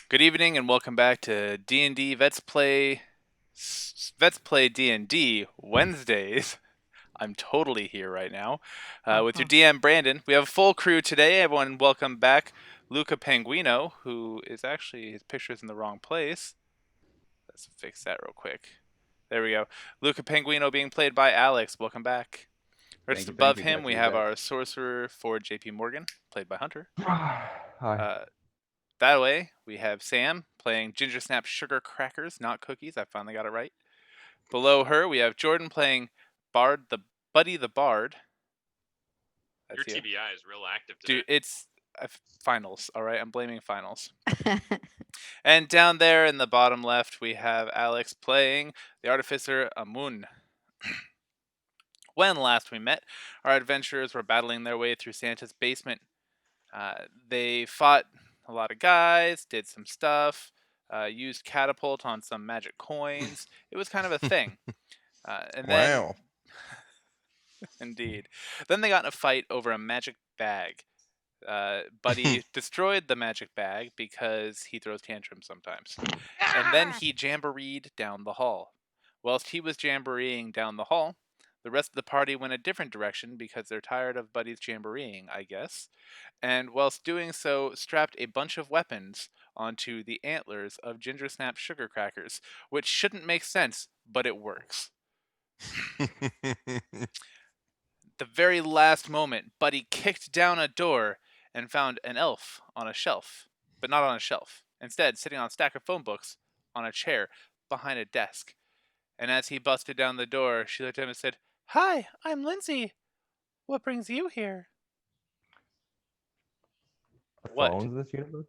Good evening and welcome back to D&D Vets Play D&D Wednesdays. I'm totally here right now with your DM Brandon. We have a full crew today. Everyone, welcome back Luca Penguino, who is actually his picture's in the wrong place. Let's fix that real quick. There we go. Luca Penguino being played by Alex. Welcome back. Just Thank above you. him, Glad to we be have back. our sorcerer for JP Morgan, played by Hunter. Hi. Uh, That way, we have Sam playing Ginger Snap Sugar Crackers, not cookies. I finally got it right. Below her, we have Jordan playing Buddy the Bard. Your That's you. TBI is real active today. Dude, it's finals, all right? I'm blaming finals. And down there in the bottom left, we have Alex playing the Artificer Amun. When last we met, our adventurers were battling their way through Santa's basement. They fought a lot of guys, did some stuff, used catapult on some magic coins. It was kind of a thing. And then, Wow. indeed, then they got in a fight over a magic bag. Buddy destroyed the magic bag because he throws tantrums sometimes. And then he jamboreed down the hall. Whilst he was jamboreeing down the hall, the rest of the party went a different direction because they're tired of Buddy's jamboreeing, I guess. And whilst doing so, strapped a bunch of weapons onto the antlers of Ginger Snap Sugar Crackers, which shouldn't make sense, but it works. The very last moment, Buddy kicked down a door and found an elf on a shelf, but not on a shelf. Instead, sitting on a stack of phone books on a chair behind a desk. And as he busted down the door, she looked at him and said, "Hi, I'm Lindsay. What brings you here?" Are What? phones in this universe?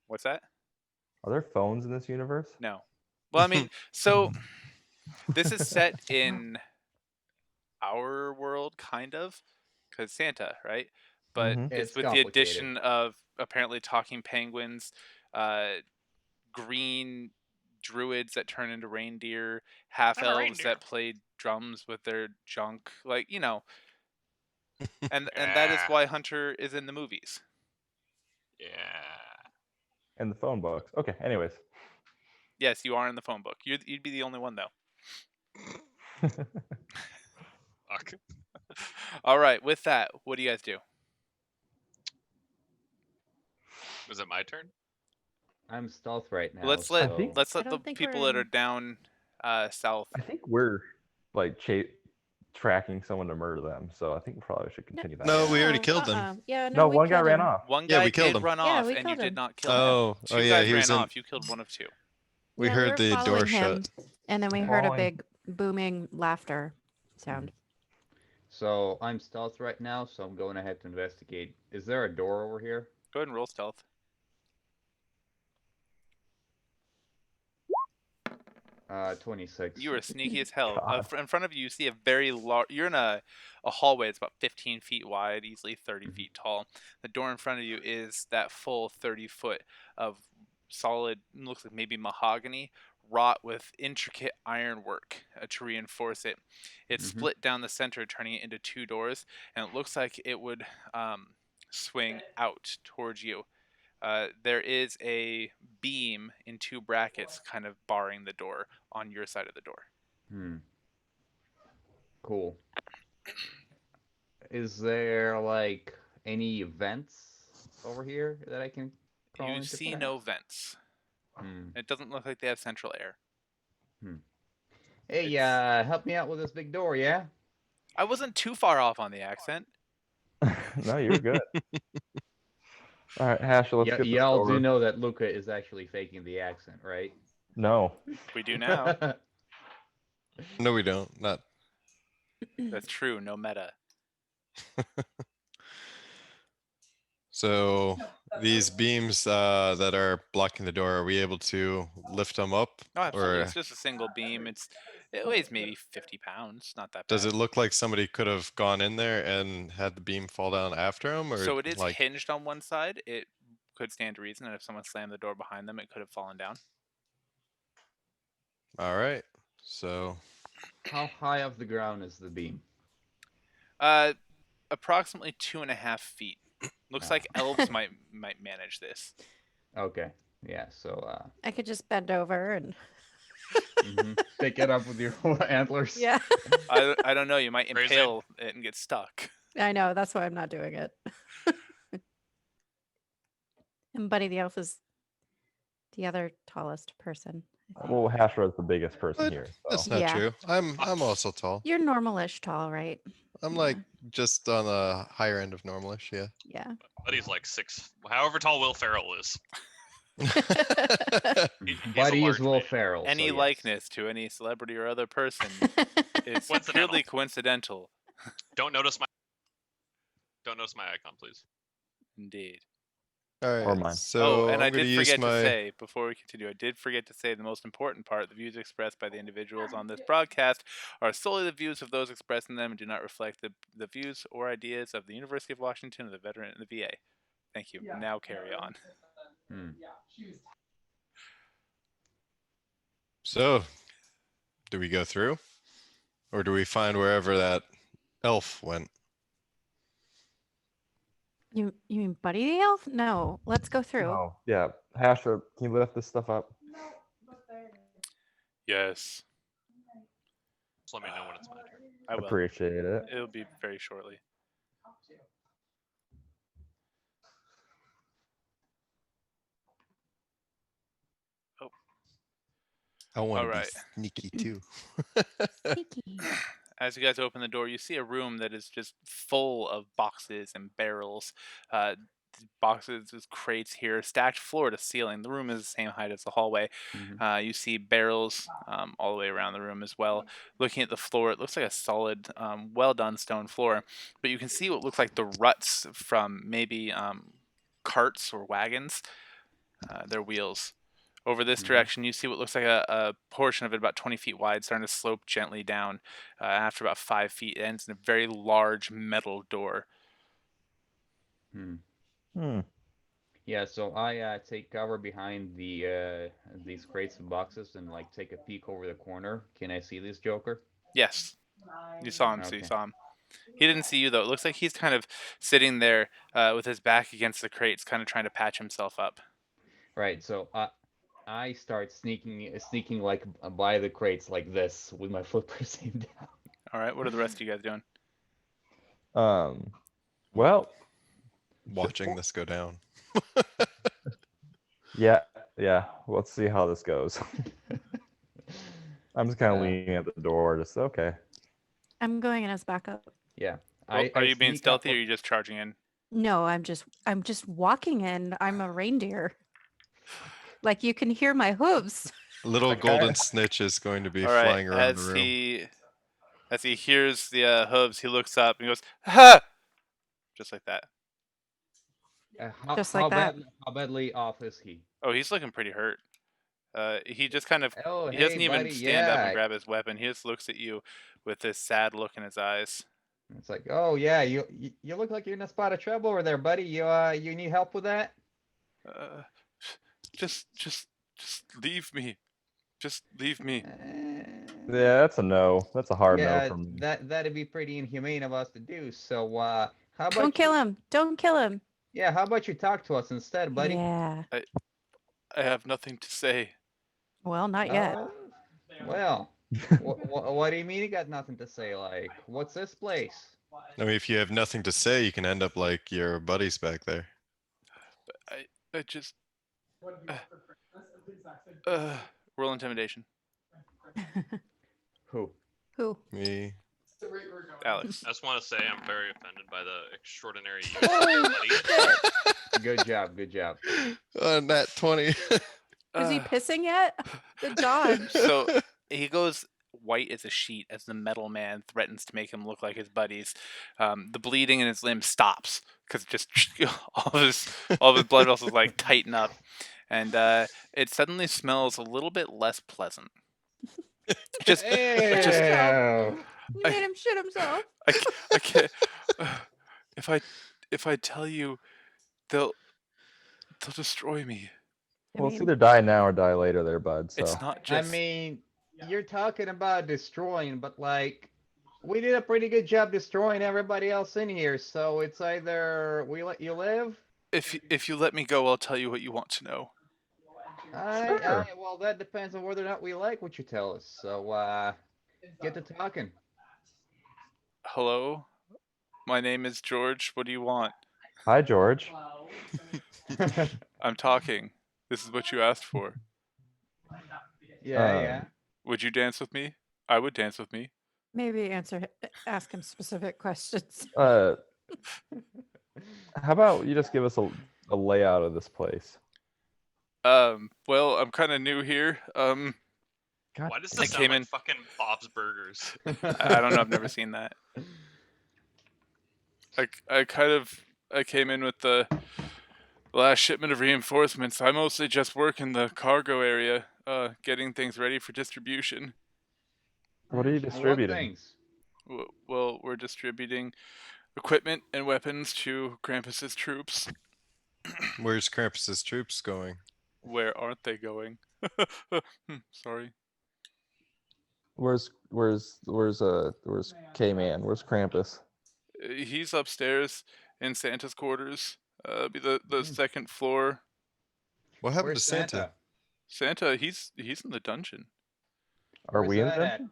What's that? Are there phones in this universe? No. Well, I mean, so this is set in our world, kind of, because Santa, right? But Mhm. it's It's with the complicated. addition of apparently talking penguins, uh, green druids that turn into reindeer, half I'm a elves reindeer. that play drums with their junk, like and that is Yeah. why Hunter is in the movies. Yeah. And the phone books. Okay, anyways. Yes, you are in the phone book. You'd be the only one though. Fuck. All right, with that, what do you guys do? Was it my turn? I'm stealth right now. Let's I let think- let's I let the don't think people we're that are in. down south. I think we're like tracking someone to murder them, so I think we probably should continue that. No, way. we already killed them. Yeah, No, we one guy killed ran him. off. One Yeah, guy we killed did him. run Yeah, off, we and you killed did him. not kill him. Oh, Two yeah, guys he ran was in. off. You killed one of two. We Yeah, heard were the door following him, shut. and then we heard a Following- big booming laughter sound. So I'm stealth right now, so I'm going ahead to investigate. Is there a door over here? Go ahead and roll stealth. 26. You are sneaky as hell. God. In front of you, you see a very large. You're in a hallway that's about 15 feet wide, easily 30 feet tall. The door in front of you is that full 30 foot of solid, looks like maybe mahogany, wrought with intricate ironwork to reinforce it. It's Mhm. split down the center, turning it into two doors, and it looks like it would swing out towards you. There is a beam in two brackets kind of barring the door on your side of the door. Cool. Is there like any vents over here that I can crawl You into? see perhaps? no vents. Hmm. It doesn't look like they have central air. Hey, It's- help me out with this big door, yeah? I wasn't too far off on the accent. No, you're good. All right, Hash, let's get this Y'all over. do know that Luca is actually faking the accent, right? No. We do now. No, we don't. Not. That's true. No meta. So these beams that are blocking the door, are we able to lift them up? No, absolutely. Or It's just a single beam. It weighs maybe 50 pounds. Not that bad. does it look like somebody could have gone in there and had the beam fall down after him? Or So it is like, hinged on one side. It could stand to reason, and if someone slammed the door behind them, it could have fallen down. all right. So How high off the ground is the beam? Approximately 2.5 feet. Looks like elves might manage this. Okay. Yeah, so I could just bend over and pick it up with your antlers. yeah. I don't know. You might Crazy. impale it and get stuck. I know, that's why I'm not doing it. And Buddy the Elf is the other tallest person. I think. Well, Hashra's the biggest person But here. That's So. not Yeah. true. I'm also tall. You're normalish tall, right? I'm Yeah. like just on the higher end of normalish, yeah. Yeah. Buddy's like 6, however tall Will Ferrell is. He's a Buddy large is Will man. Ferrell. Any so yes. likeness to any celebrity or other person is Coincidental. purely coincidental. Don't notice my icon, please. Indeed. All right. Or mine. So and I'm I gonna did use forget my to say, before we continue, I did forget to say the most important part. The views expressed by the individuals on this broadcast are solely the views of those expressing them and do not reflect the views or ideas of the University of Washington or the veteran and the VA. Thank you. Now carry on. Hmm. So, do we go through? Or do we find wherever that elf went? You mean Buddy the Elf? No, let's go through. Oh, yeah. Hashra, can you lift this stuff up? Yes, Just let me know when it's my turn. I will. Appreciate it. It'll be very shortly. I want to Alright. be sneaky too. Sneaky. As you guys open the door, you see a room that is just full of boxes and barrels. Boxes with crates here, stacked floor to ceiling. The room is the same height as the hallway. You see barrels all the way around the room as well. Looking at the floor, it looks like a solid, well done stone floor. But you can see what looks like the ruts from maybe carts or wagons, their wheels. Over this direction, you see what looks like a portion of it about 20 feet wide, starting to slope gently down. After about 5 feet, it ends in a very large metal door. Yeah, so I take cover behind the these crates and boxes and like take a peek over the corner. Can I see this Joker? Yes, you saw him, so you Okay. saw him. He didn't see you, though. It looks like he's kind of sitting there with his back against the crates, kind of trying to patch himself up. Right. So I start sneaking like by the crates like this with my foot pressing down. All right, what are the rest of you guys doing? Well, Watching this go down. yeah. Let's see how this goes. I'm just kind of Uh, leaning at the door, just okay. I'm going in as backup. Yeah. Well, are you being sneak up stealthy or are you just charging in? No, I'm just walking in. I'm a reindeer. Like you can hear my hooves. Little Okay. golden snitch is going to be All right, flying around the as room. he hears the hooves, he looks up and he goes, "Ha!" Just like that. Just like that. How badly off is he? Oh, he's looking pretty hurt. He just kind of Oh, he doesn't hey, even buddy, stand up and yeah. grab his weapon. He just looks at you with this sad look in his eyes. It's like, oh yeah, you look like you're in a spot of trouble over there, buddy. You need help with that? Just leave me. Just leave me. Yeah, that's a no. That's a hard yeah, no from me. that'd be pretty inhumane of us to do. So how about Don't kill him. Don't kill him. Yeah, how about you talk to us instead, buddy? Yeah. I have nothing to say. Well, not yet. Well, what do you mean you got nothing to say? Like, what's this place? I mean, if you have nothing to say, you can end up like your buddies back there. I just roll intimidation. Who? Who? Me. Alex. I just want to say I'm very offended by the extraordinary use of Buddy. Good job. Good job. Nat 20. Is he pissing yet? Good dodge. So he goes white as a sheet as the metal man threatens to make him look like his buddies. The bleeding in his limb stops because just all of his blood vessels like tighten up, and it suddenly smells a little bit less pleasant. Just Ew. You made him shit himself. I can't. If I tell you, they'll destroy me. I Well, it's mean, either die now or die later, there, bud. So It's not I just. mean, you're talking about destroying, but like, we did a pretty good job destroying everybody else in here. So it's either we let you live. If you let me go, I'll tell you what you want to know. Sure. Well, that depends on whether or not we like what you tell us. So, get to talking. Hello, my name is George. What do you want? Hi, George. I'm talking. This is what you asked for. Yeah. Would you dance with me? I would dance with me. Maybe ask him specific questions. How about you just give us a layout of this place? Well, I'm kind of new here. God, Why does I this came sound like in- fucking Bob's Burgers? I don't know. I've never seen that. I came in with the last shipment of reinforcements. I mostly just work in the cargo area, getting things ready for distribution. what are you What distributing? things? Well, we're distributing equipment and weapons to Krampus's troops. Where's Krampus's troops going? Where aren't they going? Sorry. Where's K-Man? Where's Krampus? He's upstairs in Santa's quarters. Be the Hmm. second floor. What happened Where's to Santa? Santa, he's in the dungeon. Are Where's we in that the at? dungeon?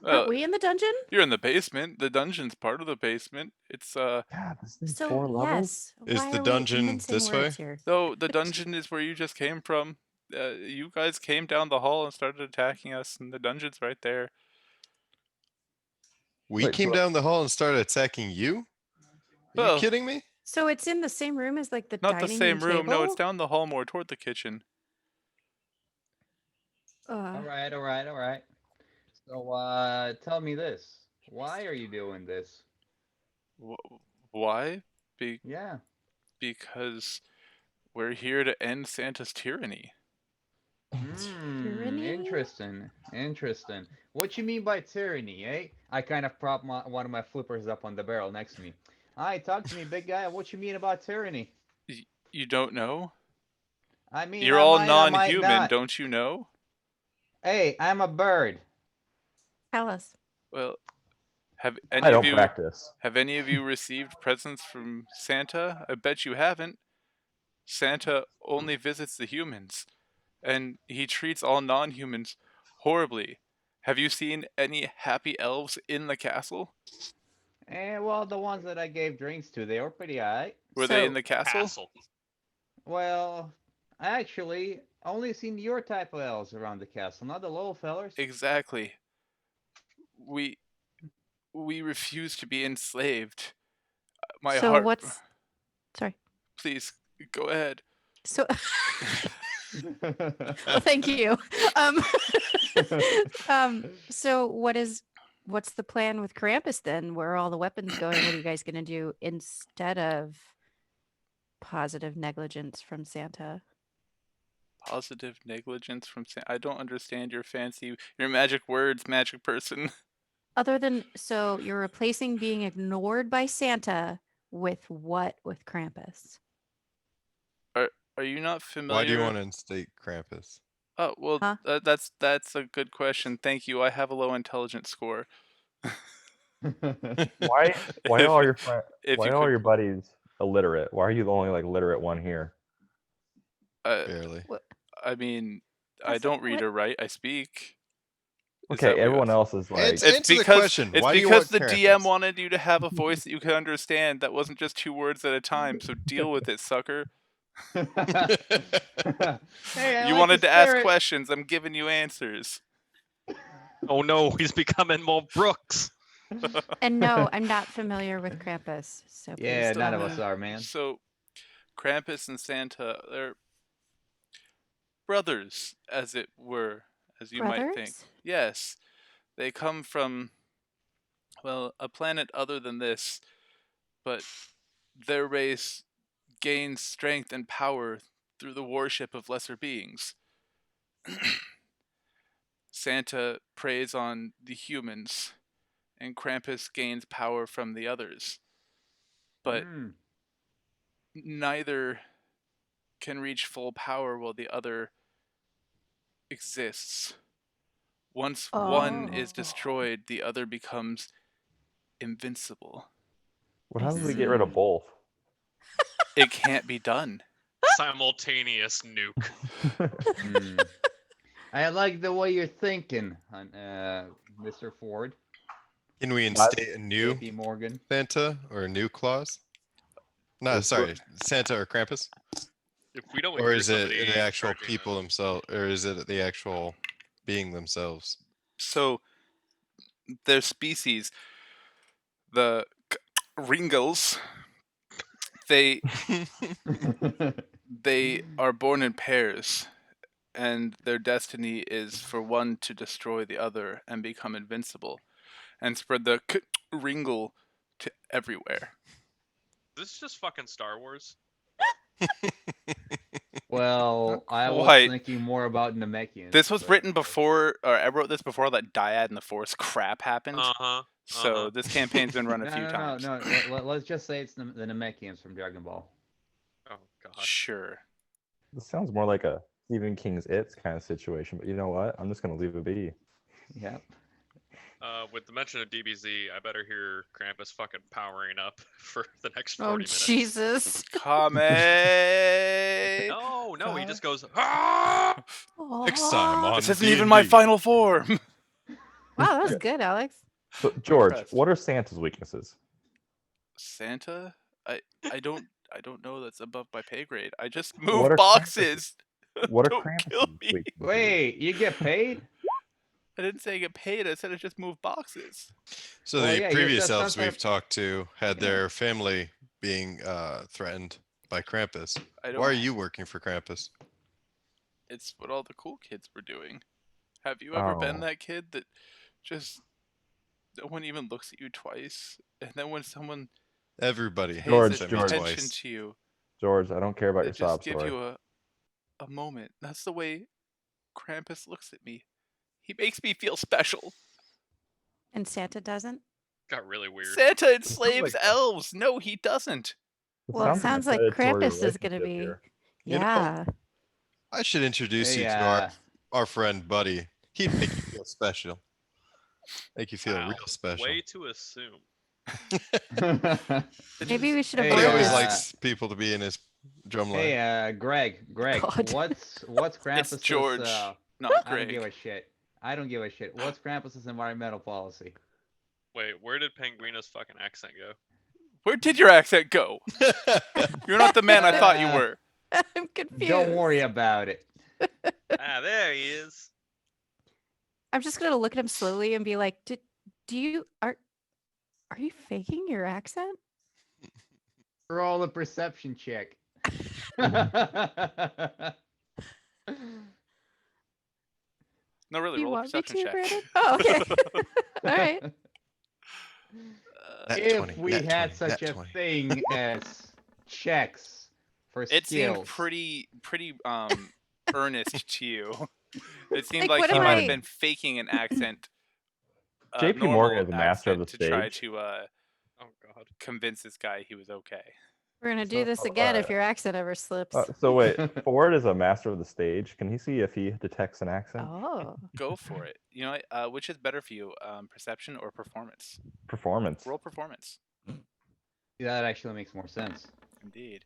Aren't we in the dungeon? You're in the basement. The dungeon's part of the basement. It's God, this thing's So 4 levels. yes. Is Why the are we dungeon mincing this way? words here? No, the dungeon is where you just came from. You guys came down the hall and started attacking us, and the dungeon's right there. We Wait, came so- down the hall and started attacking you? Are Well, you kidding me? So it's in the same room as like the Not the dining same room. No, it's table? down the hall more toward the kitchen. All right. So, tell me this. Why are you doing this? Why? Yeah. Because we're here to end Santa's tyranny. Tyranny? Interesting. What you mean by tyranny, eh? I kind of prop one of my flippers up on the barrel next to me. Hi, talk to me, big guy. What you mean about tyranny? You don't know? I mean, You're I all might or might non-human, not. don't you know? Hey, I'm a bird. Tell us. Well, have I any of don't you practice. have any of you received presents from Santa? I bet you haven't. Santa only visits the humans, and he treats all non-humans horribly. Have you seen any happy elves in the castle? Well, the ones that I gave drinks to, they were pretty alright. Were they in So- the castle? Castle. Well, actually, only seen your type of elves around the castle, not the little fellers. Exactly. We refuse to be enslaved. My so heart. what's sorry. Please go ahead. So well, thank you. So what's the plan with Krampus then? Where are all the weapons going? What are you guys gonna do instead of positive negligence from Santa? Positive negligence from Santa. I don't understand your magic words, magic person. Other than so you're replacing being ignored by Santa with what with Krampus? Are you not familiar? Why do you want to instate Krampus? Oh well, Huh? that's a good question. Thank you. I have a low intelligence score. Why are If- all your if why you are all could- your buddies illiterate? Why are you the only like literate one here? Barely. I mean, I That's don't not read what- or write. I speak. Is Okay, that what everyone you- else is like Answer the question. It's Why do you because want the DM Krampus? wanted you to have a voice that you could understand. That wasn't just 2 words at a time. So deal with it, sucker. Hey, I You like wanted the to ask spirit. questions. I'm giving you answers. Oh no, he's becoming more Brooks. And no, I'm not familiar with Krampus. So please Yeah, tell none of me. us are, man. So, Krampus and Santa, they're brothers, as it were, as you might think. Brothers? Yes, they come from, well, a planet other than this, but their race gains strength and power through the worship of lesser beings. Santa preys on the humans, and Krampus gains power from the others. But Hmm. neither can reach full power while the other exists. Once one is Oh. destroyed, the other becomes invincible. what I happens if we get rid of see. both? It can't be done. simultaneous nuke. Hmm. I like the way you're thinking, Mr. Ford. Can we instate a new JP Morgan. Santa or a new Claus? No, Well, sorry, Santa or Krampus? If we don't Or hear is it somebody the actual charging people them- themselves, or is it the actual being themselves? So their species, the Ringles, they are born in pairs, and their destiny is for one to destroy the other and become invincible, and spread the Ringle to everywhere. This is just fucking Star Wars. Well, Not I was quite. thinking more about Namekians. This was but- written before, or I wrote this before that Dyad and the Force crap happened. Uh-huh. So this campaign's been run a few times. No. Let's just say it's the Namekians from Dragon Ball. Oh god. Sure. This sounds more like a Stephen King's It kind of situation, but you know what? I'm just gonna leave it be. Yep. With the mention of DBZ, I better hear Krampus fucking powering up for the next 40 Oh minutes. Jesus! Comment. No, he just goes, ah! Next time on This isn't even my D&D. final form. Wow, that was good, Alex. So George, Impressed. what are Santa's weaknesses? Santa? I don't know. That's above my pay grade. I just What move are boxes. What are Don't kill Krampus's me. weaknesses? Wait, you get paid? I didn't say I get paid. I said I just move boxes. So Well, the yeah, you previous said elves sometime- we've talked to had Yeah. their family being threatened by Krampus. I don't. Why are you working for Krampus? It's what all the cool kids were doing. Have you ever been Oh. that kid that just no one even looks at you twice, and then when someone Everybody pays George, hates me George. attention twice. to you, George, I don't care about they your just sob give story. you a moment. That's the way Krampus looks at me. He makes me feel special. And Santa doesn't. Got really weird. Santa enslaves like- elves. No, he doesn't. Well, it sounds a like predatory Krampus is gonna relationship be. here. You know, Yeah. I should introduce Hey, you to our friend Buddy. He'd make you feel special. Make you feel Wow, real special. Way to assume. Maybe we should Hey, He avoid always this. likes people to be in his drum line. Hey, Greg, God. what's Krampus's? George. Not I don't give Greg. a shit. I don't give a shit. What's Krampus's environmental policy? Wait, where did Penguina's fucking accent go? Where did your accent go? You're not the man I thought you were. I'm confused. Don't worry about it. Ah, there he is. I'm just gonna look at him slowly and be like, "Do you are you faking your accent?" Roll a perception check. No, really, Do you roll a want me perception to, check. Brandon? Oh, okay. All right. Nat If 20, we nat had 20, such nat a 20. thing as checks for It skills, seemed pretty earnest to you. It seemed Like, like what he am might I- have been faking an accent. JP Morgan is a master of the accent to try stage. to Oh god. convince this guy he was okay. We're gonna do So, this again if uh, your accent ever slips. So wait, Ford is a master of the stage. Can he see if he detects an accent? Oh, Go for it. You know, what, which is better for you, perception or performance? Performance. Roll performance. that actually makes more sense. Indeed.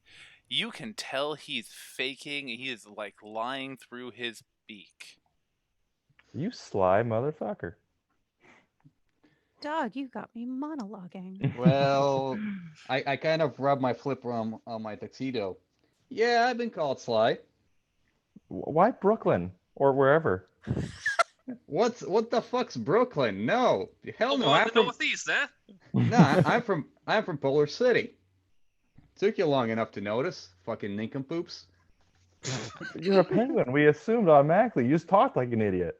You can tell he's faking. He is like lying through his beak. You sly motherfucker. dog, you got me monologuing. Well, I kind of rub my flipper on my tuxedo. Yeah, I've been called sly. Why Brooklyn or wherever? What the fuck's Brooklyn? No, hell no. Over I'm the from Northeast, eh? I'm from Polar City. Took you long enough to notice, fucking nincompoops. You're a penguin. We assumed automatically. You just talked like an idiot.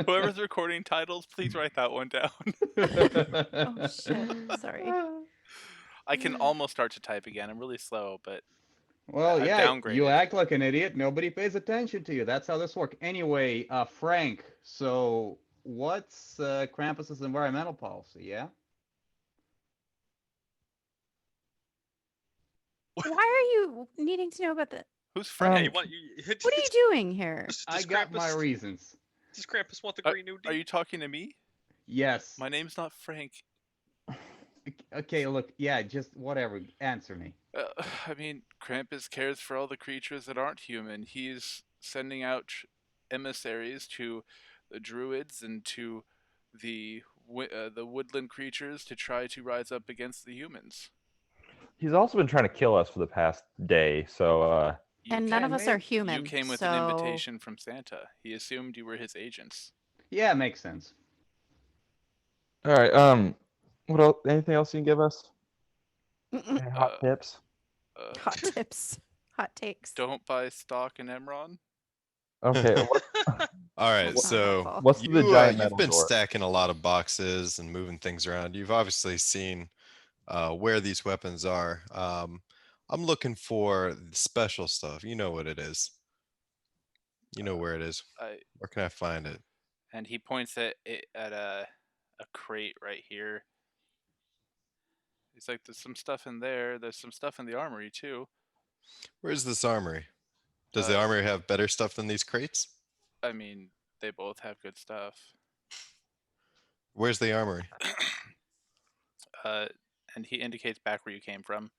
Whoever's recording titles, please write that one down. Oh shit! Sorry. I can almost start to type again. I'm really slow, but Well, I've yeah, downgraded. you act like an idiot. Nobody pays attention to you. That's how this works. Anyway, Frank. So, what's Krampus's environmental policy? Yeah. Why are you needing to know about that? who's Yeah, Frank? you want, What are you doing here? I got my reasons. Does Krampus want the Uh, Green New Deal? Are you talking to me? Yes. My name's not Frank. Okay, look, yeah, just whatever. Answer me. I mean, Krampus cares for all the creatures that aren't human. He's sending out emissaries to the druids and to the woodland creatures to try to rise up against the humans. He's also been trying to kill us for the past day, so You And none ca- of us maybe are human. You came with so... an invitation from Santa. He assumed you were his agents. Yeah, makes sense. all right. What else? Anything else you can give us? Any hot tips? Hot tips. Hot takes. Don't buy stock in Emron. Okay. All right, That's not so helpful. What's you, the giant you've metal been door? stacking a lot of boxes and moving things around. You've obviously seen where these weapons are. I'm looking for the special stuff. You know what it is. You know where it is. Where can I find it? And he points at a crate right here. He's like, "There's some stuff in there. There's some stuff in the armory too." Where's this armory? Does the Uh, armory have better stuff than these crates? I mean, they both have good stuff. Where's the armory? And he indicates back where you came from.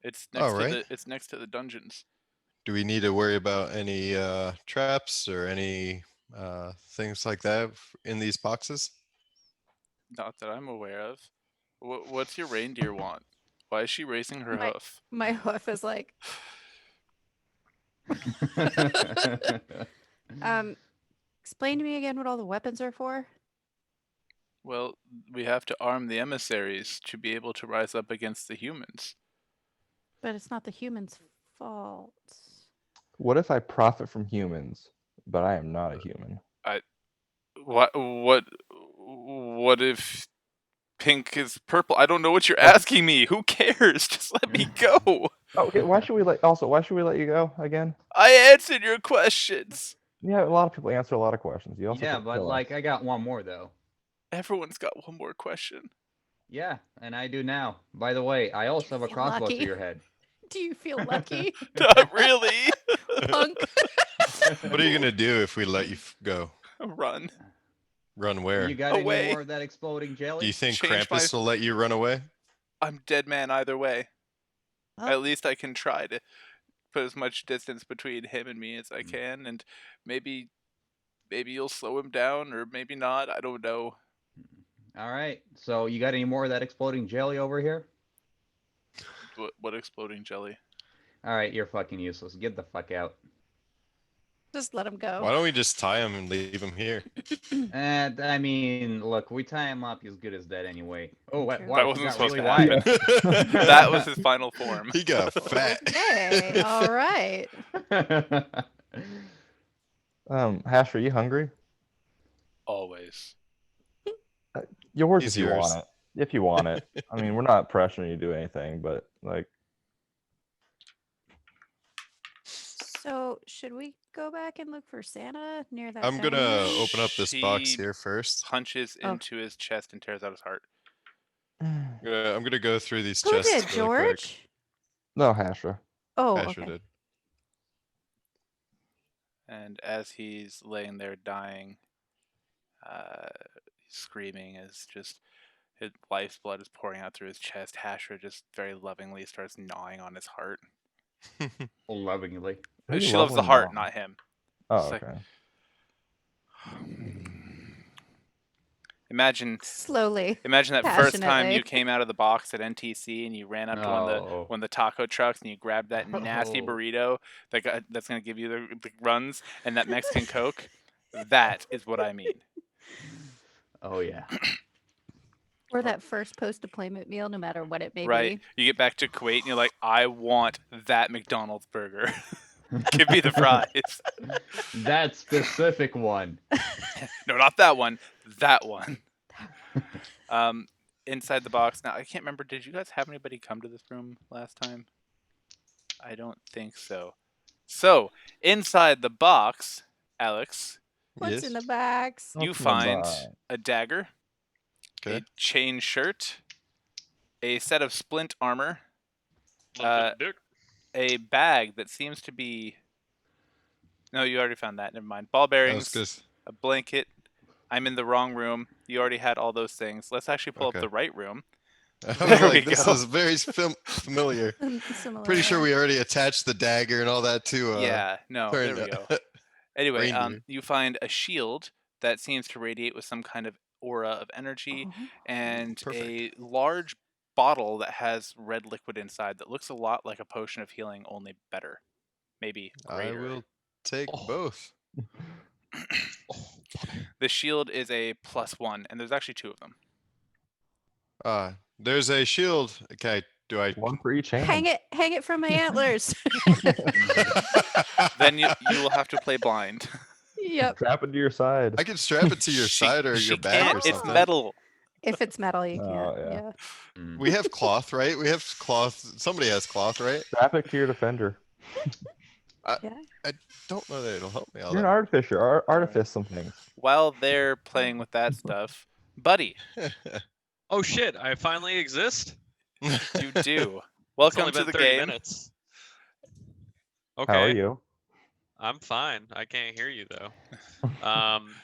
It's All next right. to it's next to the dungeons. Do we need to worry about any traps or any things like that in these boxes? Not that I'm aware of. What's your reindeer want? Why is she raising her hoof? My hoof is like, explain to me again what all the weapons are for. Well, we have to arm the emissaries to be able to rise up against the humans. But it's not the humans' fault. What if I profit from humans, but I am not a human? What if pink is purple? I don't know what you're asking me. Who cares? Just let me go. Okay, why should we let you go again? I answered your questions. Yeah, a lot of people answer a lot of questions. You also Yeah, can't but kill us. like I got one more though. Everyone's got one more question. Yeah, and I do now. By the way, I also have a feel crossbow lucky? to your head. Do you feel lucky, Not really. punk? What are you gonna do if we let you go? Run. Run where? You got Away. any more of that exploding jelly? Do you think Change Krampus will let you run away? I'm dead man either way. Oh. At least I can try to put as much distance between him and me as I can, and maybe you'll slow him down, or maybe not. I don't know. All right. So you got any more of that exploding jelly over here? What exploding jelly? All right, you're fucking useless. Get the fuck out. Just let him go. Why don't we just tie him and leave him here? And I mean, look, we tie him up. He's good as dead anyway. Oh, wow, True. wow, That he wasn't got supposed really to wide. happen. That was his final form. He got fat. Hey, all right. Hash, are you hungry? Always. Yours He's if you yours. want it. If you want it. I mean, we're not pressuring you to do anything, but like, So, should we go back and look for Santa near that? I'm gonna diamond ring? open up this box She- here first. Punches Oh. into his chest and tears out his heart. I'm gonna go through these Who chests did, really quick. George? no, Hashra. Oh, Asher okay. did. And as he's laying there dying, he's screaming as just his life's blood is pouring out through his chest. Hashra just very lovingly starts gnawing on his heart. Lovingly. Who She you loves the loving heart, now? not him. Oh, It's like- okay. Imagine Slowly. that first time Passionately. you came out of the box at NTC and you ran up to one of the taco trucks and you grabbed that nasty Oh. burrito that's gonna give you the runs and that Mexican Coke. That is what I mean. Oh yeah. Or that first post-deployment meal, no matter what it may Right. be. You get back to Kuwait and you're like, I want that McDonald's burger. Give me the fries. That specific one. No, not that one. That one. Inside the box. Now, I can't remember. Did you guys have anybody come to this room last time? I don't think so. So, inside the box, Alex, What's in Yes? the box? you What's in the find box? a dagger, Okay. a chain shirt, a set of splint armor, Love dick. a bag that seems to be... No, you already found that. Never mind. Ball That was bearings, good. a blanket. I'm in the wrong room. You already had all those things. Let's actually pull Okay. up the right room. I was There we like, this go. is very familiar. Similar. Pretty sure we already attached the dagger and all that to Yeah, no, there we go. Anyway, Reindeer. you find a shield that seems to radiate with some kind of aura of energy, Oh. and Perfect. a large bottle that has red liquid inside that looks a lot like a potion of healing, only better. Maybe I greater. will take Oh. both. The shield is a +1, and there's actually 2 of them. There's a shield. Okay, do I? One for each hand. Hang it from my antlers. Then you will have to play blind. Yep. Strap it to your side. I can strap it to your She- side or she your back or can't, It's something. metal. If it's metal, you Oh, can't. yeah. Yeah. We have cloth, right? We have cloth. Somebody has cloth, right? Strap it to your defender. Don't know that it'll help me. You're an artificer. Artifice some things. While they're playing with that stuff, Buddy, Oh shit! I finally exist. you do. It's Welcome only to been the 30 game. minutes. Okay. How are you? I'm fine. I can't hear you though.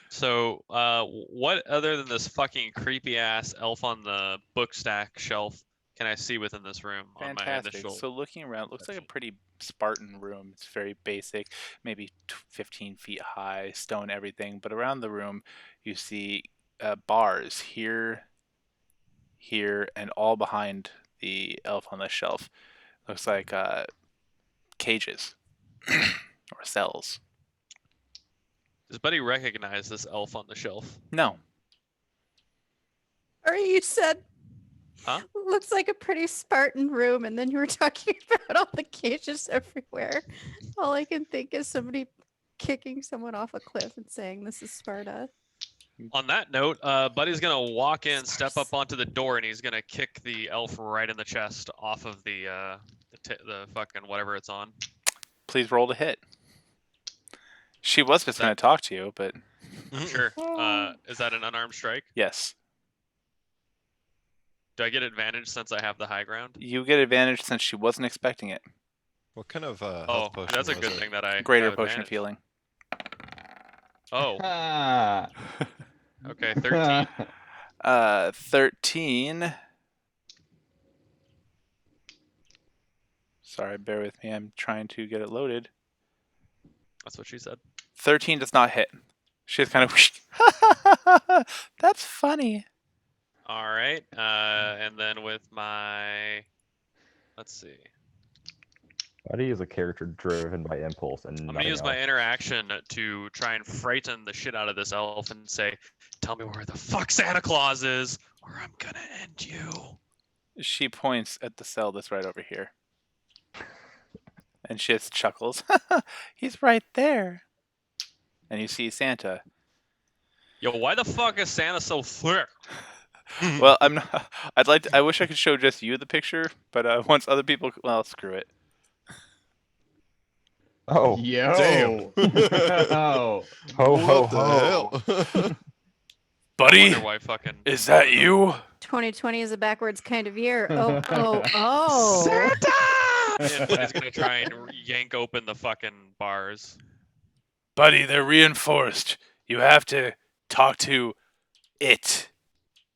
So, what other than this fucking creepy ass elf on the book stack shelf can I see within this room on my Fantastic. initial? So looking around, it looks like a pretty Spartan room. It's very basic, maybe 15 feet high, stone everything. But around the room, you see bars here, here, and all behind the elf on the shelf. Looks like cages or cells. Does Buddy recognize this elf on the shelf? No. Or you said, Huh? looks like a pretty Spartan room, and then you were talking about all the cages everywhere. All I can think is somebody kicking someone off a cliff and saying, "This is Sparta." On that note, Buddy's gonna walk in, step up onto the door, and he's gonna kick the elf right in the chest off of the fucking whatever it's on. Please roll to hit. She was just going to talk to you, but Sure. Is that an unarmed strike? yes. Do I get advantage since I have the high ground? You get advantage since she wasn't expecting it. What kind of Oh, health potion that's a was good it? thing that I Greater have potion of advantage. healing. Oh, Ah. okay, 13. 13. Sorry, bear with me. I'm trying to get it loaded. That's what she said. 13 does not hit. She's kind of. That's funny. All right, and then with my, let's see. Buddy is a character driven by impulse and I'm gonna nothing use my else. interaction to try and frighten the shit out of this elf and say, "Tell me where the fuck Santa Claus is, or I'm gonna end you." She points at the cell that's right over here. And she just chuckles. He's right there. And you see Santa. Yo, why the fuck is Santa so thick? Well, I'm not. I wish I could show just you the picture, but once other people. Well, screw it. Oh, Yo. Oh. ho ho What the ho! hell? I Buddy, wonder why fucking. is that you? 2020 is a backwards kind of year. Oh. And Buddy's gonna try and yank open the fucking bars. Buddy, they're reinforced. You have to talk to it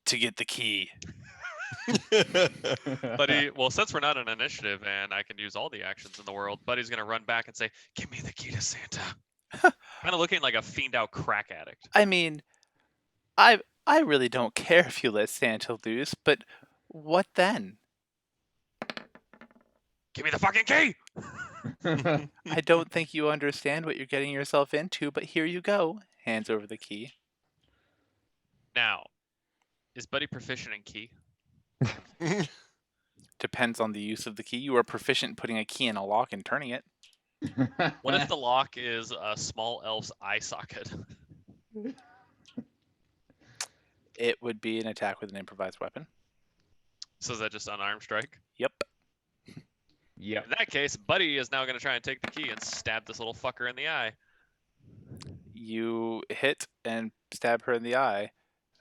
to get the key. Buddy, well, since we're not an initiative and I can use all the actions in the world, Buddy's gonna run back and say, "Give me the key to Santa." Kind of looking like a fiend out crack addict. I mean, I really don't care if you let Santa loose, but what then? Give me the fucking key. I don't think you understand what you're getting yourself into, but here you go. Hands over the key. Now, is Buddy proficient in key? Depends on the use of the key. You are proficient in putting a key in a lock and turning it. What if the lock is a small elf's eye socket? It would be an attack with an improvised weapon. So is that just unarmed strike? Yep. Yep. In that case, Buddy is now going to try and take the key and stab this little fucker in the eye. You hit and stab her in the eye,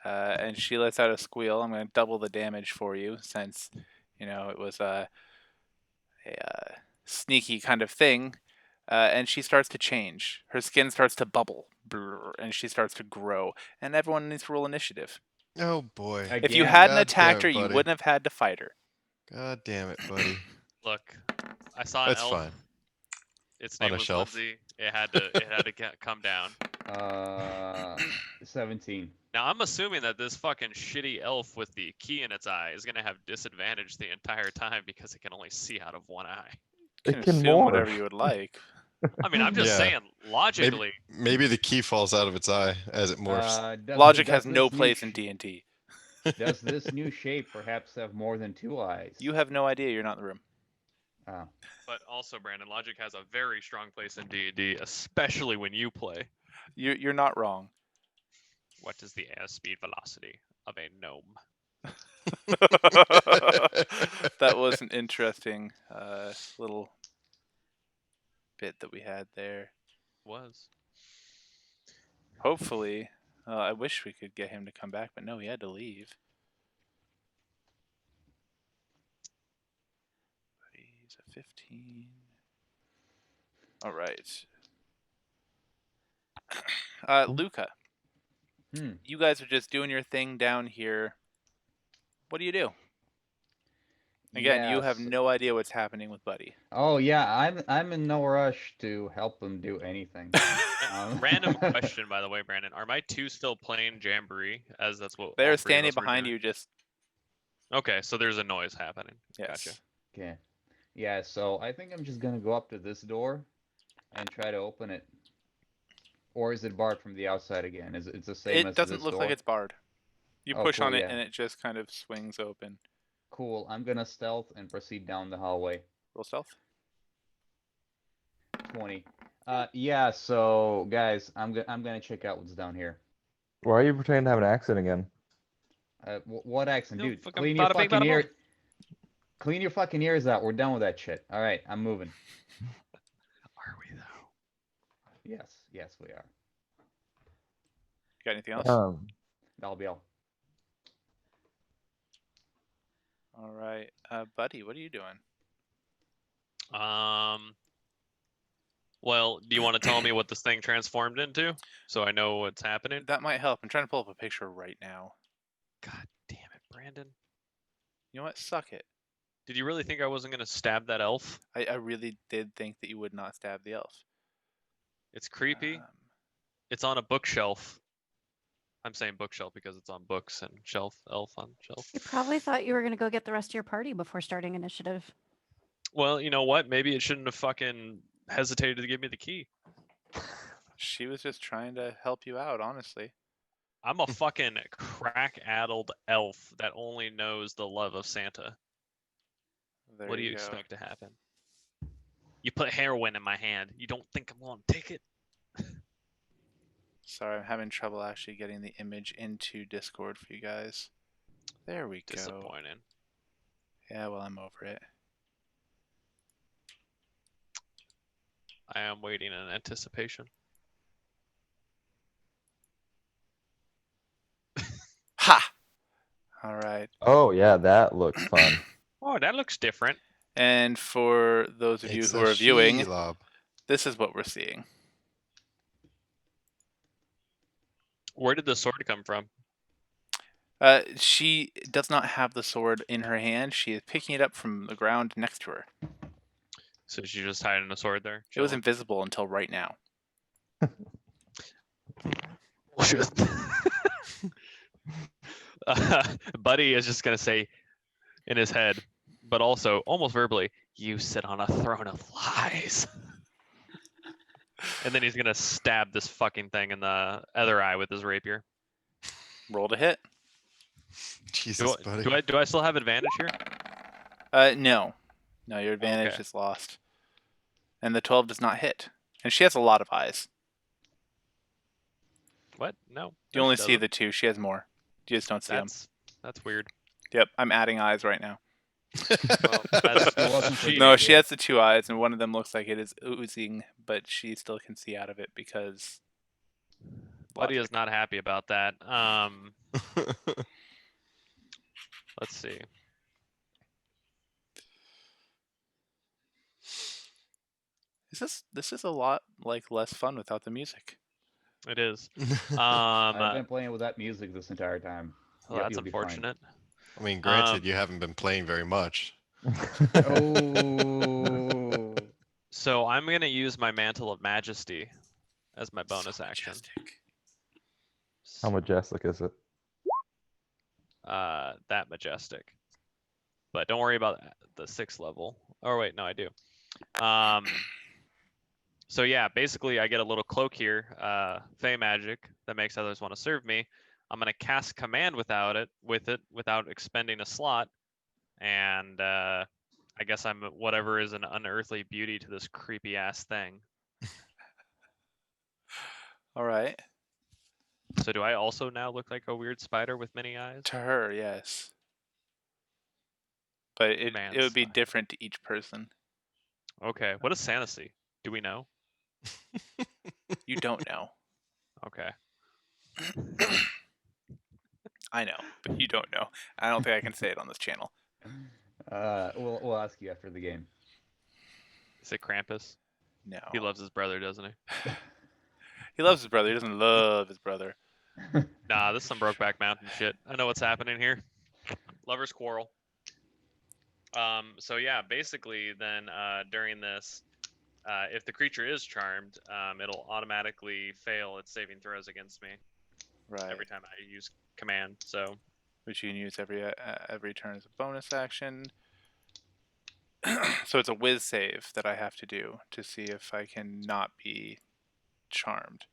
and she lets out a squeal. I'm going to double the damage for you since, it was a sneaky kind of thing. And she starts to change. Her skin starts to bubble, and she starts to grow. And everyone needs to roll initiative. Oh boy. If you Again. hadn't God attacked her, damn it, you buddy. wouldn't have had to fight her. God damn it, buddy. Look, I saw an That's elf. fine. Its On name a was shelf. Lindsay. It had to come down. 17. Now I'm assuming that this fucking shitty elf with the key in its eye is gonna have disadvantage the entire time because it can only see out of one eye. You It can can assume whatever morph. you would like. I mean, I'm just Yeah. saying logically. Maybe the key falls out of its eye as it morphs. Logic does has no this new place in sh- D&D. Does this new shape perhaps have more than 2 eyes? You have no idea. You're not in the room. Oh. But also, Brandon, logic has a very strong place in D&D, especially when you play. You're not wrong. What is the airspeed velocity of a gnome? That was an interesting little bit that we had there. Was. Hopefully, I wish we could get him to come back, but no, he had to leave. He's a 15. All right. Luca, you guys are just doing your thing down here. What do you do? Again, you have Yes. no idea what's happening with Buddy. Oh yeah, I'm in no rush to help him do anything. Random question, by the way, Brandon. Are my two still playing Jamboree? As that's what all They're three of standing us were behind doing? you, just Okay, so there's a noise happening. yes. Gotcha. Okay. Yeah, so I think I'm just gonna go up to this door and try to open it. Or is it barred from the outside again? Is it the same as It doesn't this look door? like it's barred. You Oh, push cool, on it yeah. and it just kind of swings open. Cool. I'm gonna stealth and proceed down the hallway. Roll stealth. 20. Yeah. So guys, I'm gonna check out what's down here. Why are you pretending to have an accent again? What accent, No, dude? fucking Clean your bada bing, fucking bada boom. ear. Clean your fucking ears out. We're done with that shit. All right, I'm moving. Are we though? Yes, we are. Got anything else? That'll be all. All right, Buddy, what are you doing? Well, do you want to tell me what this thing transformed into, so I know what's happening? That might help. I'm trying to pull up a picture right now. God damn it, Brandon! You know what? Suck it. Did you really think I wasn't gonna stab that elf? I really did think that you would not stab the elf. It's creepy. Um, It's on a bookshelf. I'm saying bookshelf because it's on books and shelf, elf on shelf. You probably thought you were going to go get the rest of your party before starting initiative. Well, you know what? Maybe it shouldn't have fucking hesitated to give me the key. she was just trying to help you out, honestly. I'm a fucking crack-addled elf that only knows the love of Santa. There What do you go. expect to happen? You put heroin in my hand. You don't think I'm going to take it? Sorry, I'm having trouble actually getting the image into Discord for you guys. There we go. Disappointing. Yeah, well, I'm over it. I am waiting in anticipation. Ha! All right. Oh yeah, that looks fun. Oh, that looks different. And for those of you It's who a are viewing, Shelob. this is what we're seeing. Where did the sword come from? She does not have the sword in her hand. She is picking it up from the ground next to her. So she just hiding a sword there? It was chilling? invisible until right now. Buddy is just gonna say in his head, but also almost verbally, "You sit on a throne of lies." And then he's gonna stab this fucking thing in the other eye with his rapier. Roll to hit. Jesus, buddy. Do I still have advantage here? No. No, your advantage Okay. is lost. And the 12 does not hit. And she has a lot of eyes. What? No. You only see the 2. She has more. You just don't see them. That's weird. Yep, I'm adding eyes right now. Well, that's It wasn't for cheating. No, she has the 2 eyes, and one of them looks like it is oozing, but she still can see out of it because. Buddy logic. is not happy about that. Let's see. This is a lot like less fun without the music. It is. I've Um, been playing with that music this entire time. Well, Yep, that's you'll be fine. unfortunate. I mean, granted, Um, you haven't been playing very much. Oh. So I'm gonna use my Mantle of Majesty as my So bonus action. majestic. How majestic is it? That majestic. But don't worry about the 6th level. Or wait, no, I do. So yeah, basically I get a little cloak here, Fey magic that makes others want to serve me. I'm gonna cast command without expending a slot, and I guess I'm whatever is an unearthly beauty to this creepy ass thing. All right. So do I also now look like a weird spider with many eyes? To her, yes. But it Man would be style. different to each person. Okay, what does Santa see? Do we know? You don't know. Okay. I know, but you don't know. I don't think I can say it on this channel. We'll ask you after the game. Is it Krampus? No. He loves his brother, doesn't he? He loves his brother. He doesn't love his brother. Nah, this is some Brokeback Mountain shit. I know what's happening here. Lovers quarrel. So yeah, basically then during this, if the creature is charmed, it'll automatically fail its saving throws against me Right. every time I use command. So Which you can use every turn as a bonus action. So it's a whiz save that I have to do to see if I can not be charmed.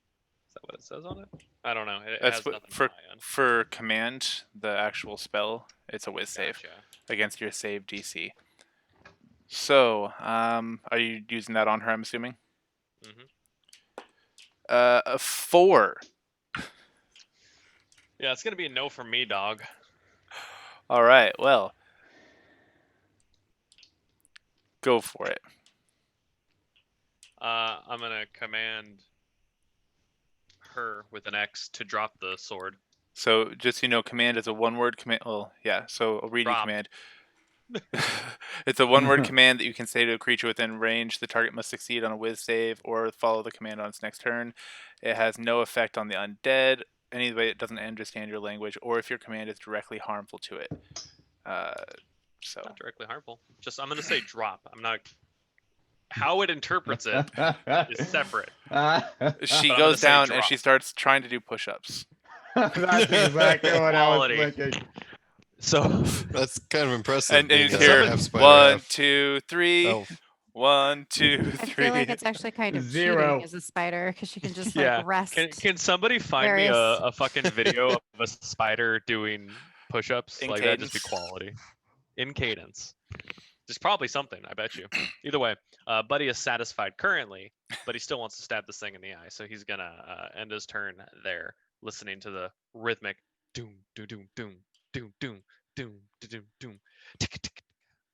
is that what it says on it? I don't know. It That's has what nothing for on my end. for command, the actual spell. It's a whiz save Gotcha. against your save DC. So, are you using that on her? I'm assuming. Mhm. A 4. Yeah, it's gonna be a no from me, dog. All right. Well, go for it. I'm gonna command her with an X to drop the sword. So, just so you know, command is a one-word command. Well, yeah. So, I'll read you Drop. command. It's a one-word command that you can say to a creature within range. The target must succeed on a whiz save or follow the command on its next turn. It has no effect on the undead. Anybody that doesn't understand your language, or if your command is directly harmful to it. So Not directly harmful. Just I'm gonna say drop. I'm not. How it interprets it is separate. she I'm gonna goes say down and drop. she starts trying to do push-ups. That's exactly what I was Quality. thinking. So That's kind of impressive. And being you a hear half spider, 1, half 2, 3. elf. 1, 2, 3. I feel like it's actually kind of 0. cheating as a spider because she can just yeah, like rest. can somebody find me various- a fucking video of a spider doing push-ups? In Like that'd just be cadence. quality. In cadence. There's probably something, I bet you. Either way, Buddy is satisfied currently, but he still wants to stab this thing in the eye, so he's gonna end his turn there, listening to the rhythmic doom doom doom doom doom doom doom doom doom tick tick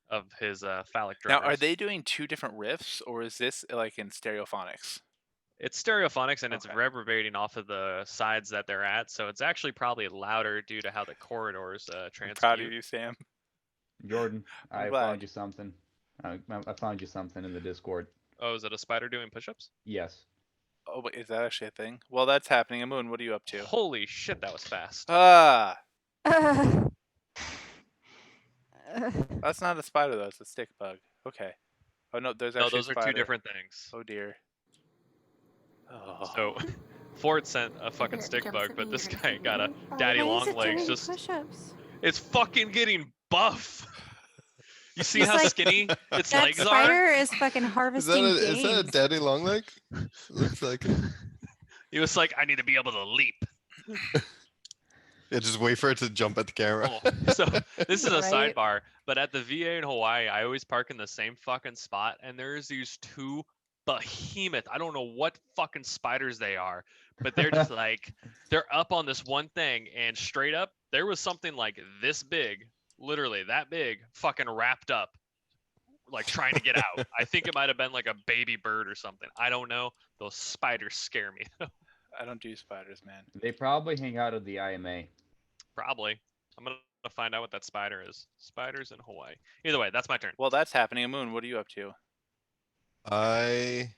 of his phallic Now, drummers. are they doing 2 different riffs, or is this like in stereophonics? It's stereophonics and it's Okay. reverberating off of the sides that they're at, so it's actually probably louder due to how the corridors I'm transmute. proud of you, Sam. Jordan, I'm I glad. found you something. I found you something in the Discord. Oh, is it a spider doing push-ups? Yes. Oh, wait, is that actually a thing? Well, that's happening. Moon, what are you up to? Holy shit, that was fast. Ah, Uh, that's not a spider though. It's a stick bug. Okay. Oh no, there's No, actually those a are two spider. different things. Oh dear. Oh. So, Ford sent a fucking stick bug, but this guy got a daddy why is long it legs. doing Just push-ups? it's fucking getting buff. You see It's how like- skinny its That legs are? spider is fucking Is harvesting that a gains. daddy long leg? Looks like it. He was like, I need to be able to leap. Yeah, just wait for it to jump at the camera. Oh, so this is a Right? sidebar, but at the VA in Hawaii, I always park in the same fucking spot, and there's these two behemoth. I don't know what fucking spiders they are, but they're just like they're up on this one thing, and straight up, there was something like this big, literally that big, fucking wrapped up, like trying to get out. I think it might have been like a baby bird or something. I don't know. Those spiders scare me. I don't do spiders, man. They probably hang out at the IMA. Probably. I'm gonna find out what that spider is. Spiders in Hawaii. Either way, that's my turn. Well, that's happening. Moon, what are you up to? I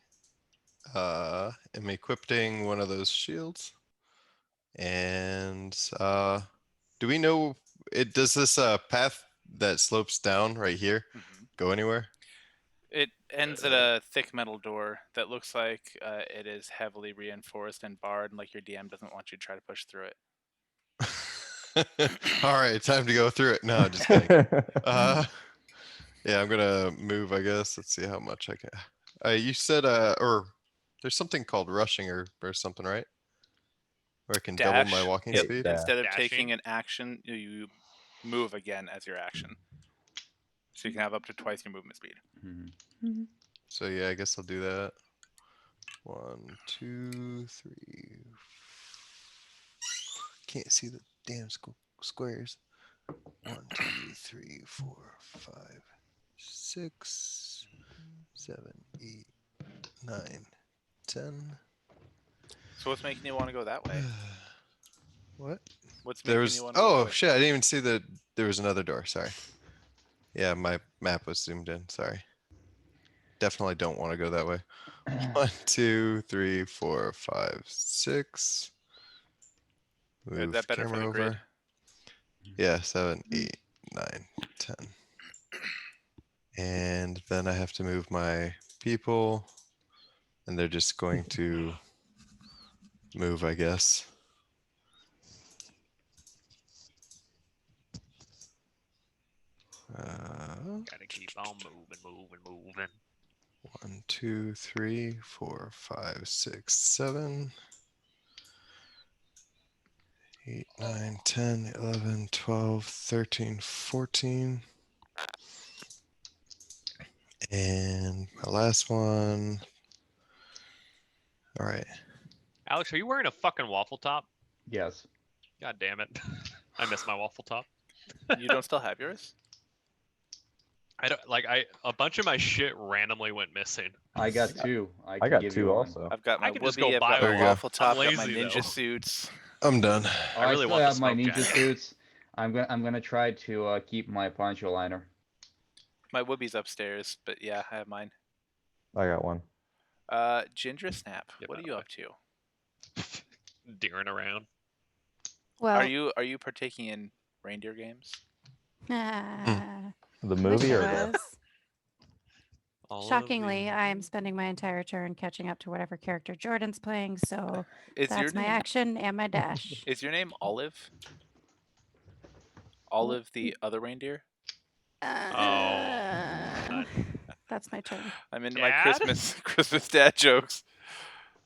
am equipping one of those shields and Do we know it? Does this path that slopes down right here Mhm. go anywhere? It ends at a thick metal door that looks like it is heavily reinforced and barred, and like your DM doesn't want you to try to push through it. All right, time to go through it. No, just kidding. Yeah, I'm gonna move, I guess. Let's see how much I can. You said, or there's something called rushing or something, right? Where I can double my Dash. walking Yep. speed. Yeah. Instead of Dashing. taking an action, you move again as your action. So you can have up to twice your movement speed. Mhm. So yeah, I guess I'll do that. 1, 2, 3. Can't see the damn squares. 1, 2, 3, 4, 5, 6, 7, 8, 9, 10. So what's making you want to go that way? What? What's There making was. you want to go that Oh way? shit! I didn't even see that there was another door. Sorry. Yeah, my map was zoomed in. Sorry. Definitely don't want to go that way. 1, 2, 3, 4, 5, 6. Is Move that better for camera the grid? over. Yeah, 7, 8, 9, 10. And then I have to move my people, and they're just going to move, I guess. Gotta keep on moving. 1, 2, 3, 4, 5, 6, 7, 8, 9, 10, 11, 12, 13, 14. And my last one. All right. Alex, are you wearing a fucking waffle top? Yes. God damn it. I miss my waffle top. You don't still have yours? I don't like a bunch of my shit randomly went missing. I got two. I I can got give 2 you one. also. I've got I my can just Whoopee, go I've buy got my one. There you go. waffle top, I'm got my lazy, ninja though. suits. I'm done. I really still want the have my smoke ninja jacket. suits. I'm gonna try to keep my poncho liner. My Whoopi's upstairs, but yeah, I have mine. I got one. Ginger Snap, Get what are that you away. up to? Deering around. Well, Are you partaking in reindeer games? ah, The wish movie I or the? was. All of Shockingly, the- I am spending my entire turn catching up to whatever character Jordan's playing, so Is your that's my name action and my dash. is your name Olive? Olive the other reindeer? Uh, that's my turn. I'm into my Dad? Christmas dad jokes.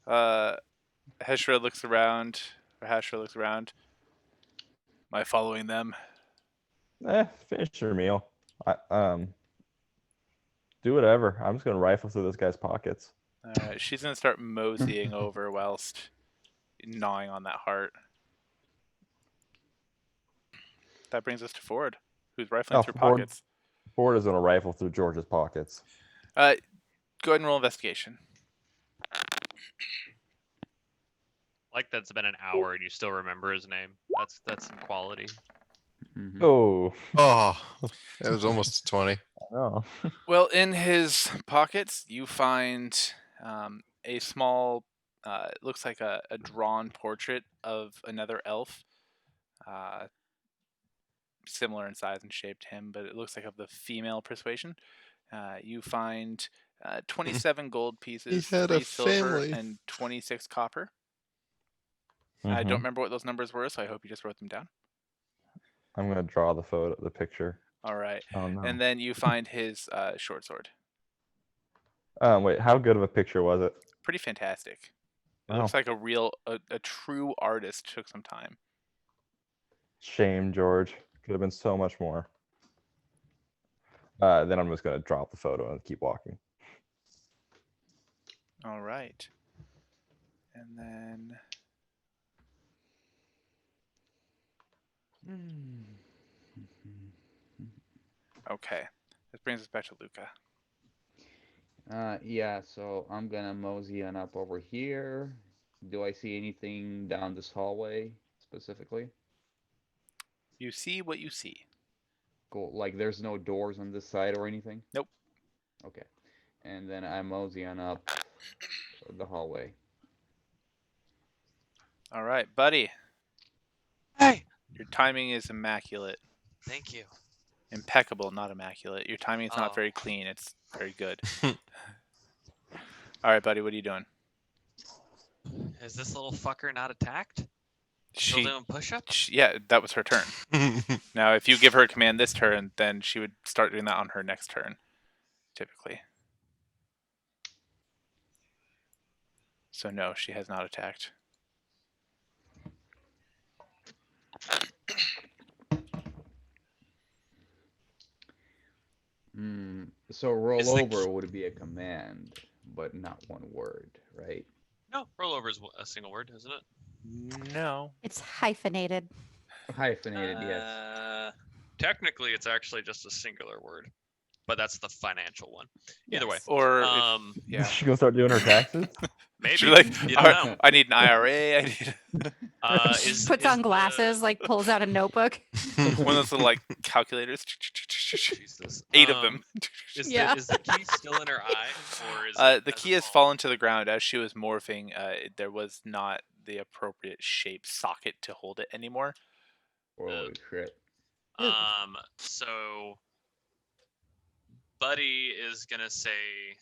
Heshra looks around. Am I following them? Finish your meal. Do whatever. I'm just gonna rifle through this guy's pockets. Alright, she's gonna start moseying over whilst gnawing on that heart. That brings us to Ford, who's rifling Oh, through Ford. pockets. Ford is gonna rifle through George's pockets. Go ahead and roll investigation. Like that's been an hour and you still remember his name. That's some quality. Mhm. Oh, Oh, it was almost 20. no. Well, in his pockets, you find a small, looks like a drawn portrait of another elf, similar in size and shape to him, but it looks like of the female persuasion. You find 27 gold pieces, had 3 a silver, family. and 26 copper. I Mhm. don't remember what those numbers were, so I hope you just wrote them down. I'm gonna draw the picture. All right. Oh no. And then you find his short sword. Wait, how good of a picture was it? Pretty fantastic. It Wow. looks like a true artist took some time. Shame, George. Could have been so much more. Then I'm just gonna drop the photo and keep walking. All right. And then okay. This brings us back to Luca. Yeah, so I'm gonna mosey on up over here. Do I see anything down this hallway specifically? You see what you see. Cool. Like there's no doors on this side or anything? Nope. Okay. And then I mosey on up the hallway. All right, buddy. Hey, Your timing is immaculate. Thank you. Impeccable, not immaculate. Your timing is not Oh. very clean. It's very good. All right, buddy. What are you doing? Is this little fucker not attacked? Still She, doing push-ups? yeah, that was her turn. Now, if you give her a command this turn, then she would start doing that on her next turn, typically. So no, she has not attacked. So roll Is the over key- would be a command, but not one word, right? No, rollover is a single word, isn't it? No. It's hyphenated. Hyphenated, yes. Technically, it's actually just a singular word, but that's the financial one. Either way, Yes. Or if- Is yeah. she gonna start doing her taxes? maybe She's like, you "All don't right, know. I need an IRA. I need Puts on glasses, like pulls out a notebook. one of those little like calculators. Jesus. 8 of them. Yeah. Is the key still in her eye, or is The has key has fallen to the ground as she was morphing. There was not the appropriate shape socket to hold it anymore. Holy shit. So Buddy is gonna say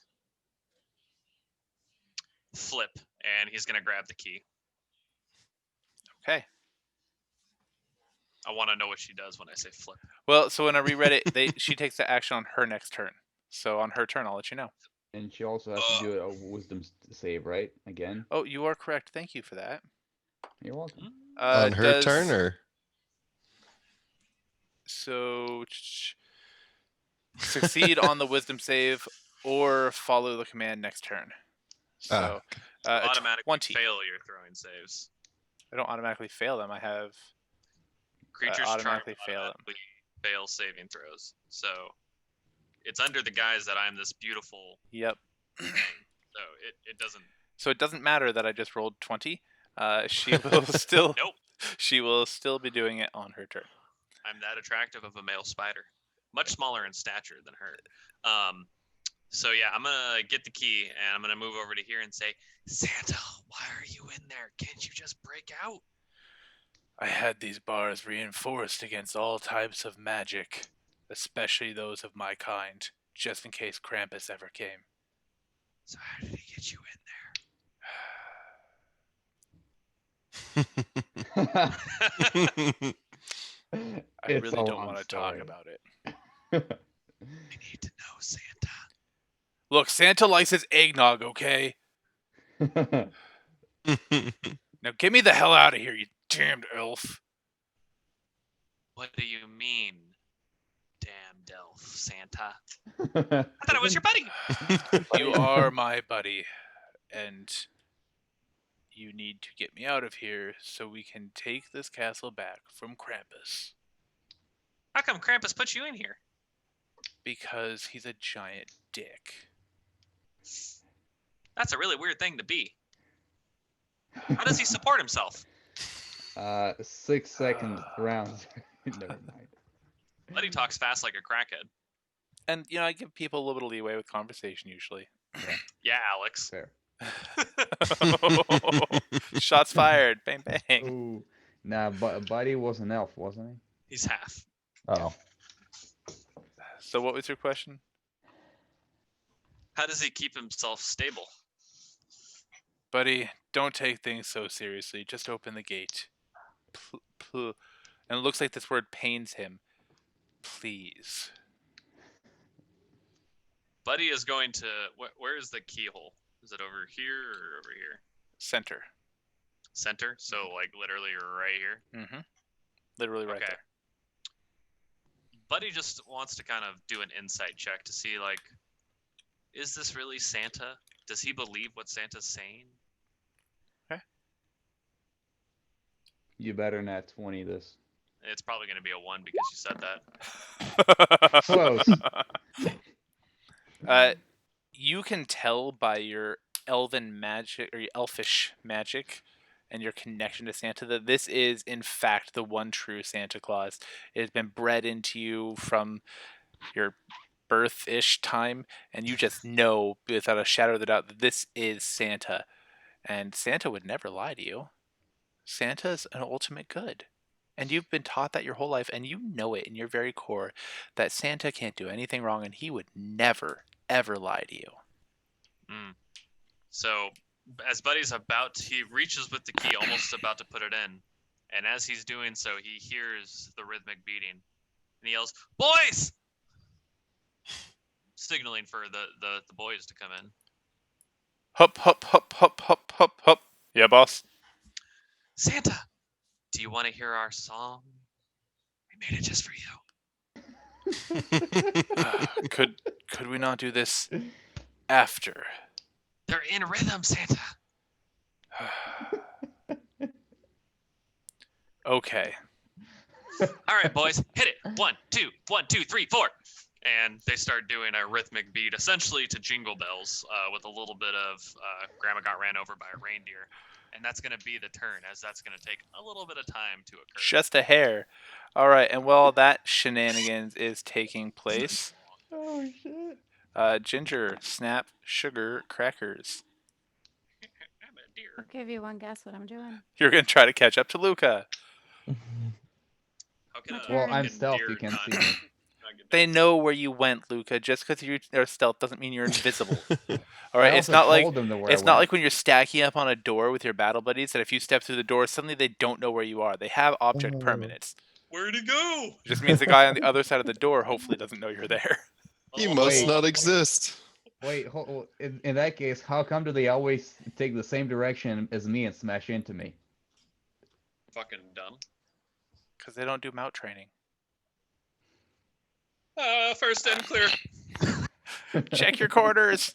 flip, and he's gonna grab the key. Okay. I want to know what she does when I say flip. Well, so when I reread it, she takes the action on her next turn. So on her turn, I'll let you know. And she also has to do a wisdom save, right? Again. Oh, you are correct. Thank you for that. You're welcome. On her turn, does- or So succeed on the wisdom save or follow the command next turn. So Automatically 20. fail your throwing saves. I don't automatically fail them. I have Creatures automatically charmed fail them. automatically fail saving throws. So it's under the guise that I'm this beautiful Yep. thing. So it doesn't. So it doesn't matter that I just rolled 20. She will still Nope. She will still be doing it on her turn. I'm that attractive of a male spider, much smaller in stature than her. So yeah, I'm gonna get the key and I'm gonna move over to here and say, Santa, why are you in there? Can't you just break out? I had these bars reinforced against all types of magic, especially those of my kind, just in case Krampus ever came. So how did he get you in there? I It's really a don't long want to talk story. about it. I need to know, Santa. Look, Santa likes his eggnog, okay? Now get me the hell out of here, you damned elf. What do you mean, damned elf, Santa? I thought it was your buddy. You are my buddy, and you need to get me out of here so we can take this castle back from Krampus. How come Krampus put you in here? Because he's a giant dick. That's a really weird thing to be. How does he support himself? 6 second round. Never mind. Buddy talks fast like a crackhead. And, I give people a little bit of leeway with conversation usually. Yeah, Alex. Fair. Shots fired. Bang, bang. Ooh. Nah, Buddy was an elf, wasn't he? He's half. Oh, So what was your question? How does he keep himself stable? Buddy, don't take things so seriously. Just open the gate. And it looks like this word pains him. Please. Buddy is going to. Where is the keyhole? Is it over here or over here? Center. Center. So like literally right here. Mm-hmm. Literally right Okay. there. Buddy just wants to kind of do an insight check to see like, is this really Santa? Does he believe what Santa's saying? You better not 20 this. It's probably going to be a 1 because you said that. Close. You can tell by your elven magic or your elfish magic and your connection to Santa that this is in fact the one true Santa Claus. It has been bred into you from your birth-ish time, and you just know without a shadow of a doubt that this is Santa. And Santa would never lie to you. Santa's an ultimate good. And you've been taught that your whole life, and you know it in your very core, that Santa can't do anything wrong, and he would never, ever lie to you. So, as Buddy's he reaches with the key, almost about to put it in. And as he's doing so, he hears the rhythmic beating. And he yells, "Boys!" Signaling for the boys to come in. Hup, hup, hup, hup, hup, hup, hup. Yeah, boss. Santa, do you want to hear our song? We made it just for you. Could we not do this after? They're in rhythm, Santa. Okay. All right, boys, hit it. 1, 2, 1, 2, 3, 4. And they start doing a rhythmic beat, essentially to Jingle Bells, with a little bit of Grandma Got Ran Over by a Reindeer. And that's going to be the turn, as that's going to take a little bit of time to occur. Just a hair. All right, and while that shenanigans is taking place, Oh shit. Ginger, Snap, Sugar, Crackers. I'm a deer. I'll give you one guess what I'm doing. You're going to try to catch up to Luca. How can My a turn. Well, I'm fucking stealth. deer You can not- see me. not get They down? know where you went, Luca. Just because you're stealth doesn't mean you're invisible. All I right, it's also not like told them where I it's not went. like when you're stacking up on a door with your battle buddies that if you step through the door, suddenly they don't know where you are. They have object Oh. permanence. Where'd he go? It just means the guy on the other side of the door hopefully doesn't know you're there. He Oh, must wait. not exist. Wait, in that case, how come do they always take the same direction as me and smash into me? Fucking dumb. Because they don't do mount training. First and clear. Check your quarters.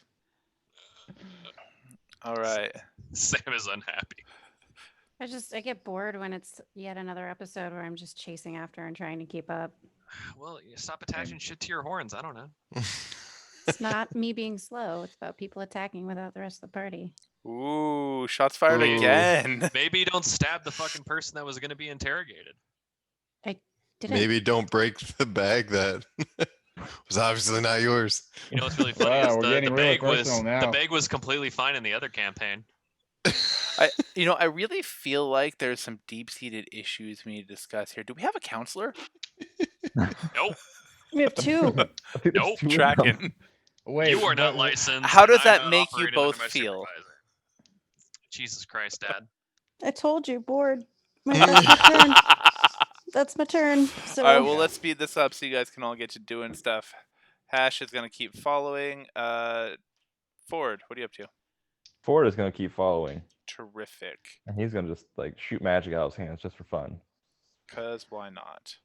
All right. Sam is unhappy. I get bored when it's yet another episode where I'm just chasing after and trying to keep up. Well, you stop attaching shit to your horns. I don't know. It's not me being slow. It's about people attacking without the rest of the party. Ooh, shots fired Ooh. again. Maybe don't stab the fucking person that was going to be interrogated. Didn't Maybe don't break the bag that was obviously not yours. You know what's really funny Wow, is we're the getting really bag was personal the now. bag was completely fine in the other campaign. I really feel like there's some deep-seated issues we need to discuss here. Do we have a counselor? Nope. we have two. I think there's Nope, two of them. Tracking. Wait, You are not but- licensed. How does and that I'm not make you operating under both my feel? supervisor. Jesus Christ, Dad. I told you, bored. That's my turn. That's my turn. So All right, well, let's speed this up so you guys can all get to doing stuff. Hash is going to keep following. Ford, what are you up to? Ford is gonna keep following, Terrific. and he's gonna just like shoot magic out of his hands just for fun. Because why not?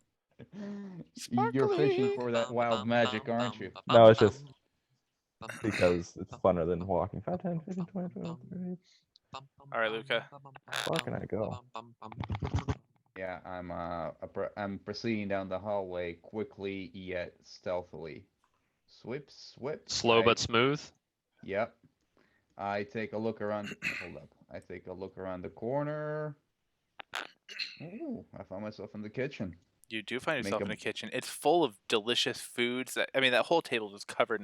You're fishing Sparkly. for that wild magic, aren't you? No, it's just because it's funner than walking. 5, 10, 15, 20, 25, 30. All right, Luca. Far can I go? Yeah, I'm proceeding down the hallway quickly yet stealthily. Swip, swip. Slow but smooth. Yep. I take a look around. Hold up. I take a look around the corner. Ooh, I found myself in the kitchen. You do find Make yourself in a- a kitchen. It's full of delicious foods. That whole table is covered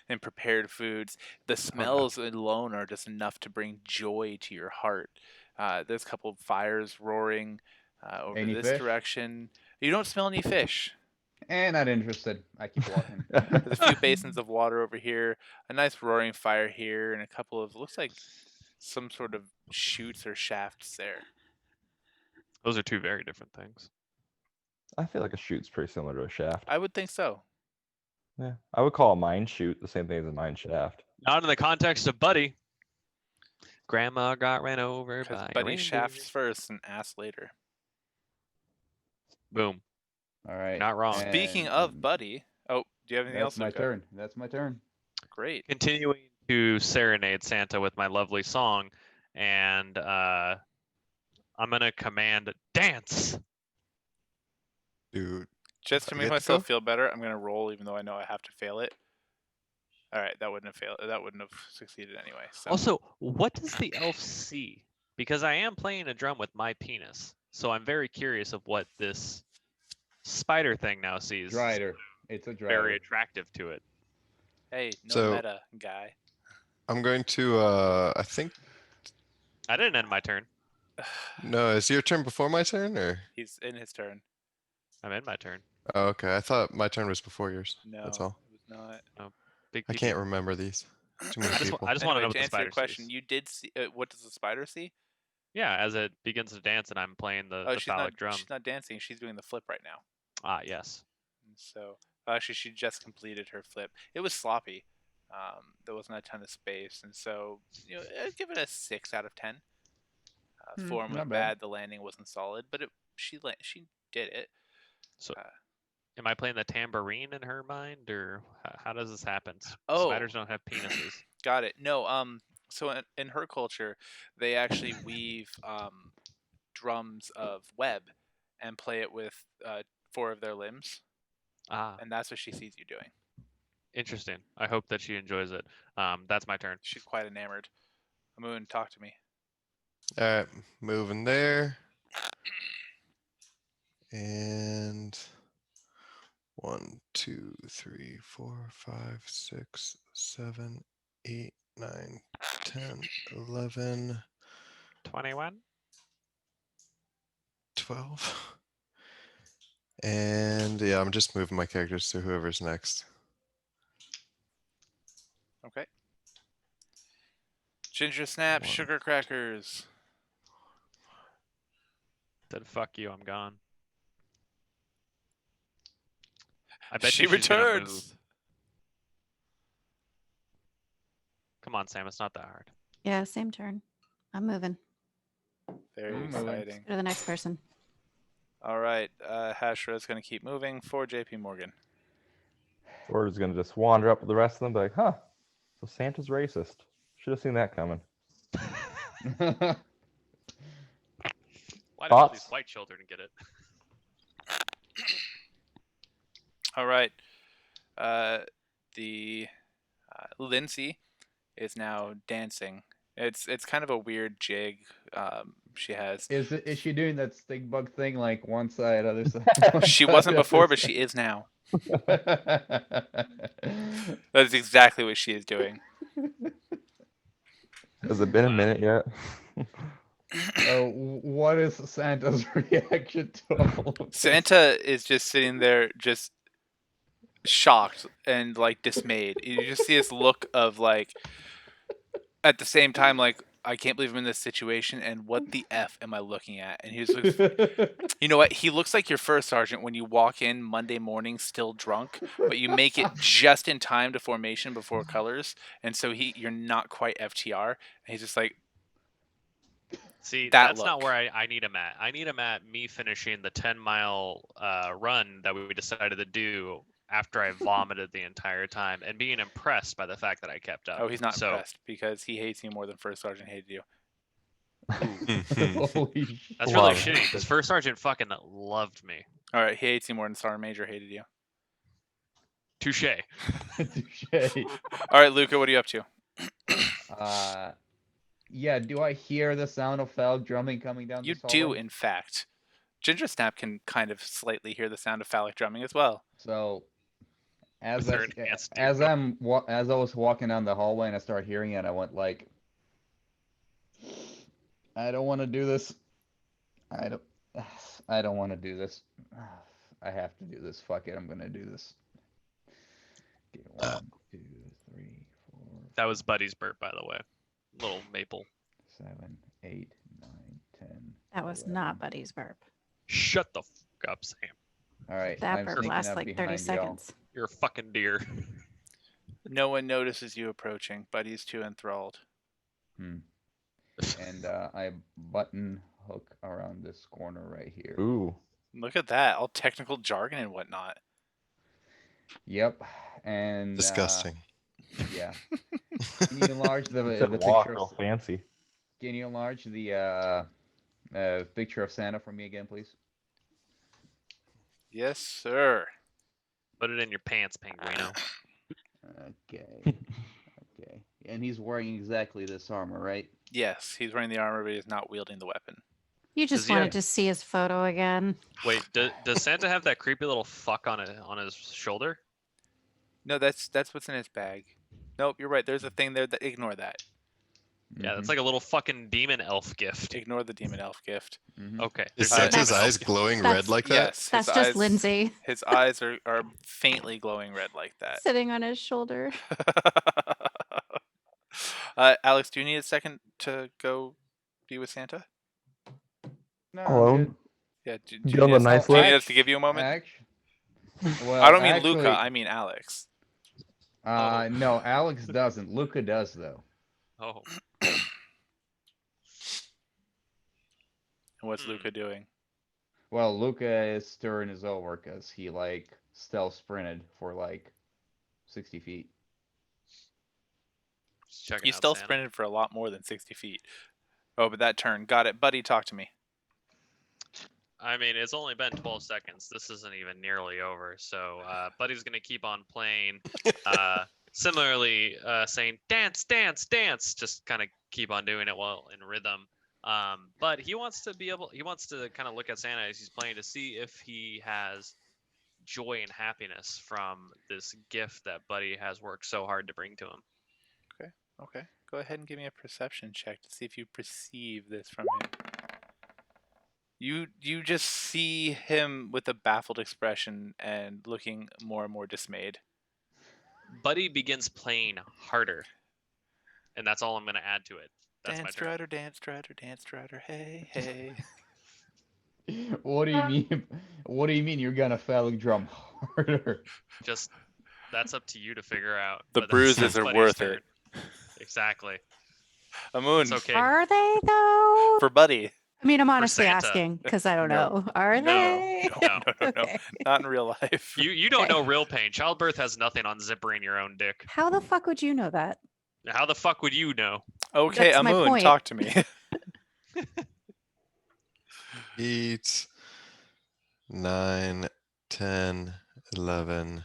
in prepared foods. The smells alone are just enough to bring joy to your heart. There's a couple of fires roaring over Any this fish? direction. You don't smell any fish. And not interested. I keep walking. There's a few basins of water over here, a nice roaring fire here, and a couple of looks like some sort of chutes or shafts there. Those are two very different things. I feel like a chute's pretty similar to a shaft. I would think so. Yeah, I would call a mine chute the same thing as a mine shaft. Not in the context of Buddy. Grandma got ran over Because by a buddy reindeer. shafts first and ass later. Boom. All right. Not wrong. Speaking of Buddy, oh, do you have anything That's else? my Luca? turn. That's my turn. Great. Continuing to serenade Santa with my lovely song, and I'm gonna command dance. Dude, Just to I make get to myself go? feel better, I'm gonna roll, even though I know I have to fail it. All right, that wouldn't have failed. That wouldn't have succeeded anyway. So. Also, what does the elf see? Because I am playing a drum with my penis, so I'm very curious of what this spider thing now sees. Drider. It's a drider. Very attractive to it. Hey, no So- meta guy. I'm going to I think I didn't end my turn. No, is your turn before my turn, or? He's in his turn. I'm in my turn. Oh, okay. I thought my turn was before yours. No, That's all. it was not. Big I PP. can't remember these. Too many people. I just want to know Anyway, what to the answer your spider question, sees. you did see. What does the spider see? Yeah, as it begins to dance and I'm playing the Oh, she's not. phallic drum. She's not dancing. She's doing the flip right now. Ah, yes. And so actually, she just completed her flip. It was sloppy. There wasn't a ton of space, and so I'd give it a 6 out of 10. Form was not bad. bad. The landing wasn't solid, but she did it. So, Uh, am I playing the tambourine in her mind, or how does this happen? Oh. Spiders don't have penises. Got it. No. So in her culture, they actually weave drums of web and play it with 4 of their limbs, Ah, and that's what she sees you doing. interesting. I hope that she enjoys it. That's my turn. She's quite enamored. Moon, talk to me. All right, moving there. And 1, 2, 3, 4, 5, 6, 7, 8, 9, 10, 11, 21. 12. And yeah, I'm just moving my characters to whoever's next. Okay. Ginger snap, One. sugar crackers. Then fuck you. I'm gone. I bet She you she's gonna move. returns. Come on, Sam. It's not that hard. Yeah, same turn. I'm moving. Very I'm moving. exciting. Go to the next person. All right, Hashra is going to keep moving for JP Morgan. We're just gonna just wander up with the rest of them, be like, huh? So Santa's racist. Should have seen that coming. Why do all these Thoughts? white children get it? All right, the Lindsay is now dancing. It's kind of a weird jig. She has. Is she doing that stick bug thing, like one side, other side? She wasn't before, but she is now. That's exactly what she is doing. Has it been a minute yet? What is Santa's reaction to all of this? Santa is just sitting there, just shocked and like dismayed. You just see this look of like, at the same time, like, I can't believe I'm in this situation, and what the F am I looking at? And he's like, you know what? He looks like your first sergeant when you walk in Monday morning still drunk, but you make it just in time to formation before colors, and so you're not quite FTR, and he's just like, See, That that's not look. where I need him at. I need him at me finishing the 10-mile run that we decided to do after I vomited the entire time and being impressed by the fact that I kept up. oh, he's not so, impressed because he hates you more than first sergeant hated you. Holy shit. That's really Love it. shitty because First Sergeant fucking loved me. All right, he hates you more than sergeant major hated you. Touche. Touche. All right, Luca, what are you up to? Yeah, do I hear the sound of phallic drumming coming down You this do, hallway? in fact. Ginger Snap can kind of slightly hear the sound of phallic drumming as well. So, Is there an enhanced as dude? as I was walking down the hallway and I started hearing it, I went like, I don't want to do this. I don't want to do this. I have to do this. Fuck it, I'm gonna do this. Okay, 1, 2, 3, 4, That was Buddy's burp, by the way. Little maple. 7, 8, 9, 10. That was 11. not Buddy's burp. Shut the fuck up, Sam. All right. That I'm burp sneaking lasts up like 30 behind y'all. seconds. You're a fucking deer. No one notices you approaching. Buddy's too enthralled. And I button hook around this corner right here. Ooh. Look at that, all technical jargon and whatnot. Yep. And Disgusting. Yeah. Can you enlarge It the said walk picture? real fancy. Can you enlarge the picture of Santa for me again, please? Yes, sir. Put it in your pants, Pinguino. Okay. Okay. And he's wearing exactly this armor, right? Yes, he's wearing the armor, but he's not wielding the weapon. You Does just he have- wanted to see his photo again. Wait, does Santa have that creepy little fuck on his shoulder? No, that's what's in his bag. Nope, you're right. There's a thing there that ignore that. Yeah, that's like a little fucking demon elf gift. Ignore the demon elf gift. Okay. Is there's no Santa's demon elf eyes gift. glowing red That's- like that? Yes, That's his just eyes, Lindsay His eyes are faintly glowing red like that. sitting on his shoulder. Alex, do you need a second to go be with Santa? No, Alone? I'm good. Yeah. Do Be you on need the us- nice do you list? need us to give you a moment? Well, I don't mean actually, Luca. I mean Alex. no, Alex doesn't. Luca does though. Oh. And what's Hmm. Luca doing? Well, Luca is stirring his over because he like stealth sprinted for like 60 feet. Just checking You out still Santa. sprinted for a lot more than 60 feet. Oh, but that turn. Got it. Buddy, talk to me. I mean, it's only been 12 seconds. This isn't even nearly over. So, Buddy's going to keep on playing. Similarly, saying, dance, dance, dance. Just kind of keep on doing it while in rhythm. But he wants to kind of look at Santa as he's playing to see if he has joy and happiness from this gift that Buddy has worked so hard to bring to him. Okay. Go ahead and give me a perception check to see if you perceive this from him. You just see him with a baffled expression and looking more and more dismayed. Buddy begins playing harder. And that's all I'm going to add to it. That's my Dance turn. Strider, dance Strider, dance Strider, hey, hey. What do you mean? What do you mean you're gonna phallic drum harder? Just that's up to you to figure out. The but that's- bruises that's are Buddy's worth turn. it. Exactly. Amun, It's okay. Are they though? for Buddy. I mean, I'm honestly Santa. asking because I don't No. know. Are No. they? No. No. Okay. Not in real life. You don't Okay. know real pain. Childbirth has nothing on zippering your own dick. How the fuck would you know that? How the fuck would you know? Okay, That's my Amun, point. talk to me. 8, 9, 10, 11.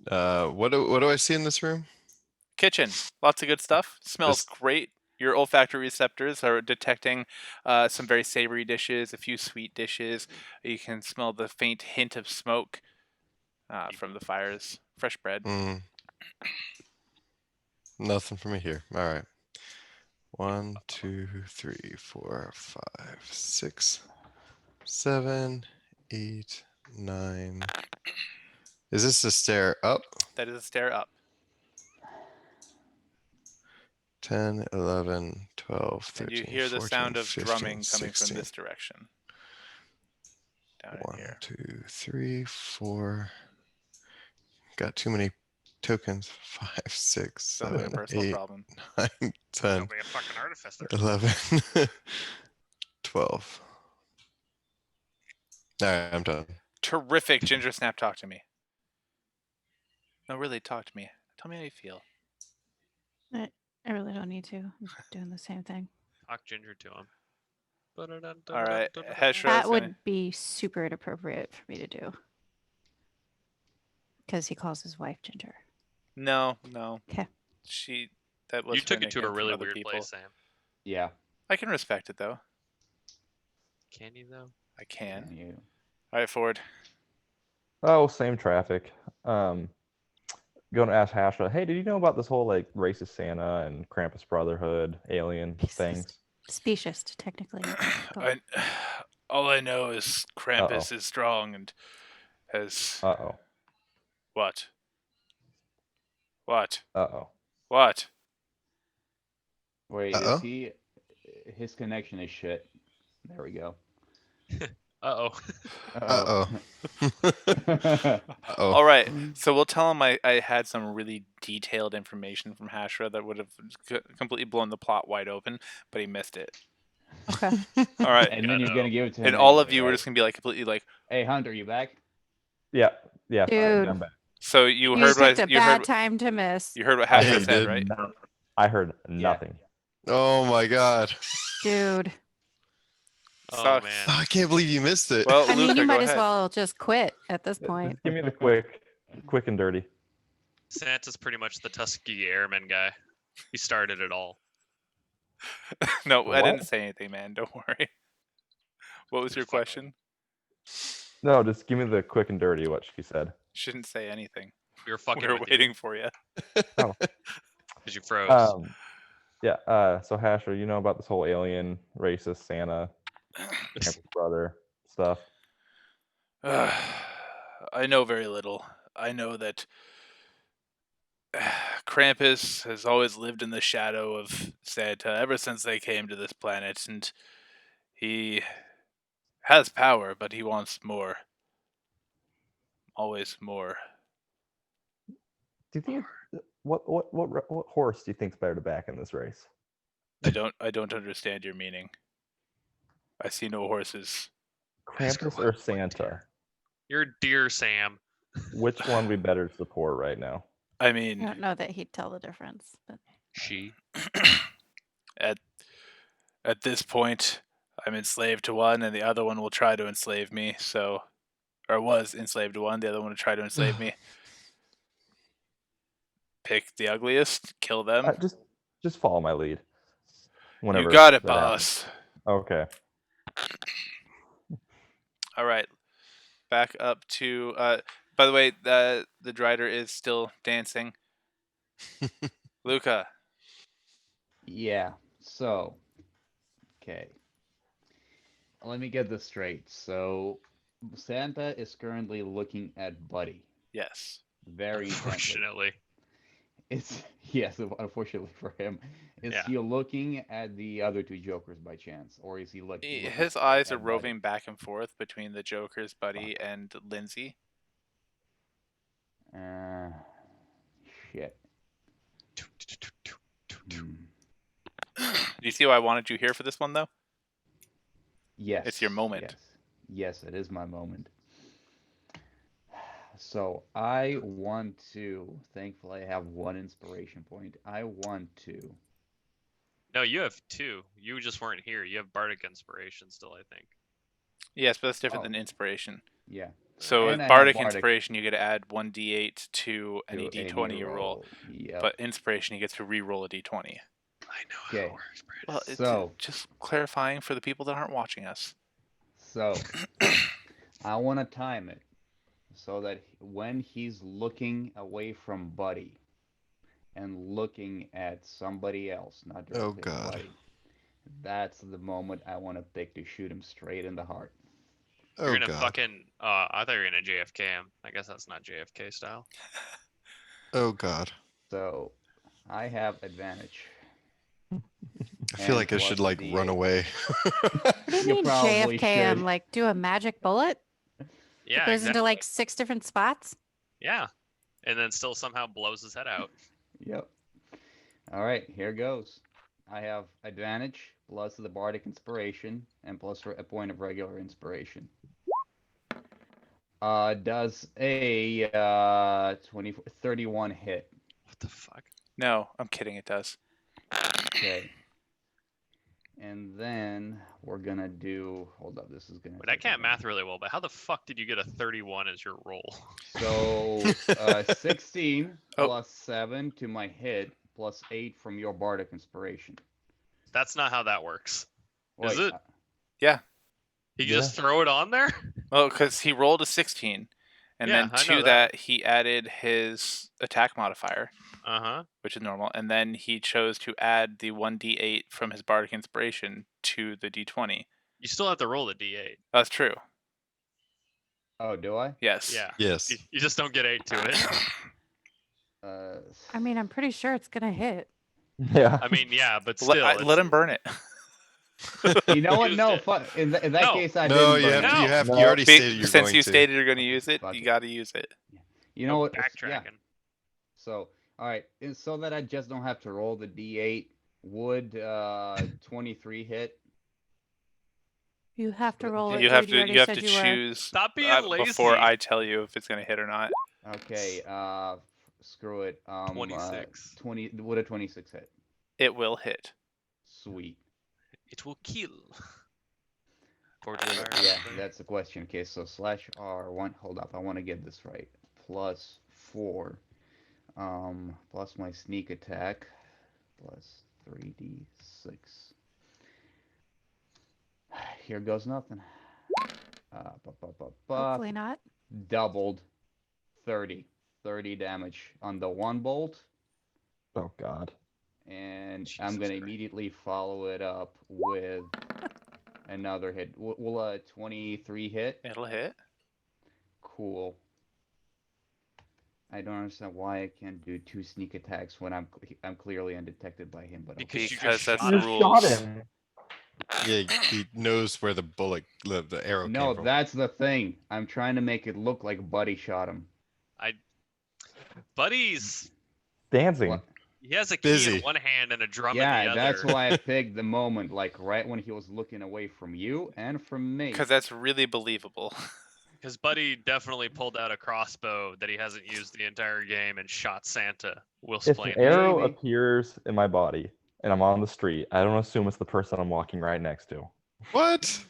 What do I see in this room? Kitchen, lots of good stuff. Smells great. Your olfactory receptors are detecting some very savory dishes, a few sweet dishes. You can smell the faint hint of smoke from the fires. Fresh bread. Nothing for me here. All right. 1, 2, 3, 4, 5, 6, 7, 8, 9. Is this a stair up? That is a stair up. 10, 11, 12, 13, And you hear the 14, sound of 15, drumming coming 16. from this direction. Down in 1, here. 2, 3, 4. Got too many tokens. 5, 6, Sounds like a 7, personal 8, problem. 9, 10, Don't be a fucking artificer. 11, 12. All right, I'm done. Terrific, Ginger Snap. Talk to me. No, really, talk to me. Tell me how you feel. I really don't need to. I'm doing the same thing. Talk Ginger to him. All right, Heshra. That would be super inappropriate for me to do. Because he calls his wife Ginger. No. 'Kay. That was You her took it to a nickname from really other weird people. place, Sam. Yeah. I can respect it though. Can you though? I can. You. All right, Ford. Oh, same traffic. Going to ask Hashra, hey, did you know about this whole like racist Santa and Krampus Brotherhood alien things? Specious, technically. Go. All I know is Krampus is strong and has Uh-oh. what? Uh-oh. What? Wait, Uh-oh. is he? His connection is shit. There we go. Uh-oh. Uh-oh. Uh-oh. All right, so we'll tell him I had some really detailed information from Hashra that would have completely blown the plot wide open, but he missed it. Okay. All right, And then you're no. gonna give it to him. and all of anyway, you are right? just gonna be like completely like. Hey, Hunter, you back? Yeah. Yeah. Dude. I'm back. So you You heard what picked a you bad heard time to miss. you heard what Yeah, Hashra you said, did. right? I heard nothing. Oh my god. Dude. Oh Sucks. man. I can't believe you missed it. Well, I mean, Luca, you go might as ahead. well just quit at this point. Just give me the quick and dirty. Santa's pretty much the Tuskegee Airmen guy. He started it all. No, I What? didn't say anything, man. Don't worry. What was your Fuck it. question? No, just give me the quick and dirty, what she said. Shouldn't say anything. We were fucking We were with you. waiting for you. Because you froze. Yeah. So Hasher, you know about this whole alien, racist Santa, Krampus brother stuff? I know very little. I know that Krampus has always lived in the shadow of Santa ever since they came to this planet, and he has power, but he wants more. Always more. Do you think what horse do you think's better to back in this race? I don't understand your meaning. I see no horses. Ask her Krampus what- or what Santa? deer. You're dear Sam. Which one we better support right now? I I mean, don't know that he'd tell the difference, but She. at this point, I'm enslaved to one, and the other one will try to enslave me. So, or was enslaved to one, the other one will try to enslave me. Pick the ugliest, kill them. Just follow my lead. You got it, that happens. boss. Okay. All right, back up to. By the way, the Drider is still dancing. Luca. Yeah. So, okay. Let me get this straight. So, Santa is currently looking at Buddy Yes. very intently. Unfortunately. It's yes, unfortunately for him. Is Yeah. he looking at the other two Jokers by chance, or is he looking? His straight eyes are at Buddy? roving back and forth between the Joker's buddy and Lindsay. Shit. Hmm. Do you see why I wanted you here for this one, though? Yes. It's your moment. Yes, it is my moment. So I want to. Thankfully, I have one inspiration point. I want to. No, you have 2. You just weren't here. You have Bardic Inspiration still, I think. Yes, but that's different Oh. than inspiration. Yeah. So And with I have Bardic Bardic Inspiration, you get to add 1d8 to any to d20 you roll. Yep. But Inspiration, you get to re-roll a d20. I know how Okay. it works, Brandon. Well, it's So- just clarifying for the people that aren't watching us. So I want to time it so that when he's looking away from Buddy and looking at somebody else, not directly Oh, at God. Buddy, that's the moment I want to pick to shoot him straight in the heart. You're Oh gonna god. fucking. I thought you were gonna JFK him. I guess that's not JFK style. Oh god. So I have advantage. I feel like I plus should like the run away. what do you You mean probably JFK him? should. Like do a magic bullet? Yeah. It goes exactly. into like 6 different spots? Yeah. And then still somehow blows his head out. Yep. All right, here goes. I have advantage plus the Bardic Inspiration and plus a point of regular inspiration. Does a 31 hit? What the fuck? No, I'm kidding, it does. Okay. And then we're gonna do. Hold up, this is gonna. Wait, I take a can't math minute. really well, but how the fuck did you get a 31 as your roll? So 16 Oh. plus 7 to my hit plus 8 from your Bardic Inspiration. That's not how that works. Is Wait, it? Yeah. You can just throw it on there? Well, because he rolled a 16. And Yeah, then I to know that, that. he added his attack modifier, Uh huh. which is normal. And then he chose to add the 1d8 from his Bardic Inspiration to the d20. You still have to roll the d8. That's true. Oh, do I? Yes. Yeah. Yes. You just don't get 8 to it. I mean, I'm pretty sure it's gonna hit. Yeah. I mean, yeah, but Let, still. let him burn it. You know what? Used No, it. in that No. case, I No, didn't. you burn have it. to, you No. have No. you already Be- stated you're Since going you to. stated you're going to use it, Fuck you it. got to use it. You know No what? backtracking. Yeah. So, all right, and so that I just don't have to roll the d8, would 23 hit? You have to roll it. You have dude. to already you have said to you were. choose Stop being lazy. before I tell you if it's going to hit or not. Okay, screw it. 26. 20. Would a 26 hit? It will hit. Sweet. It will kill. According to our Yeah, expert. that's the question. Okay, so slash R1. Hold up, I want to get this right. Plus 4. Plus my sneak attack. Plus 3d6. Here goes nothing. Hopefully not. Doubled 30 damage on the one bolt Oh God. And Jesus I'm gonna Christ. immediately follow it up with another hit. Will a 23 hit? It'll hit. Cool. I don't understand why I can't do 2 sneak attacks when I'm clearly undetected by him. But Because okay. you Because just that's shot the him. You just shot rules. him. Yeah, he knows where the bullet, the arrow No, came from. that's the thing. I'm trying to make it look like Buddy shot him. Buddy's Dancing. What? he has a key Busy. in one hand and a drum in Yeah, the other. that's why I picked the moment, like right when he was looking away from you and from me. Because that's really believable. Because Buddy definitely pulled out a crossbow that he hasn't used the entire game and shot Santa. Will If explain. an arrow Maybe. appears in my body and I'm on the street, I don't assume it's the person I'm walking right next to. What?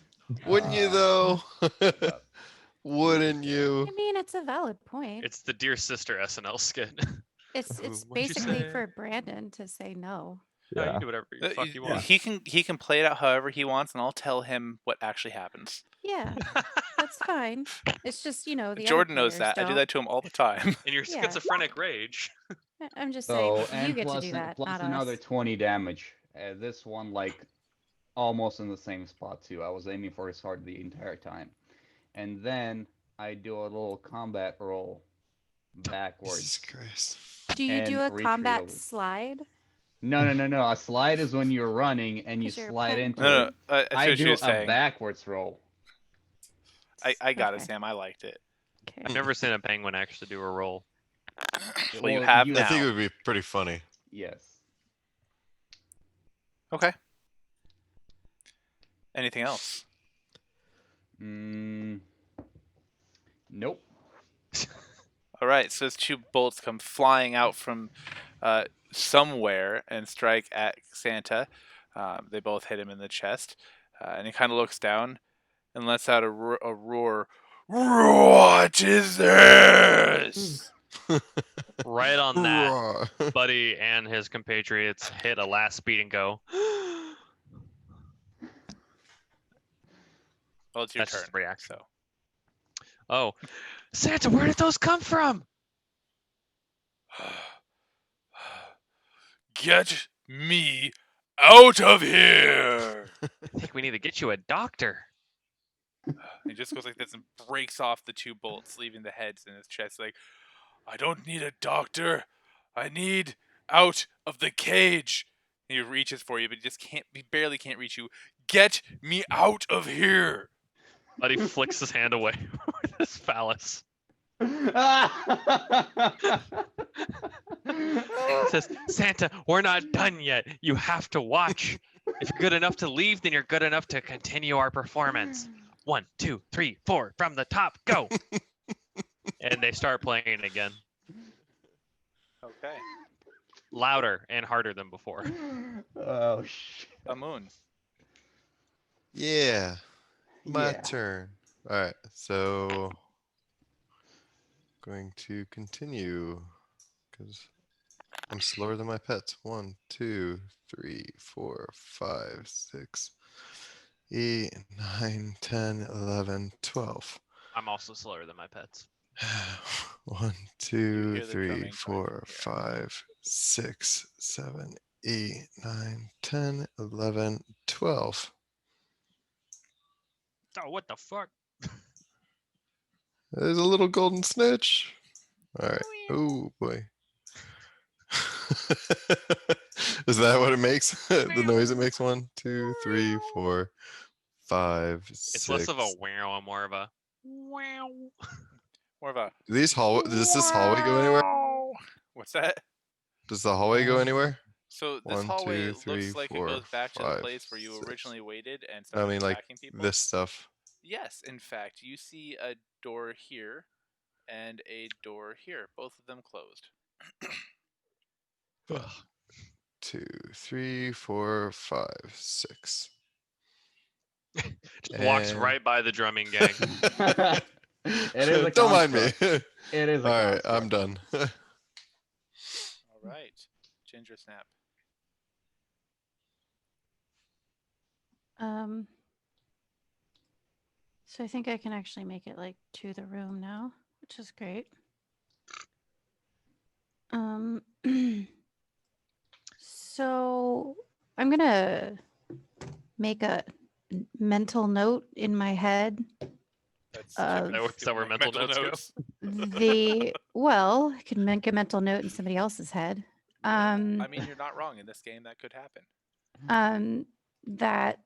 Wouldn't you though? Uh, Wouldn't you? I mean, it's a valid point. It's the Dear Sister SNL skit. It's What'd you basically say? for Brandon to say no. No, you Yeah. can do whatever the fuck you want. He can play it out however he wants, and I'll tell him what actually happens. Yeah, that's fine. It's just the other Jordan knows players that. I do don't. that to him all the time. In your Yeah. schizophrenic rage. I'm just So saying you and get to plus do that, plus not another us. 20 damage. This one like almost in the same spot too. I was aiming for his heart the entire time. And then I do a little combat roll Jesus backwards. Christ. Do you do a and combat retreat. slide? No. A slide is when you're running and you 'Cause you're a slide penguin. into No, it. I see I what do you're a saying. backwards roll. I got it, Okay. Sam. I liked it. Okay. I've never seen a penguin actually do a roll. Well, you have I think it now. would be pretty funny. Yes. Okay. Anything else? Nope. All right. So those two bolts come flying out from somewhere and strike at Santa. They both hit him in the chest, and he kind of looks down and lets out a roar. What is this? Right on that, Roar. Buddy and his compatriots hit a last speed and go. Well, it's your That's turn. just reaction. So Oh, Santa, where did those come from? get me out of here! I think we need to get you a doctor. He just goes like this and breaks off the two bolts, leaving the heads in his chest. Like, I don't need a doctor. I need out of the cage. And he reaches for you, but he just can't. He barely can't reach you. Get me out of here! Buddy flicks his hand away with his phallus. Says, Santa, we're not done yet. You have to watch. If you're good enough to leave, then you're good enough to continue our performance. 1, 2, 3, 4, from the top, go. And they start playing again. Okay. Louder and harder than before. Oh shit. A moon. Yeah. My Yeah. turn. All right. So going to continue because I'm slower than my pets. 1, 2, 3, 4, 5, 6, 8, 9, 10, 11, 12. I'm also slower than my pets. 1, 2, hear the 3, drumming 4, coming from here. 5, 6, 7, 8, 9, 10, 11, 12. Oh, what the fuck? There's a little golden snitch. All right. Oh boy. Is that what it makes? The noise it makes? 1, 2, 3, 4, 5, 6. It's less of a wow and more of a wow. More of a. Does this hallway go anywhere? What's that? Does the hallway go anywhere? So this 1, hallway 2, 3, looks like 4, it goes back to the 5, place where you 6. originally waited and I started mean, like attacking people. this stuff. Yes, in fact, you see a door here and a door here, both of them closed. 2, 3, 4, 5, 6. Just walks And- right by the drumming gang. It is a Don't mind me. construct. It is a All right, construct. I'm done. All right, Ginger Snap. So I think I can actually make it like to the room now, which is great. So I'm gonna make a mental note in my head. That's Of- Is that where mental notes go? Well, I can make a mental note in somebody else's head. I mean, you're not wrong. In this game, that could happen. That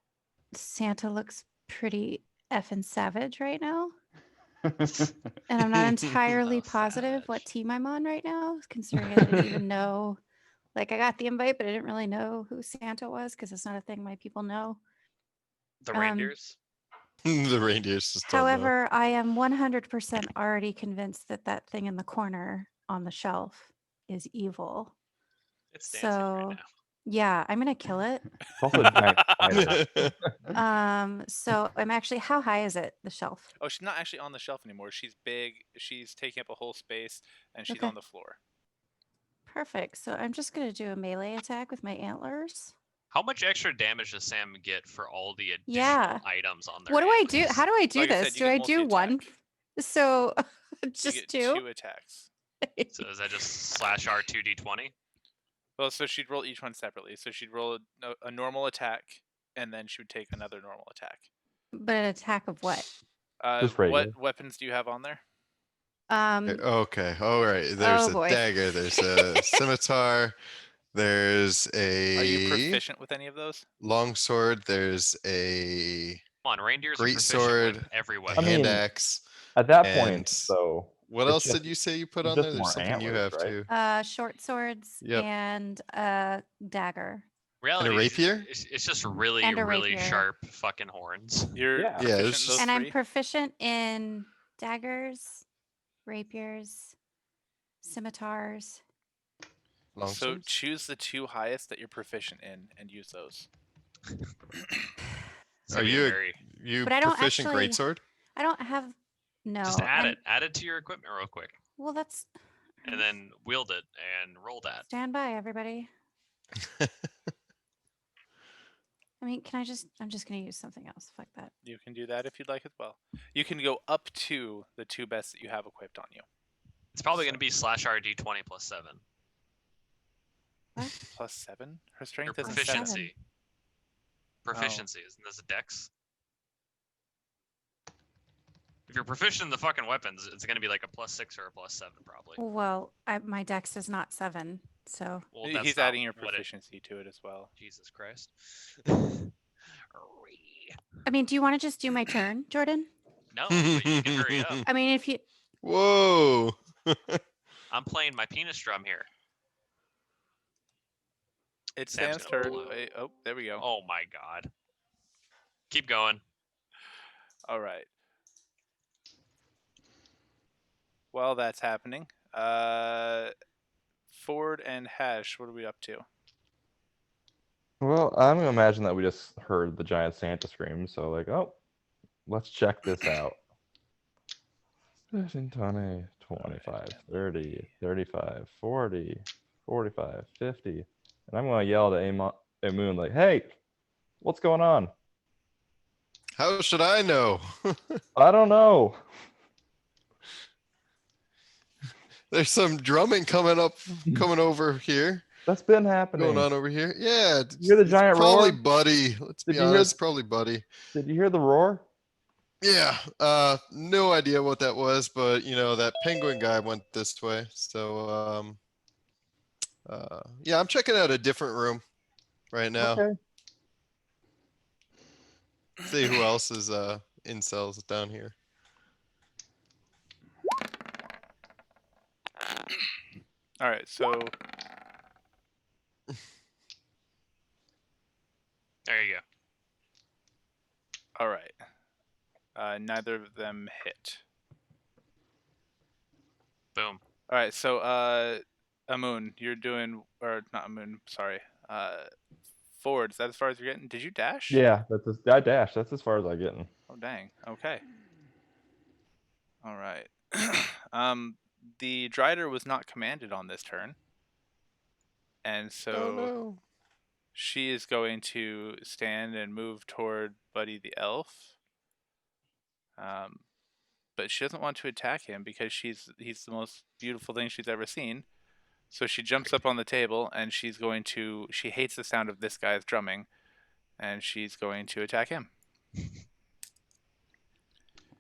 Santa looks pretty effing savage right now. And I'm not entirely Oh, positive what savage. team I'm on right now, considering I didn't even know. Like, I got the invite, but I didn't really know who Santa was because it's not a thing my people know. The Um, reindeers. The reindeers just don't know. However, I am 100% already convinced that that thing in the corner on the shelf is evil. It's dancing right So, now. yeah, I'm gonna kill it. It's also a giant spider. So I'm actually, how high is it? The shelf? Oh, she's not actually on the shelf anymore. She's big. She's taking up a whole space, and she's Okay. on the floor. Perfect. So I'm just gonna do a melee attack with my antlers. How much extra damage does Sam get for all the additional Yeah. items on their What do I do? antlers? How do I do Like I this? said, you Do get I do one? multi-attack. So You just get two? 2 attacks. So is that just /R2d20? Well, so she'd roll each one separately. So she'd roll a normal attack, and then she would take another normal attack. But an attack of what? Just regular. What weapons do you have on there? Okay. All right. There's Oh, a boy. dagger. There's a scimitar. There's a Are you proficient with any of those? longsword. There's a Come on, reindeers Great are proficient with sword, every a weapon. I mean, hand axe. At that and point, though, What it's else just- did you say you put it's on just there? There's more something you antlers, have right? too. Short swords Yep. and a dagger. Reality is rapier? It's just really, And a really rapier. sharp fucking horns. You're Yeah. Yeah, proficient it's in those And I'm three? proficient in daggers, rapiers, scimitars. So longswords. choose the 2 highest that you're proficient in and use those. It's Are gonna be you very... you But I don't proficient actually- greatsword? I don't have no. Just add I'm- it. Add it to your equipment real quick, Well, that's. and then wield it and roll that. Stand by, everybody. I mean, can I just? I'm just gonna use something else. Fuck that. You can do that if you'd like as well. You can go up to the 2 best that you have equipped on you. It's probably going to be /RD20 plus 7. Plus 7? Her Your strength isn't 7. proficiency. Proficiency, isn't this a dex? If you're proficient in the fucking weapons, it's going to be like a +6 or a +7 probably. Well, my dex is not 7, so Well, that's He's not adding your what it- proficiency to it as well. Jesus Christ. I mean, do you want to just do my turn, Jordan? No, but you can hurry up. I mean, if you. Whoa! I'm playing my penis drum here. It's Sam's Sam's gonna turn. blow. Wait, oh, there we go. Oh my god. Keep going. All right. While that's happening, Ford and Hash, what are we up to? Well, I'm gonna imagine that we just heard the giant Santa scream, so like, oh, let's check this out. 15, 20, 25, 30, 35, 40, 45, 50. And I'm gonna yell to Moon like, hey, what's going on? How should I know? I don't know. There's some drumming coming over here. That's been happening. Going on over here. Yeah. You hear the it's giant probably roar? Buddy. Let's Did be you hear honest, probably Buddy. Did you hear the roar? Yeah. No idea what that was, but you know, that penguin guy went this way. So yeah, I'm checking out a different room right now. Okay. See who else is incels down here. All right, so There you go. all right. Neither of them hit. Boom. All right, so Amun, you're doing, or not Amun, sorry. Ford, is that as far as you're getting? Did you dash? Yeah, I dash. That's as far as I get. Oh dang. Okay. All right. The Drider was not commanded on this turn, and so Oh no. she is going to stand and move toward Buddy the Elf. But she doesn't want to attack him because he's the most beautiful thing she's ever seen. So she jumps up on the table and she's going to. She hates the sound of this guy's drumming, and she's going to attack him.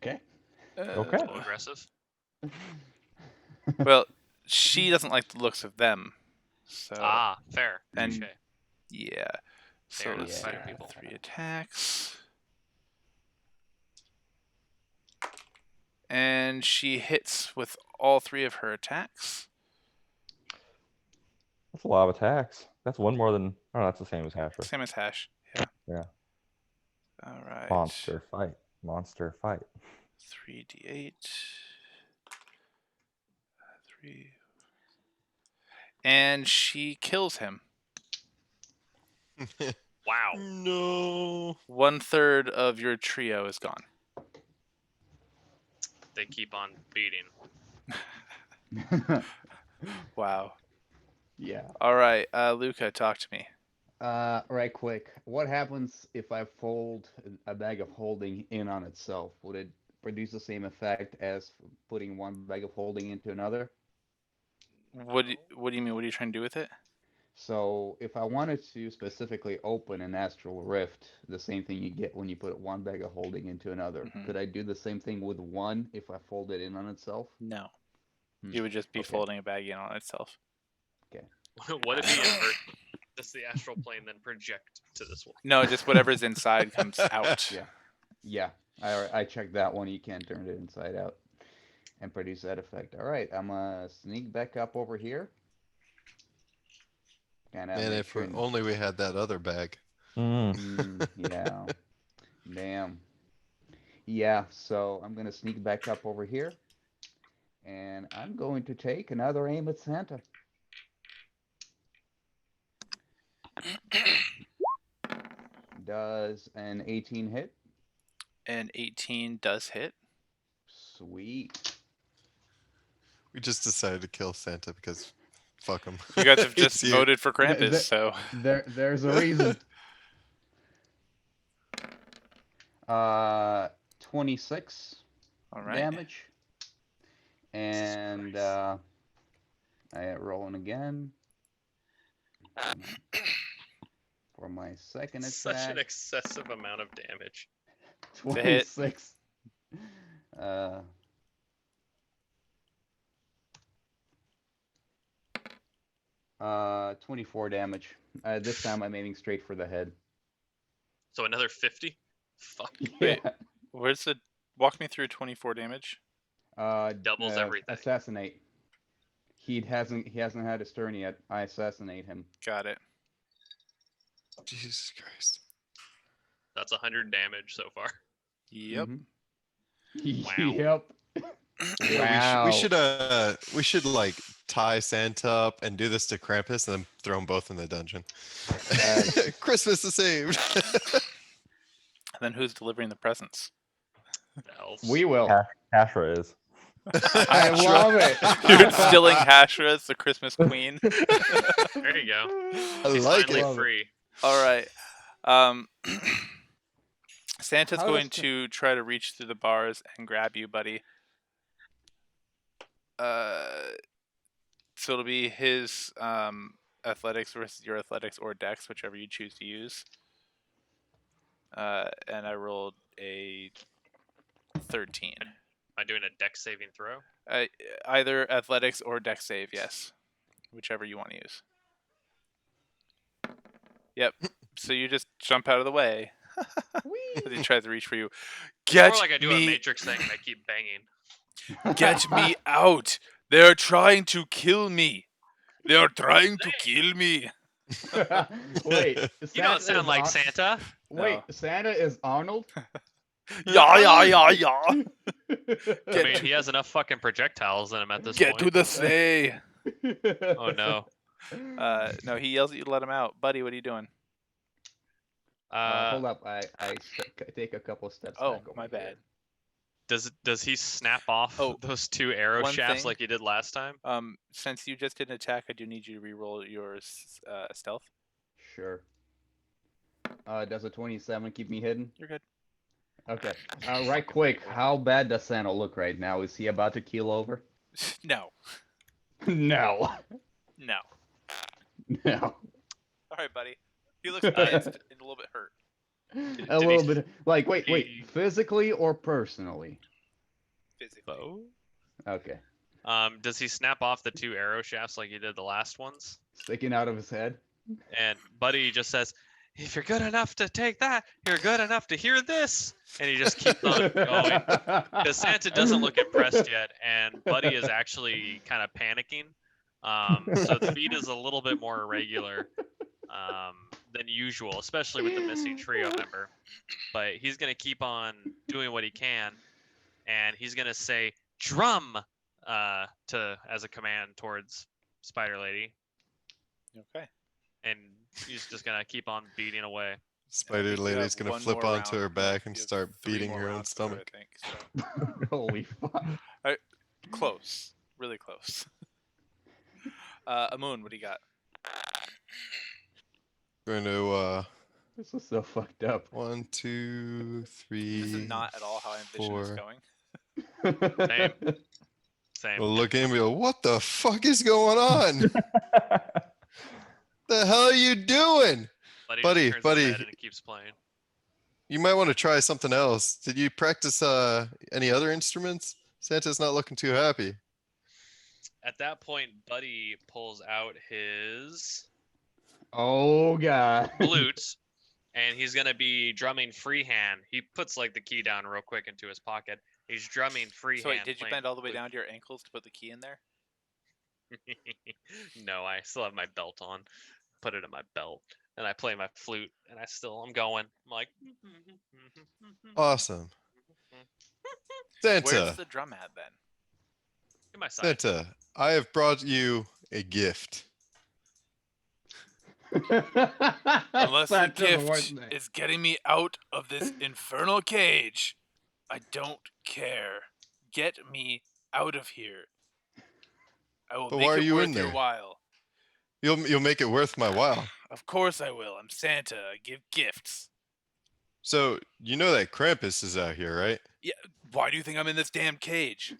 Okay. Okay. A little aggressive. Well, she doesn't like the looks of them. So Ah, fair. and- Touche. yeah. So Fair let's enough, see. fighter people. 3 attacks. And she hits with all 3 of her attacks. That's a lot of attacks. That's one more than. Oh, that's the same as Hashra. Same as Hash. Yeah. Yeah. All right. Monster fight. Monster fight. 3d8. 3. And she kills him. Wow. No. 1/3 of your trio is gone. They keep on beating. Wow. Yeah. All right, Luca, talk to me. Right quick. What happens if I fold a bag of holding in on itself? Would it produce the same effect as putting one bag of holding into another? What do you mean? What are you trying to do with it? So if I wanted to specifically open an astral rift, the same thing you get when you put one bag of holding into another, Mhm. could I do the same thing with one if I fold it in on itself? No. Hmm, You would just be okay. folding a bag in on itself. What if you invert? Does the astral plane then project to this one? No, just whatever's inside comes out. Yeah. Yeah. I checked that one. You can't turn it inside out and produce that effect. All right, I'm gonna sneak back up over here. Kind of Man, if only we had that other bag. yeah. Damn. Yeah, so I'm gonna sneak back up over here. And I'm going to take another aim at Santa. Does an 18 hit? And 18 does hit. Sweet. We just decided to kill Santa because fuck him. You guys have just It's you. voted for Th- Krampus, th- so There's a reason. 26 all right. damage. And I rolling again. For my second attack. Such an excessive amount of damage. To hit. 26. 24 damage. This time I'm aiming straight for the head. So another 50. Fuck. Wait. Where's the? Walk me through 24 damage. Doubles everything. Assassinate. He hasn't had his turn yet. I assassinate him. Got it. Jesus Christ. That's 100 damage so far. Yep. Mhm. Wow. Yep. Yeah, Wow. we should like tie Santa up and do this to Krampus and then throw them both in the dungeon. Christmas is saved. And then who's delivering the presents? The elves. We will. Hashra is. I love it. You're instilling Hashra as the Christmas queen. There you go. I He's like finally it. Love it. free. All right. Santa's How going does to try to reach through the bars and grab you, buddy. So it'll be his athletics versus your athletics or dex, whichever you choose to use. And I rolled a 13. Am I doing a dex saving throw? Either athletics or dex save, yes. Whichever you want to use. Yep. So you just jump out of the way as he tries to reach for you. Get Or like I do a me, matrix thing and I keep banging. get me out! They're trying to kill me. They are trying to kill me. Wait. You don't Santa sound is like Ar- Santa. Wait, No. Santa is Arnold? Yeah, yeah, yeah, yeah. I mean, he has enough fucking projectiles in him at this Get to point. the sleigh. Oh no. No, he yells at you to let him out. Buddy, what are you doing? Hold up. I take a couple steps Oh, back over my here. Does he snap off Oh, those 2 arrow one shafts thing. like he did last time? Since you just did an attack, I do need you to reroll your stealth. Sure. Does a 27 keep me hidden? You're good. Okay. Right quick. How bad does Santa look right now? Is he about to keel over? No. No. No. No. All right, buddy. He looks pissed and a little bit hurt. A Did little he- bit. Like, wait. he- Physically or personally? Physically. Bo? Okay. Does he snap off the 2 arrow shafts like he did the last ones? Sticking out of his head. And Buddy just says, "If you're good enough to take that, you're good enough to hear this." And he just keeps on going. Because Santa doesn't look impressed yet, and Buddy is actually kind of panicking. So the beat is a little bit more irregular than usual, especially with the missing trio member. But he's going to keep on doing what he can, and he's going to say "drum" as a command towards Spider Lady, Okay. and he's just going to keep on beating away. Spider You Lady's have gonna one flip more onto round. her back and You have start 3 beating more her own rounds with her, stomach. I think. So. Holy fuck. Close. Really close. Amun, what do you got? Going to This is so fucked up. 1, 2, 3. This is not at all how I envision this 4. going. Same. Well, look at him and go, what the fuck is going on? The hell are you doing? Buddy, Buddy, just turns his buddy. head and it keeps playing. You might want to try something else. Did you practice any other instruments? Santa's not looking too happy. At that point, Buddy pulls out his Oh god. flute, and he's gonna be drumming freehand. He puts like the key down real quick into his pocket. He's drumming freehand. So wait, did you playing bend all the way flute. down to your ankles to put the key in there? No, I still have my belt on. Put it in my belt, and I play my flute, and I'm going. I'm like, Awesome. Santa, Where's the drum at then? Get my side. Santa, I have brought you a gift. Unless the Santa's gift worst name. is getting me out of this infernal cage, I don't care. Get me out of here. I will But make why are it you worth in your there? while. You'll make it worth my while. Of course I will. I'm Santa. I give gifts. So you know that Krampus is out here, right? Why do you think I'm in this damn cage?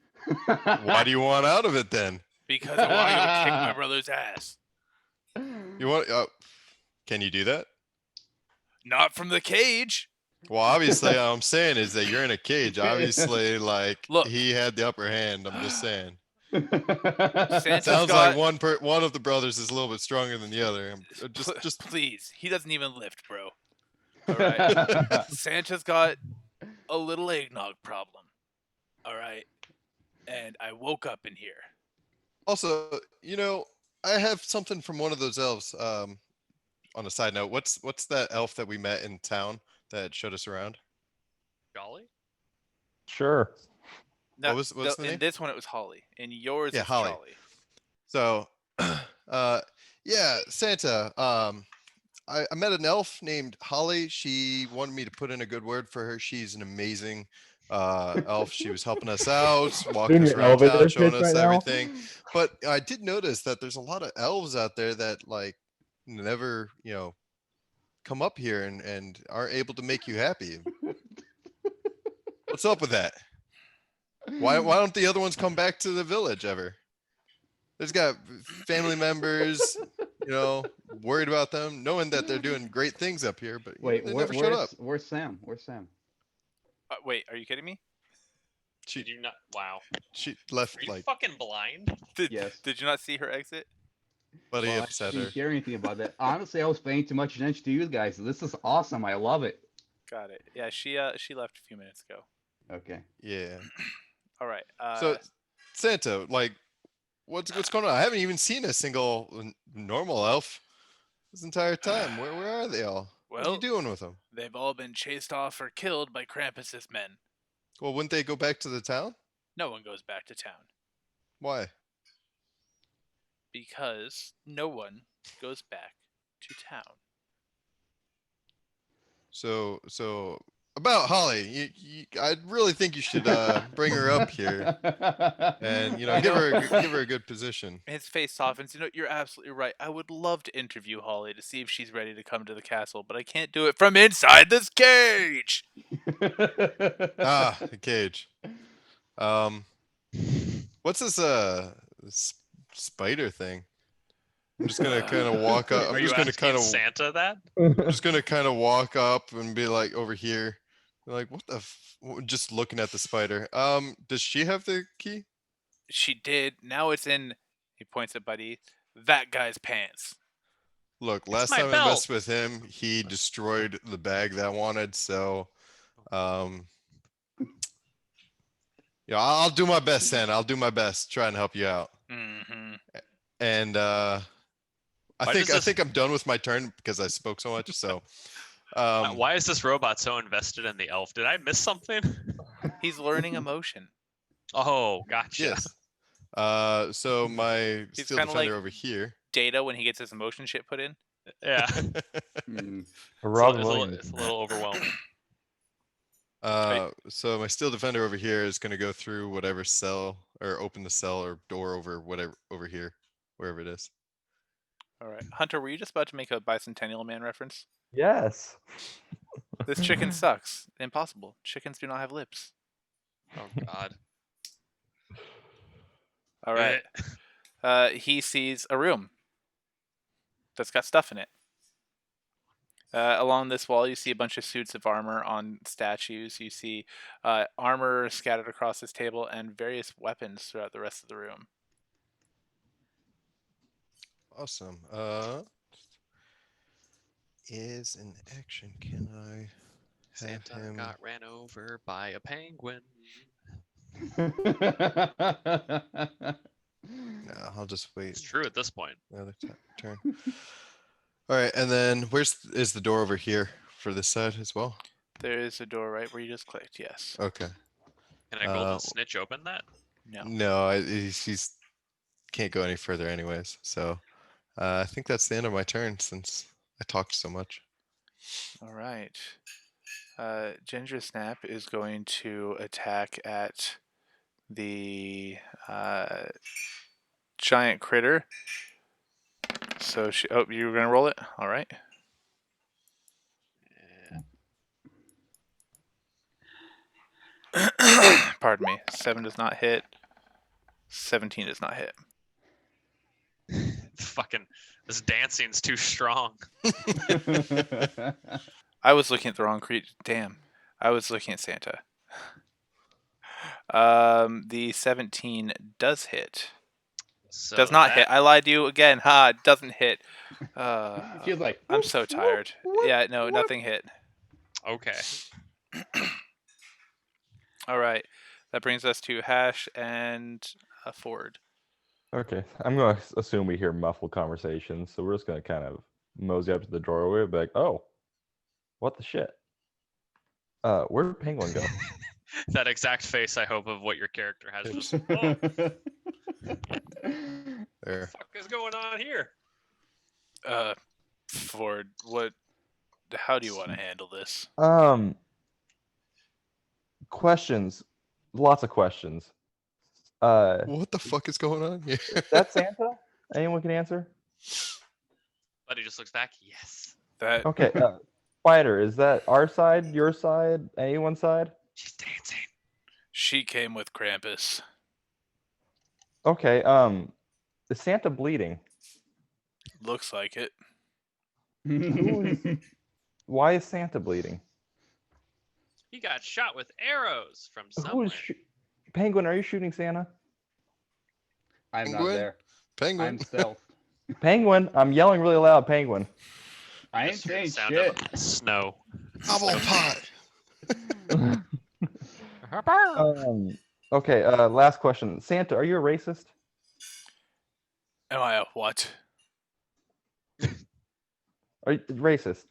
Why do you want out of it then? Because I want to go kick my brother's ass. You want? Can you do that? Not from the cage. Well, obviously, all I'm saying is that you're in a cage. Obviously, like Look. he had the upper hand. I'm just saying. Santa's Sounds got, like one of the brothers is a little bit stronger than the other. Just please. He doesn't even lift, bro. All right. Santa's got a little eggnog problem. All right. And I woke up in here. also, I have something from one of those elves. On a side note, what's that elf that we met in town that showed us around? Jolly? Sure. No, what's the in name? this one, it was Holly. In yours, Yeah, it's Holly. Jolly. So, yeah, Santa. I met an elf named Holly. She wanted me to put in a good word for her. She's an amazing elf. She was helping us out, walking In us your around elevator town, showing pitch us right now? everything. But I did notice that there's a lot of elves out there that like never, come up here and aren't able to make you happy. What's up with that? Why don't the other ones come back to the village ever? There's got family members, worried about them, knowing that they're doing great things up here, but Wait, they never showed up. where's Sam? Where's Sam? Wait, are you kidding me? Did you not? Wow. She left Are you like fucking blind? Yes. Did you not see her exit? buddy Well, I upset didn't her. hear anything about that. Honestly, I was paying too much attention to you guys. This is awesome. I love it. Got it. Yeah, she left a few minutes ago. Okay. Yeah. All right. So Santa, like, what's going on? I haven't even seen a single normal elf this entire time. Where are they all? What are well, you doing with them? they've all been chased off or killed by Krampus's men. Well, wouldn't they go back to the town? No one goes back to town Why? because no one goes back to town. So about Holly, I really think you should bring her up here and give her a good position. His face softens. You're absolutely right. I would love to interview Holly to see if she's ready to come to the castle, but I can't do it from inside this cage. Ah, the cage. What's this spider thing? I'm just gonna kind of walk up. Are I'm you just gonna asking kind of. Santa that? I'm just gonna kind of walk up and be like over here, like what the? Just looking at the spider. Does she have the key? She did. Now it's in. He points at Buddy. That guy's pants. Look, last my time I belt. messed with him, he destroyed the bag that I wanted. So, yeah, I'll do my best, Santa. I'll do my best, try and help you out. Mm-hmm. And Why I does this- think I'm done with my turn because I spoke so much. So, Why is this robot so invested in the elf? Did I miss something? He's learning emotion. Oh, gotcha. yes. So my He's steel kinda defender like- over here. Data when he gets his emotion shit put in. Yeah. Mm. Robin it's Williams. a little overwhelming. So my steel defender over here is gonna go through whatever cell or open the cell or door over whatever over here, wherever it is. All right, Hunter, were you just about to make a Bicentennial Man reference? Yes. This chicken sucks. Impossible. Chickens do not have lips. Oh God. All right. He sees a room that's got stuff in it. Along this wall, you see a bunch of suits of armor on statues. You see armor scattered across this table and various weapons throughout the rest of the room. Awesome. Is an action. Can I have Santa him? got ran over by a penguin. No, I'll just wait It's true at this point. another turn. All right, and then is the door over here for this side as well? There is a door right where you just clicked. Yes. Okay. Can I golden Uh, snitch open that? No. No, he's can't go any further anyways. So I think that's the end of my turn since I talked so much. All right. Ginger Snap is going to attack at the giant critter. So she. Oh, you were gonna roll it. All right. Pardon me. 7 does not hit. 17 does not hit. Fucking this dancing's too strong. I was looking at the wrong creature. Damn. I was looking at Santa. The 17 does hit. So Does not hit. that- I lied to you again. Ha, it doesn't hit. Feels like I'm so tired. Yeah, no, nothing hit. Okay. All right. That brings us to Hash and Ford. Okay, I'm gonna assume we hear muffled conversations, so we're just gonna kind of mosey up to the doorway, and be like, "Oh, what the shit? Where'd Penguin go?" That exact face I hope of what your character has. Just, oh, There. fuck is going on here? Ford, how do you want to handle this? Questions, lots of questions. What the fuck is going on here? That's Santa. Anyone can answer. Buddy just looks back. Yes. That Okay, Spider, is that our side, your side, anyone's side? She's dancing. she came with Krampus. Okay, is Santa bleeding? Looks like it. Why is Santa bleeding? He got shot with arrows from Who somewhere. is Penguin? Are you shooting Santa? I'm not Penguin? there. Penguin. I'm stealth. Penguin, I'm yelling really loud. Penguin. I ain't Just hear the saying sound shit. of snow. Apple pie. Okay, last question. Santa, are you a racist? Am I a what? Are you racist?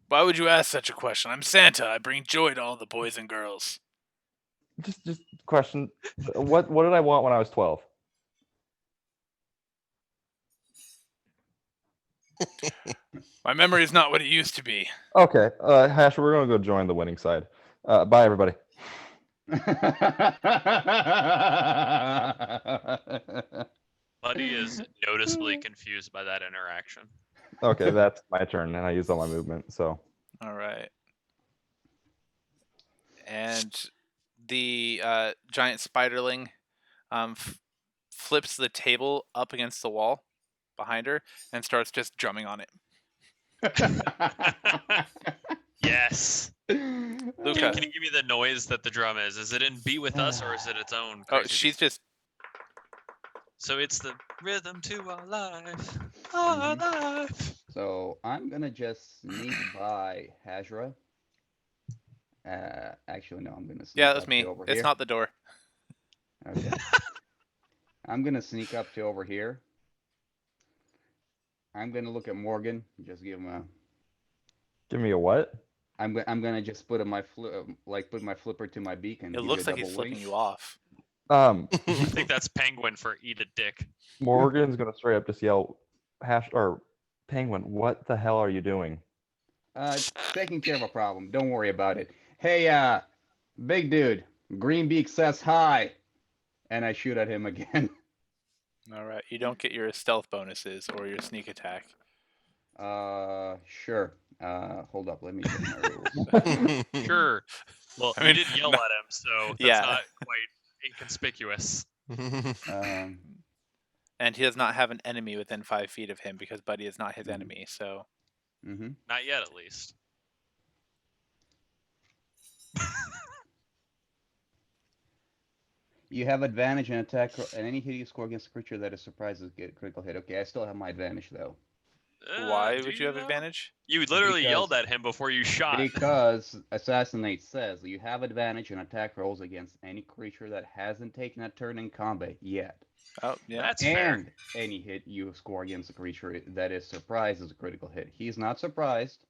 Why would you ask such a question? I'm Santa. I bring joy to all the boys and girls. Just question. What did I want when I was 12? My memory is not what it used to be. Okay, Hash, we're gonna go join the winning side. Bye, everybody. Buddy is noticeably confused by that interaction. Okay, that's my turn, and I used all my movement. So All right. And the giant spiderling flips the table up against the wall behind her and starts just drumming on it. Yes. Luca. Can you give me the noise that the drum is? Is it in beat with us or is it its own? Oh, crazy she's beat? just So it's the rhythm to our life. Mhm. Life. So I'm gonna just sneak by Hajra. Actually, no, I'm gonna sneak yeah, up that's to me. over It's here. not the door. Okay. I'm gonna sneak up to over here. I'm gonna look at Morgan. Just give him a. Give me a what? I'm gonna just put my put my flipper to my beak and It give you a looks like double he's flicking wink. you off. I think that's penguin for eat a dick. Morgan's gonna straight up just yell, hash or penguin, what the hell are you doing? Taking care of a problem. Don't worry about it. Hey, big dude, Greenbeak says hi, and I shoot at him again. All right, you don't get your stealth bonuses or your sneak attack. Sure. Hold up. Let me check my rules. Sure. Well, I you mean, did yell at him, so that's yeah. not quite inconspicuous. And he does not have an enemy within 5 feet of him because Buddy is not his Mhm. enemy. So Mm-hmm. Not yet, at least. You have advantage in attack and any hit you score against a creature that is surprised is get critical hit. Okay, I still have my advantage though. why Do would you have though? advantage? You literally yelled Because- at him before you shot. Because Assassinate says you have advantage in attack rolls against any creature that hasn't taken a turn in combat yet. Oh, yeah. That's fair. And any hit you score against a creature that is surprised is a critical hit. He's not surprised.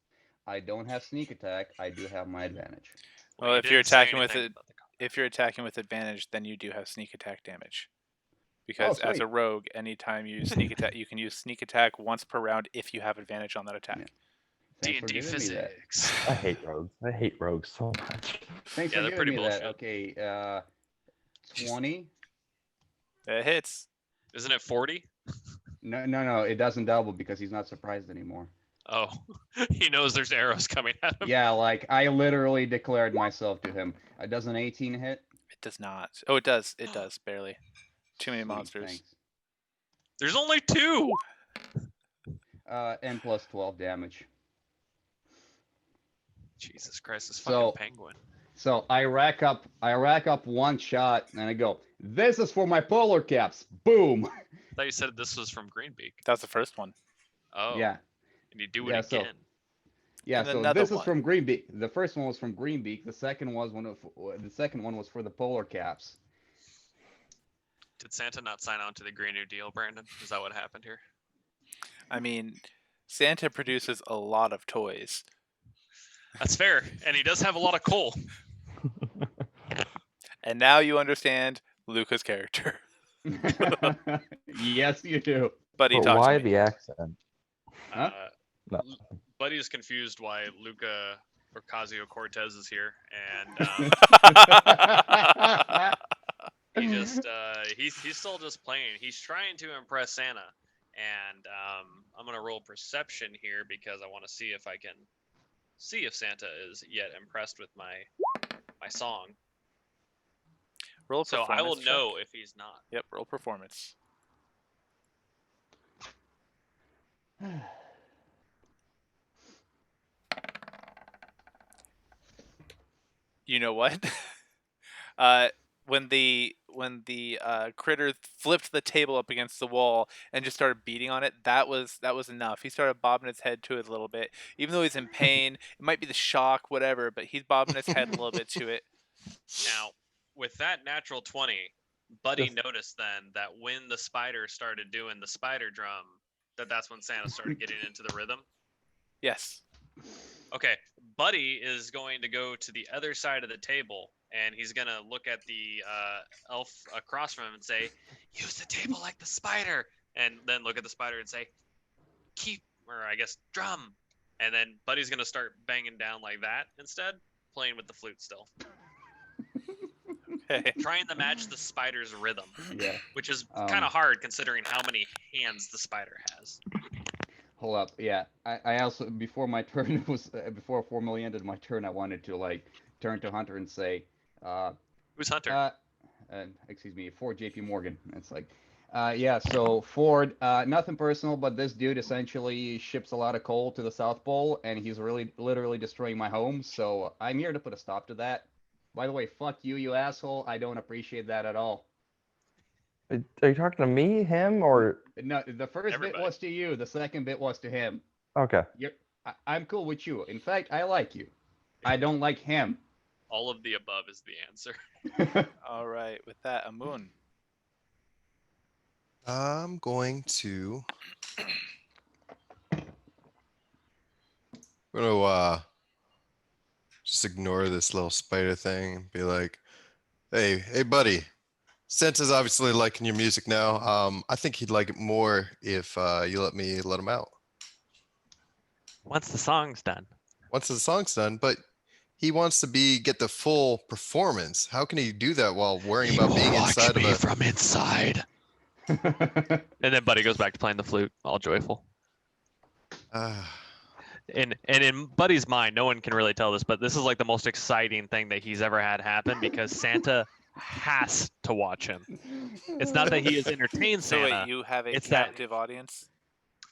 I don't have sneak attack. I do have my advantage. Well, you if you're didn't say attacking with anything it, about the combat. if you're attacking with advantage, then you do have sneak attack damage. Because as a sweet. rogue, anytime you sneak attack, you can use sneak attack once per round if you have advantage on that attack. Yeah. Thanks for D&D giving me that. physics. I hate rogues. I hate rogues so much. Thanks Yeah, for they're giving pretty me that. bullshit. Okay, 20. It hits. Isn't it 40? No. It doesn't double because he's not surprised anymore. Oh, he knows there's arrows coming at him. Yeah, like I literally declared myself to him. Does an 18 hit? It does not. Oh, it does. It does barely. Too many Sweet, monsters. Thanks. There's only 2. And plus 12 damage. Jesus Christ, this So- fucking penguin. So I rack up one shot and I go, this is for my polar caps. Boom. I thought you said this was from Greenbeak. That was the first one. Oh, Yeah. and you do it Yeah, so- again. Yeah, And so another this is one. from Greenbeak. The first one was from Greenbeak. The second was the second one was for the polar caps. Did Santa not sign on to the Green New Deal, Brandon? Is that what happened here? I mean, Santa produces a lot of toys. That's fair, and he does have a lot of coal. And now you understand Luca's character. Yes, you do. Buddy But talks why to me. the accent? Huh? No. Buddy is confused why Luca Ocasio-Cortez is here, and he just he's still just playing. He's trying to impress Santa, and I'm gonna roll perception here because I want to see if I can see if Santa is yet impressed with my song. Roll a So I will performance check. know if he's not. Yep, roll performance. You know what? When the critter flipped the table up against the wall and just started beating on it, that was enough. He started bobbing his head to it a little bit, even though he's in pain. It might be the shock, whatever, but he's bobbing his head a little bit to it. Now, with that natural 20, Buddy noticed then that when the spider started doing the spider drum, that's when Santa started getting into the rhythm. Yes. Okay, Buddy is going to go to the other side of the table, and he's going to look at the elf across from him and say, use the table like the spider, and then look at the spider and say, drum. And then Buddy's going to start banging down like that instead, playing with the flute still. Okay. Trying to match the spider's rhythm, Yeah. which is Um, kind of hard considering how many hands the spider has. Hold up. Yeah. I also before my turn was before 4 million ended my turn, I wanted to like turn to Hunter and say, Who's Hunter? excuse me, for JP Morgan. It's like, Yeah, so Ford, nothing personal, but this dude essentially ships a lot of coal to the South Pole, and he's really literally destroying my home. So I'm here to put a stop to that. By the way, fuck you, you asshole. I don't appreciate that at all. Are you talking to me, him, or No, the first bit Everybody. was to you. The second bit was to him. okay? I'm cool with you. In fact, I like you. I don't like him. All of the above is the answer. All right, with that, Amun. I'm going to. I'm gonna just ignore this little spider thing and be like, hey, buddy. Santa's obviously liking your music now. I think he'd like it more if you let me let him out Once the song's done. once the song's done. But he wants to get the full performance. How can he do that while worrying about being inside of a? from inside. And then Buddy goes back to playing the flute, all joyful. And in Buddy's mind, no one can really tell this, but this is like the most exciting thing that he's ever had happen because Santa has to watch him. It's not that he has entertained So Santa. wait, you have a it's that- captive audience?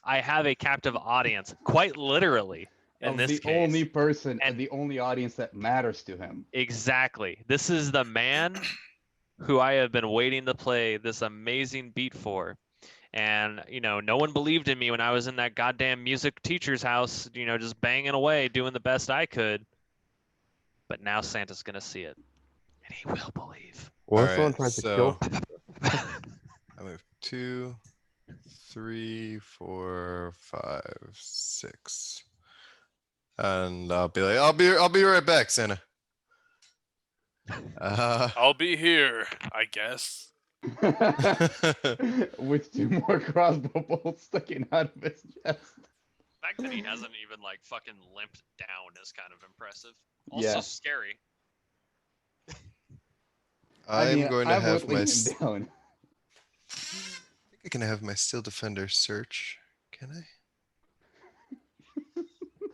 I have a captive audience, quite literally. In Of this the case. only person and And- the only audience that matters to him. Exactly. This is the man who I have been waiting to play this amazing beat for. And, no one believed in me when I was in that goddamn music teacher's house, just banging away, doing the best I could. But now Santa's going to see it. And he will believe. What if All someone right, tries to so- kill? I move 2, 3, 4, 5, 6, and I'll be like, I'll be right back, Santa. I'll be here, I guess. With 2 more crossbow bolts sticking out of his chest. The fact that he hasn't even like fucking limped down is kind of impressive. Also Yeah. scary. I'm going to I have would my. leave him down. I can have my Steel Defender search. Can I?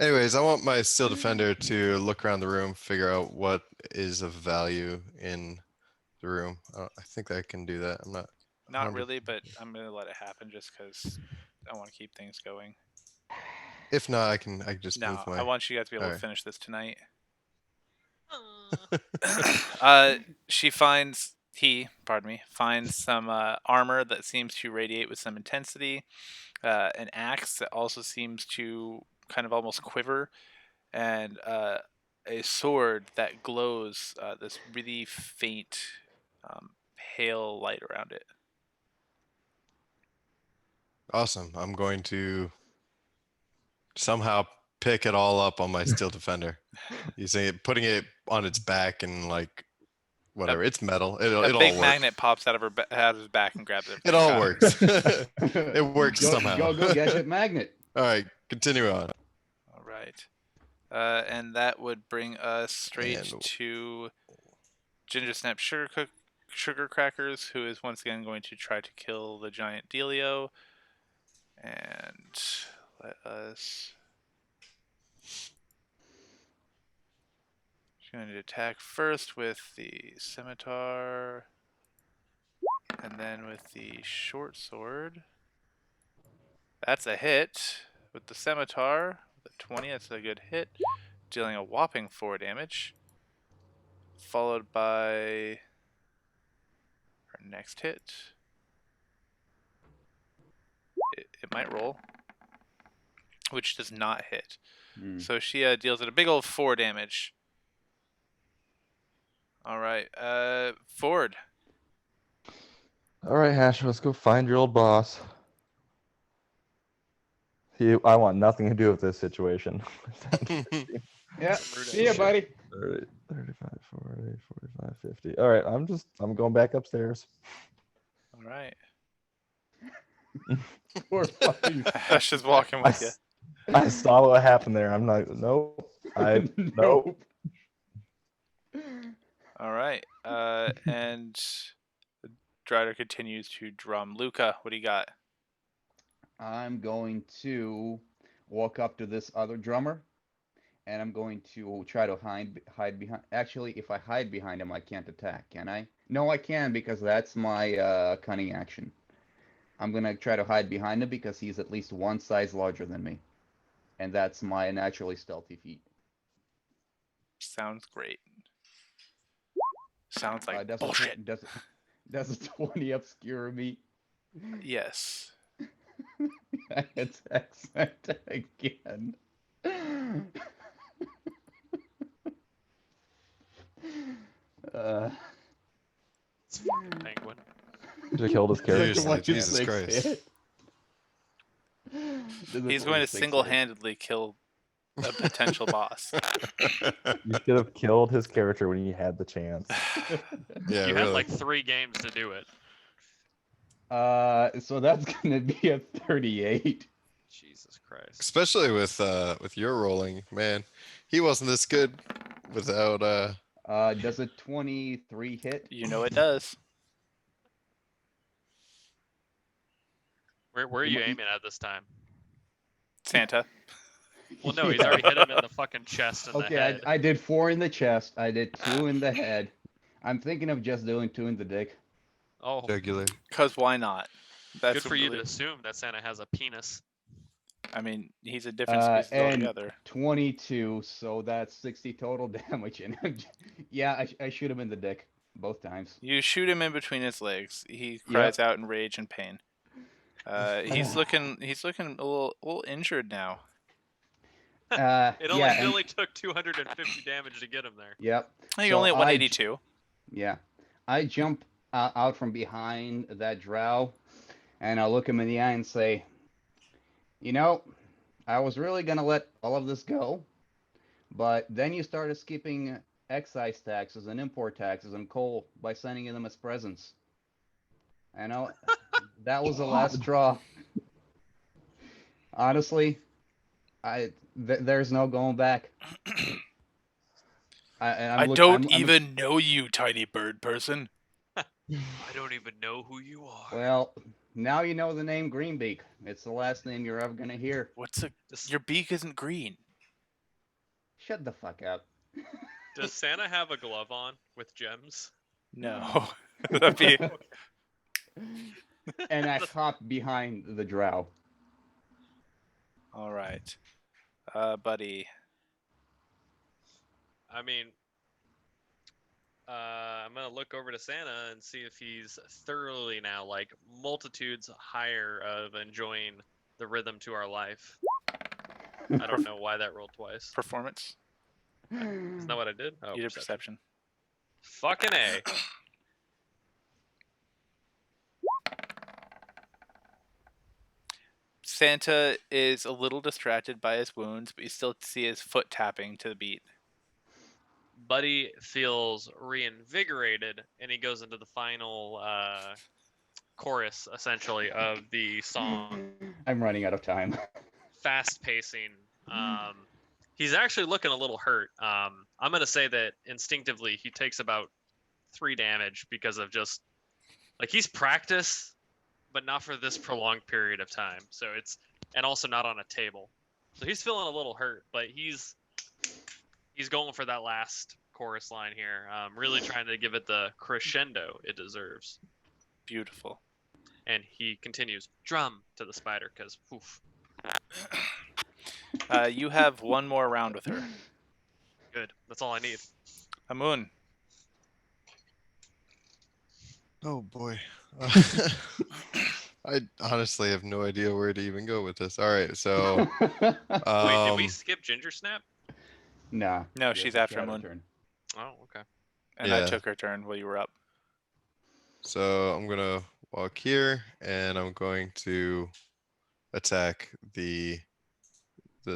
Anyways, I want my Steel Defender to look around the room, figure out what is of value in the room. I think I can do that. I'm not. Not 100 really, but I'm gonna let it happen just because I want to keep things going. If not, I can just No, move my. I want you guys to be able to Alright. finish this tonight. Uh, He finds some armor that seems to radiate with some intensity, an axe that also seems to kind of almost quiver, and a sword that glows this really faint, pale light around it. Awesome. I'm going to somehow pick it all up on my Steel Defender. Using it, putting it on its back and like whatever. It's metal. It A all big works. magnet pops out of his back and grabs it. It all Got works. It works Go, somehow. Go, Gadget Magnet. All right, continue on. All right. And that would bring us straight And- to Ginger Snap Sugar Crackers, who is once again going to try to kill the giant Delio. And let us. She's going to attack first with the scimitar, and then with the short sword. That's a hit with the scimitar. The 20, that's a good hit, dealing a whopping 4 damage. Followed by her next hit. It might roll, which does not hit. Hmm. So she deals it a big old 4 damage. All right, Ford. All right, Hash, let's go find your old boss. I want nothing to do with this situation. Yeah. See ya, buddy. 30, 35, 40, 45, 50. All right, I'm going back upstairs. All right. Poor fucking. Ash is walking I, with you. s- I saw what happened there. I'm not. Nope. Nope. All right. And the Drider continues to drum. Luca, what do you got? I'm going to walk up to this other drummer, and I'm going to try to hide behind. Actually, if I hide behind him, I can't attack, can I? No, I can because that's my cunning action. I'm gonna try to hide behind him because he's at least one size larger than me, and that's my naturally stealthy feat. Sounds great. Sounds like does bullshit. A, does a 20 obscure me? Yes. It's accent again. It's fucking penguin. Just killed his Does a character. Seriously, Jesus 26 Christ. hit? Does a He's going to 26 hit? single-handedly kill a potential boss. You should have killed his character when you had the chance. Yeah, You really. had like 3 games to do it. So that's gonna be a 38. Jesus Christ. Especially with your rolling, man. He wasn't this good without Does a 23 hit? You know it does. Where are You you might- aiming at this time? Santa. Well, no, he's already hit him in the fucking chest and the Okay, head. I did 4 in the chest. I did 2 in the head. I'm thinking of just doing 2 in the dick. Oh, jugular. Because why not? That's good for you to really- assume that Santa has a penis. I mean, he's a different species and- altogether. 22, so that's 60 total damage. And yeah, I shoot him in the dick both times. You shoot him in between his legs. He cries out in rage and pain. He's looking a little injured now. It only, yeah, it and- only took 250 damage to get him there. Yep. He So only at I 182. Yeah. I jump out from behind that drow, and I look him in the eye and say, you know, I was really going to let all of this go, but then you started skipping excise taxes and import taxes and coal by sending them as presents. I know that was the last straw. Honestly, there's no going back. I don't even know you, tiny bird person. I don't even know who you are. Well, now you know the name Greenbeak. It's the last name you're ever gonna hear. Your beak isn't green. Shut the fuck up. Does Santa have a glove on with gems? No. That'd be And I hop behind the drow. all right. Buddy. I mean, I'm gonna look over to Santa and see if he's thoroughly now like multitudes higher of enjoying the rhythm to our life. I don't know why that rolled twice. Performance. Isn't that what I did? Oh, You did perception. perception. Fucking A. Santa is a little distracted by his wounds, but you still see his foot tapping to the beat. Buddy feels reinvigorated, and he goes into the final chorus, essentially, of the song. I'm running out of time. Fast pacing. He's actually looking a little hurt. I'm gonna say that instinctively he takes about 3 damage because of just like he's practiced, but not for this prolonged period of time. So and also not on a table. So he's feeling a little hurt, but he's going for that last chorus line here. Really trying to give it the crescendo it deserves. Beautiful. And he continues drum to the spider because poof. You have one more round with her. Good. That's all I need. Amun. Oh boy. I honestly have no idea where to even go with this. All right, so Wait, did we um, skip Ginger Snap? Nah. No, yeah, she's it's after shadow Moon. turn. Oh, okay. And I Yeah. took her turn while you were up. so I'm gonna walk here, and I'm going to attack the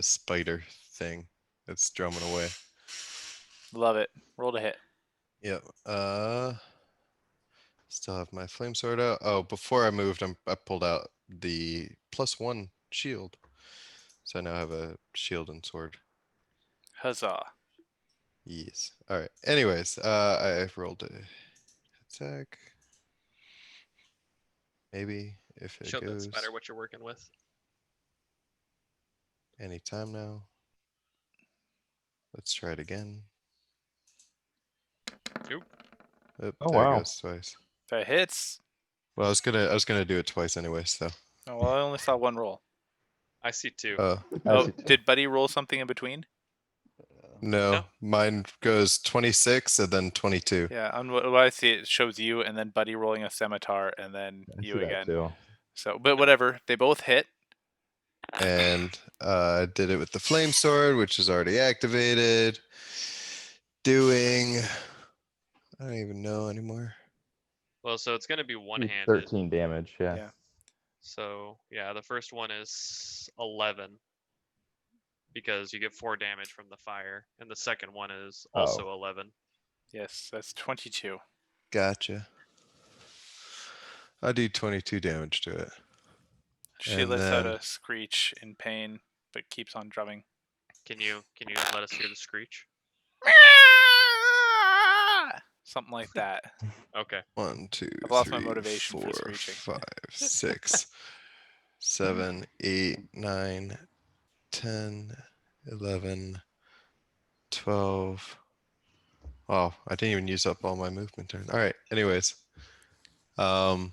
spider thing that's drumming away. Love it. Roll to hit. Yep. Still have my flame sword out. Oh, before I moved, I pulled out the +1 shield, so I now have a shield and sword. Huzzah. Yes. All right. Anyways, I rolled a attack. Maybe if it Show that goes spider what you're working with. anytime now. Let's try it again. Oop. Oh, Oh, there it wow. goes twice. That hits. Well, I was gonna do it twice anyway. So. Oh, well, I only saw one roll. I see 2. Oh I Oh, see two. did Buddy roll something in between? no, No. mine goes 26 and then 22. Yeah, on what I see, it shows you and then Buddy rolling a scimitar and then I you see that again. too. So, but whatever, they both hit. And I did it with the flame sword, which is already activated. Doing, I don't even know anymore. Well, so it's going to be Do one-handed. 13 damage. Yeah. Yeah. So yeah, the first one is 11 because you get 4 damage from the fire, and the second one is also 11. Yes, that's 22. Gotcha. I do 22 damage to it. She And lets out then- a screech in pain, but keeps on drumming. Can you let us hear the screech? Something like that. Okay. 1, 2, I've lost my 3, motivation for 4, screeching. 5, 6, 7, 8, 9, 10, 11, 12. Oh, I didn't even use up all my movement turn. All right. Anyways, what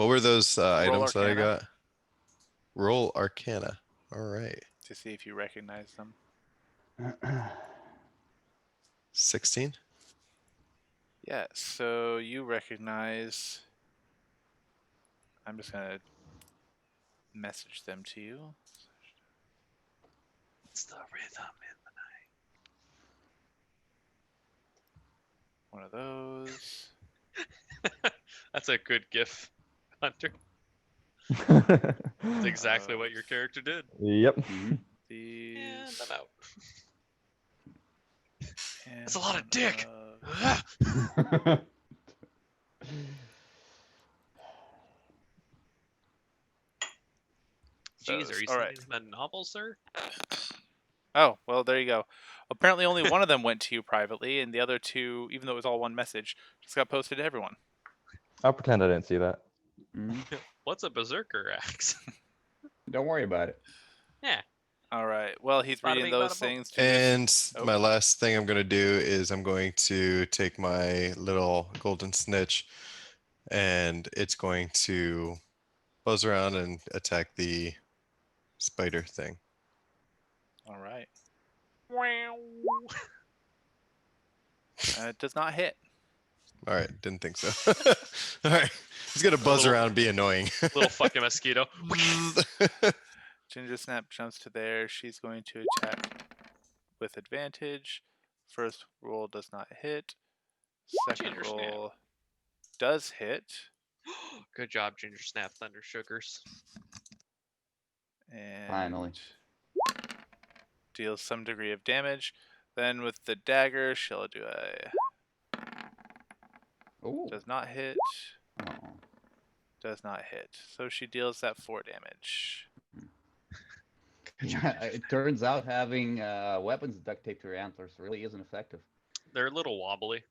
were those items that I Arcana. got? Roll Arcana. All right. To see if you recognize them. 16. Yeah, so you recognize. I'm just gonna message them to you. It's the rhythm One of those. That's a good gif, Hunter. Yep. That's exactly what your character did. These. And I'm out. and That's a lot of one dick. of- Jeez, those. are you All right. sending them a novel, sir? Oh, well, there you go. Apparently, only one of them went to you privately, and the other two, even though it was all one message, just got posted to everyone. I'll pretend I didn't see that. Mhm. What's a berserker axe? Don't worry about it. Yeah. All right. Well, he's Bada reading bing, those bada boom. things to his- And Oh. my last thing I'm going to do is I'm going to take my little golden snitch and it's going to buzz around and attack the spider thing. All right. Wow. It does not hit. All right. Didn't think so. All right. He's going to buzz Little- around and be annoying. Little fucking mosquito. Ginger Snap jumps to there. She's going to attack with advantage. First roll does not hit. Second Ginger Snap. roll does hit. Good job, Ginger Snap Thunder Sugars. And Finally. deals some degree of damage. Then with the dagger, she'll do a Ooh. does not hit. Oh. Does not hit. So she deals that 4 damage. Yeah, it turns out having weapons duct taped to your antlers really isn't effective. They're a little wobbly.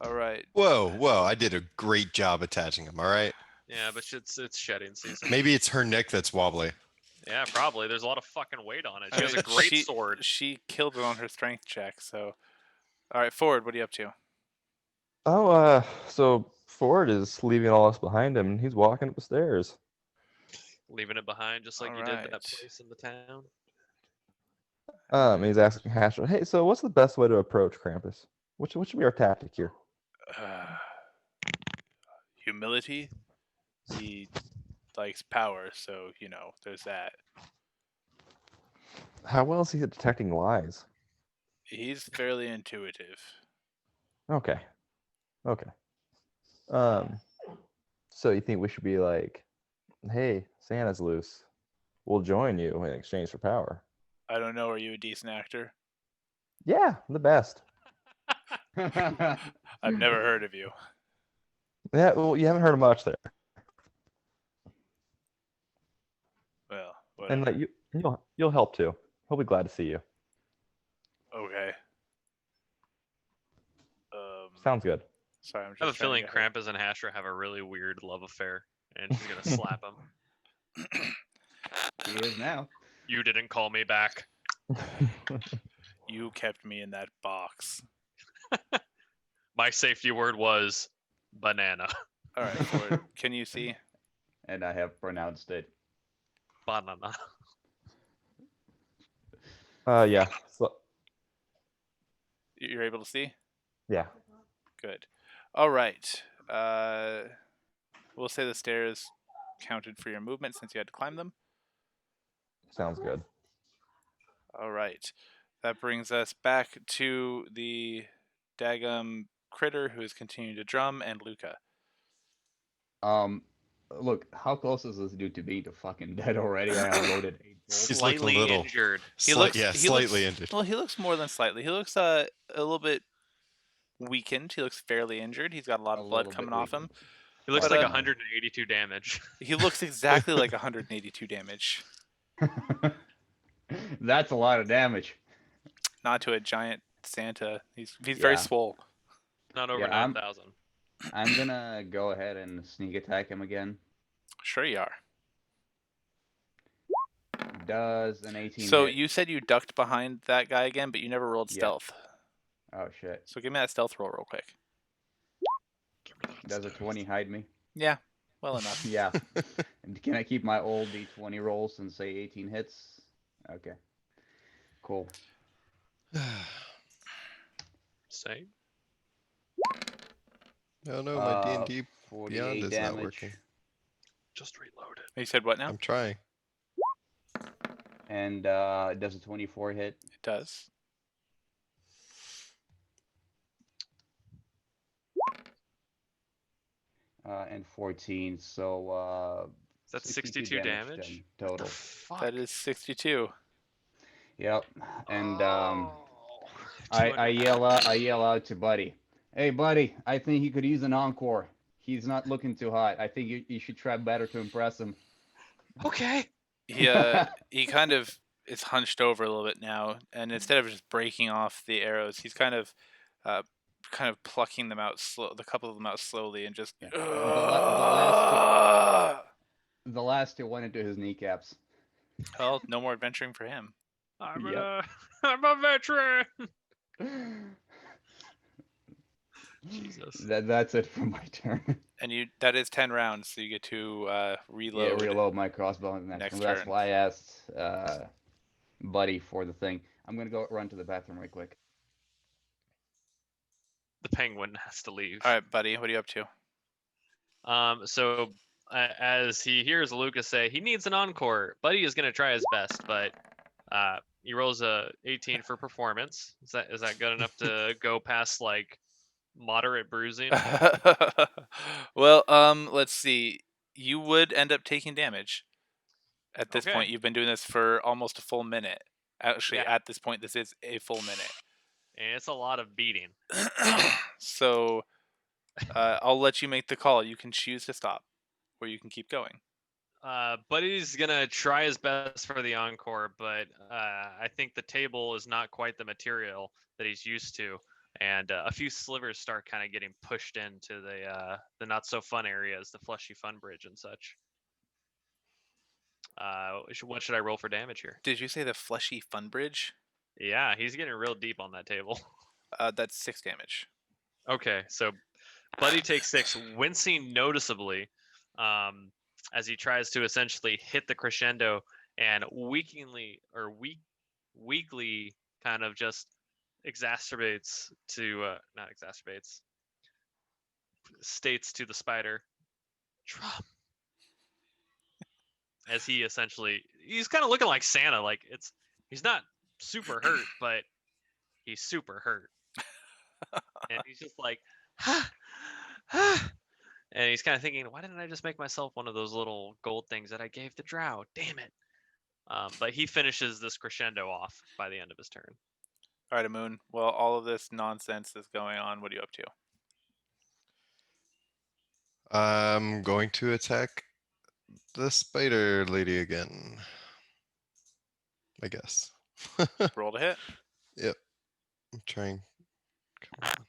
All right. Whoa. I did a great job attaching him. All right. Yeah, but it's shedding season. Maybe it's her neck that's wobbly. Yeah, probably. There's a lot of fucking weight on it. I She has mean, a great she- sword. She killed it on her strength check. So, all right, Ford, what are you up to? Oh, so Ford is leaving all us behind him, and he's walking up the stairs. Leaving it behind just like you did Alright. that place in the town. And he's asking Hashra, "Hey, so what's the best way to approach Krampus? What should be our tactic here?" Humility. He likes power, so there's that. How well is he at detecting lies? He's fairly intuitive. Okay. So you think we should be like, "Hey, Santa's loose. We'll join you in exchange for power." I don't know. Are you a decent actor? Yeah, the best. I've never heard of you. Yeah, well, you haven't heard of much there, Well, and whatever. like you'll help too. He'll be glad to see you. Okay. Sounds good. Sorry, I'm just I have a trying feeling to get her- Krampus and Hashra have a really weird love affair, and she's gonna slap him. He is now. You didn't call me back. You kept me in that box. My safety word was banana. All right, Ford. Can you see? And I have pronounced it. Banana. Yeah. So You're able to see? yeah. Good. All right. We'll say the stairs counted for your movement since you had to climb them. Sounds good. All right. That brings us back to the Dagum critter who is continuing to drum and Luca. Look, how close is this dude to being to fucking dead already? I unloaded 8 bolts. He's looking a Slightly little- injured. Slightly injured. Well, he looks more than slightly. He looks a little bit weakened. He looks fairly injured. He's got a lot A of blood little coming bit off him. weakened. He looks But, like uh, 182 damage. He looks exactly like 182 damage. That's a lot of damage. Not to a giant Santa. He's very Yeah. swole. Not over Yeah, I'm- 9,000. I'm gonna go ahead and sneak attack him again. Sure you are. Does an 18 So hit? you said you ducked behind that guy again, but you never rolled Yeah. stealth. Oh shit. So give me that stealth roll real quick. Does a 20 hide me? Yeah, well enough. Yeah. And can I keep my old D20 rolls and say 18 hits? Okay. Cool. Same. Oh no, my Uh, D&D 48 Beyond is damage. not working. Just reloaded. You said what now? I'm trying. And does a 24 hit? It does. And 14, so That's 62 damage? then, total. Fuck. That is 62. Yep. And Oh, I 200 yell out to Buddy. Hey Buddy, I think he could use an encore. He's not looking too hot. I think you should try better to impress him. Okay. He kind of is hunched over a little bit now, and instead of just breaking off the arrows, he's kind of plucking them out the couple of them out slowly, and just. Yeah. The last two went into his kneecaps. Well, no more adventuring for him. I'm Yep. I'm a veteran. Jesus. That's it for my turn. And that is 10 rounds, so you get to reload. Yeah, reload my crossbow in the next next turn. That's turn. why I asked Buddy for the thing. I'm gonna go run to the bathroom right quick. The penguin has to leave. All right, buddy, what are you up to? So as he hears Lucas say he needs an encore, Buddy is gonna try his best, but he rolls a 18 for performance. Is that good enough to go past like moderate bruising? Well, let's see. You would end up taking damage. At this Okay. point, you've been doing this for almost a full minute. Actually, Yeah. at this point, this is a full minute. And it's a lot of beating. So, I'll let you make the call. You can choose to stop, or you can keep going. Buddy's gonna try his best for the encore, but I think the table is not quite the material that he's used to, and a few slivers start kind of getting pushed into the not so fun areas, the fleshy fun bridge and such. What should I roll for damage here? Did you say the fleshy fun bridge? Yeah, he's getting real deep on that table. That's 6 damage. Okay, so Buddy takes 6, wincing noticeably, as he tries to essentially hit the crescendo and weakly kind of just exacerbates to not exacerbates, states to the spider, "Drum." As he essentially, he's kind of looking like Santa, like he's not super hurt, but he's super hurt. And he's just like, and he's kind of thinking, why didn't I just make myself one of those little gold things that I gave the drow? Damn it. But he finishes this crescendo off by the end of his turn. All right, Amun. Well, all of this nonsense is going on. What are you up to? I'm going to attack the spider lady again. I guess. Roll to hit. Yep. I'm trying. Come on.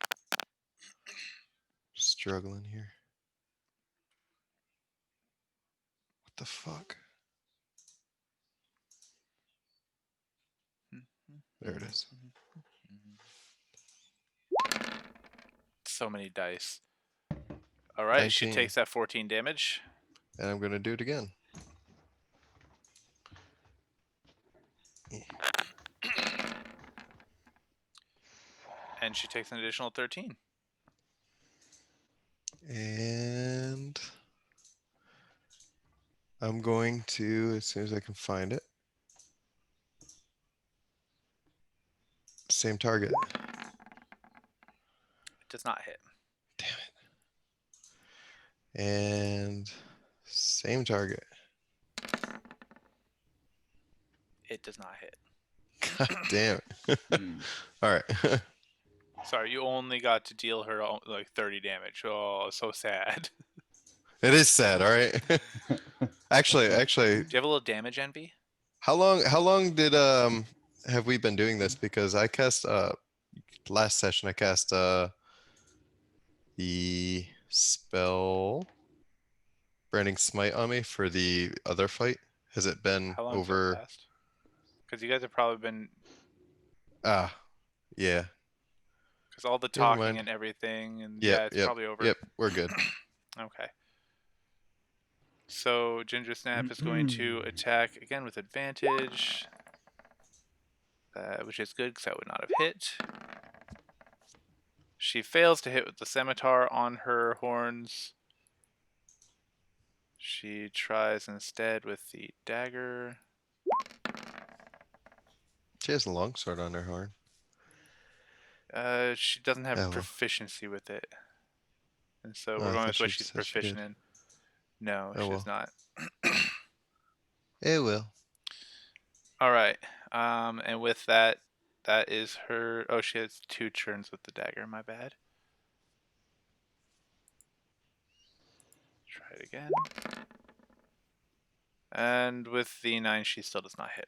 Struggling here. What the fuck? There it is. So many dice. All right, she 19. takes that 14 damage. And I'm gonna do it again. And she takes an additional 13. And I'm going to, as soon as I can find it. Same target. It does not hit. And same target. It does not hit. God damn it. Mm. All right. Sorry, you only got to deal her like 30 damage. Oh, so sad. It is sad, all right? actually, Do you have a little damage envy? how long did have we been doing this? Because I cast last session I cast the spell Branding Smite on me for the other fight. Has it been How long over? Because you guys have probably been, Ah, yeah. because all the Never talking mind. and everything, and Yep, yeah, it's yep, probably over. Yep, we're good. Okay. So Ginger Snap is going to attack again with advantage, which is good because that would not have hit. She fails to hit with the scimitar on her horns. She tries instead with the dagger. She has a longsword on her horn. She doesn't have Oh, well. proficiency with it, and so Oh, we're I going thought with what she she's said she proficient did. in. No, Oh, she's well. not. It will. All right. And with that, that is her. Oh, she has 2 turns with the dagger. My bad. Try it again. And with the 9, she still does not hit.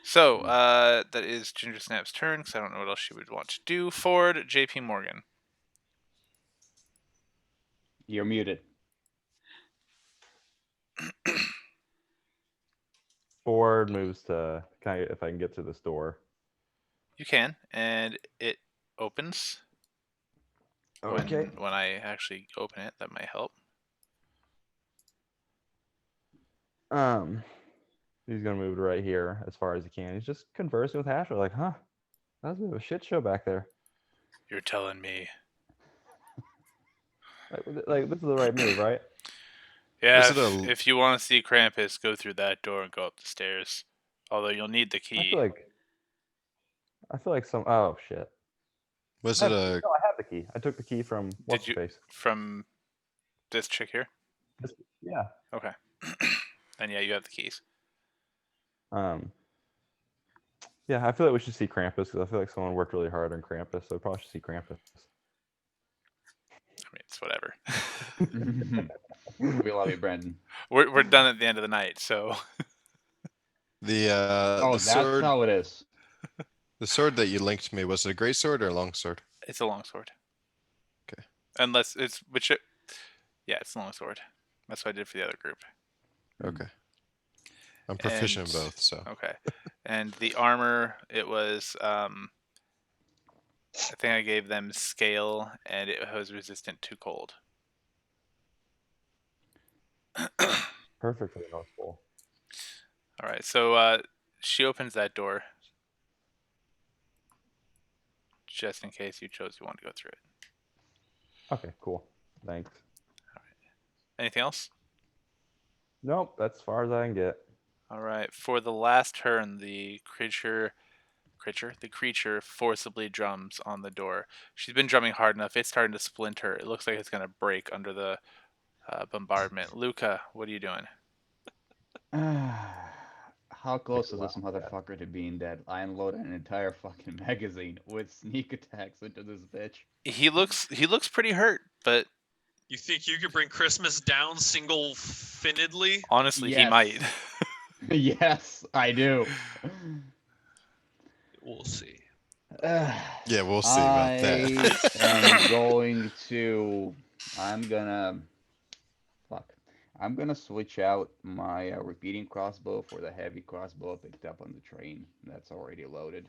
So that is Ginger Snap's turn. Because I don't know what else she would want to do. Ford, JP Morgan. You're muted. Ford moves to kind of if I can get to this door. You can, and it opens. Okay. When I actually open it, that might help. He's gonna move to right here as far as he can. He's just conversing with Asher, like, huh? That was a bit of a shit show back there. You're telling me. Like this is the right move, right? Yeah, Was it if you want to see Krampus, go through that door and go up the stairs. Although you'll need the I key. feel like some. Oh shit! Was I it have, a? no, I have the key. I took the key from what's you- face. From this chick here? Yeah. Okay. Then yeah, you have the keys. Yeah, I feel like we should see Krampus because I feel like someone worked really hard on Krampus, so we probably should see Krampus. I mean, it's whatever. We love you, Brendan. We're done at the end of the night, so The Oh, the that's sword how it is. the sword that you linked me, was it a great sword or a long sword? it's a longsword. Okay. Unless it's yeah, it's a longsword. That's what I did for the other group. Okay. I'm proficient in And- both, so Okay. And the armor, it was I think I gave them scale, and it was resistant to cold. Perfect for the North Pole. All right, so she opens that door, just in case you chose you want to go through it. Okay, cool. Thanks. Anything else? Nope, that's as far as I can get. All right. For the last turn, the creature forcibly drums on the door. She's been drumming hard enough; it's starting to splinter. It looks like it's gonna break under the bombardment. Luca, what are you doing? How close is this motherfucker to being dead? I unloaded an entire fucking magazine with sneak attacks into this bitch. He looks pretty hurt, but You think you could bring Christmas down single-finnedly? honestly, he Yes. might. Yes, I do. We'll see. yeah, we'll see about that. am going to. I'm gonna switch out my repeating crossbow for the heavy crossbow I picked up on the train. That's already loaded.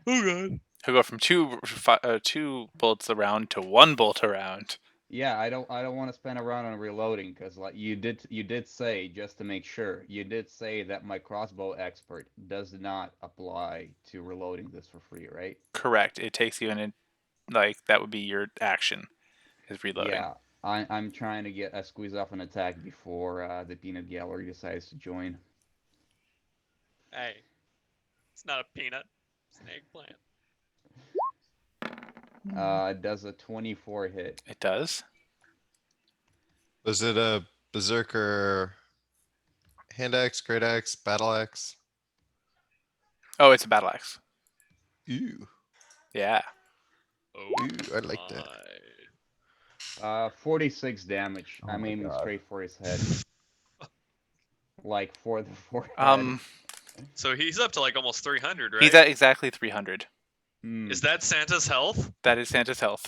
Oh god. He'll go from two bullets around to 1 bolt around. Yeah, I don't want to spend a round on reloading because like you did say, just to make sure, you did say that my crossbow expert does not apply to reloading this for free, right? Correct. It takes you in, like that would be your action, is reloading. Yeah, I'm trying to get a squeeze off an attack before the peanut gallery decides to join. Hey, it's not a peanut. It's an eggplant. It does a 24 hit. It does. Was it a berserker hand axe, great axe, battle axe? Oh, it's a battle axe. Ooh, Yeah. Oh, ooh, I like that. my. 46 damage. Oh I'm my aiming God. straight for his head. Like for the forehead. So he's up to like almost 300, right? He's at exactly 300. Hmm. Is that Santa's health? That is Santa's health.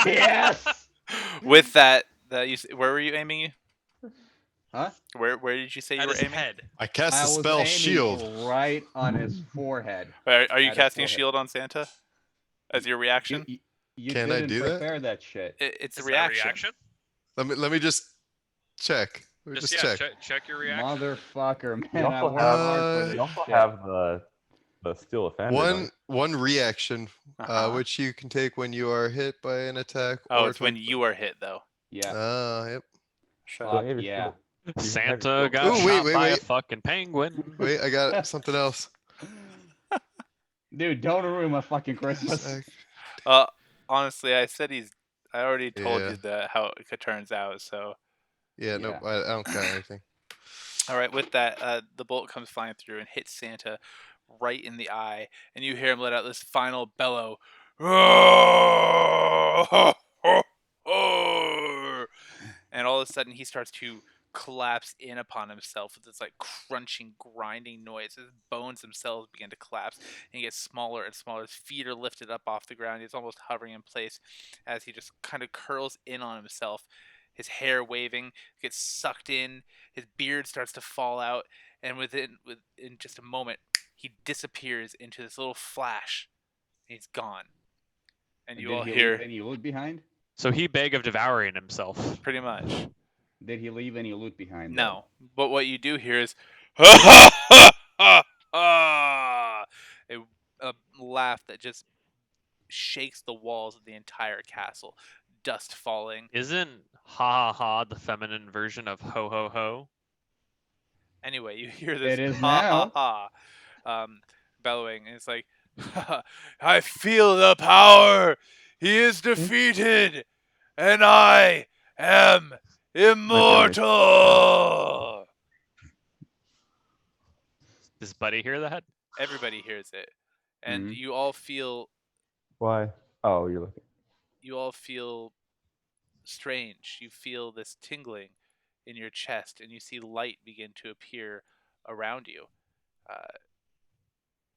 Yes! With that, where were you aiming? Huh? Where did you say you At were his aiming? head. I cast I the was spell aiming shield. right on his forehead. Are you At his casting forehead. shield on Santa as your reaction? You Can I didn't do that? prepare that shit. It's a Is that reaction. Let me just check. Let me Just just yeah, check. check your reaction. Motherfucker, You man, I also worked hard for have- this You also shit. have the steel offender. don't you? One reaction, Uh-huh. which you can take when you are hit by an attack. Oh, or it's when you are hit though. Yeah. Yep. So Fuck Don't you have your yeah. shield? You have your Santa shield. got Ooh, shot wait, by a wait. fucking penguin. Wait, I got something else. Dude, don't ruin my fucking Christmas. Sec- honestly, I already told Yeah. you how it turns out. So, Yeah, Yeah. nope, I don't count anything. all right. With that, the bolt comes flying through and hits Santa right in the eye, and you hear him let out this final bellow. And all of a sudden, he starts to collapse in upon himself with this like crunching, grinding noise. His bones themselves begin to collapse, and he gets smaller and smaller. His feet are lifted up off the ground. He's almost hovering in place as he just kind of curls in on himself. His hair waving, gets sucked in. His beard starts to fall out, and within just a moment, he disappears into this little flash. And he's gone. And you Did all he hear leave any loot behind? So he begged of devouring himself. pretty much. Did he leave any loot behind? No, but what you do hear is a laugh that just shakes the walls of the entire castle. Dust falling. Isn't ha ha ha the feminine version of ho ho ho? Anyway, you hear this It is ha now. ha ha bellowing, and it's like, I feel the power. He is defeated, and I am immortal. Does Buddy hear that? Everybody hears it, and Mhm. you all feel Why? Oh, you're looking. strange. You feel this tingling in your chest, and you see light begin to appear around you.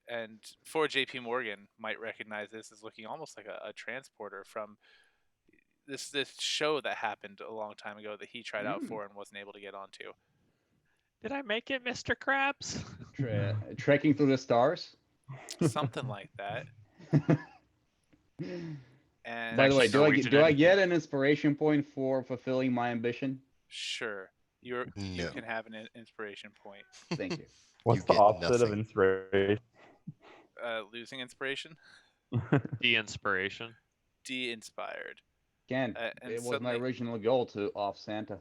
And for JP Morgan might recognize this as looking almost like a transporter from this show that happened a long time ago that he tried out for and wasn't able to get onto. Did I make it, Mr. Krabs? Trekking through the stars? Something like that. And By the way, Actually, do I Norwegian. get an inspiration point for fulfilling my ambition? sure, you No. can have an inspiration point. Thank you. What's You the get opposite of nothing. inspiration? Losing inspiration, The inspiration. de-inspired. Ken, And it was my suddenly- original goal to off Santa.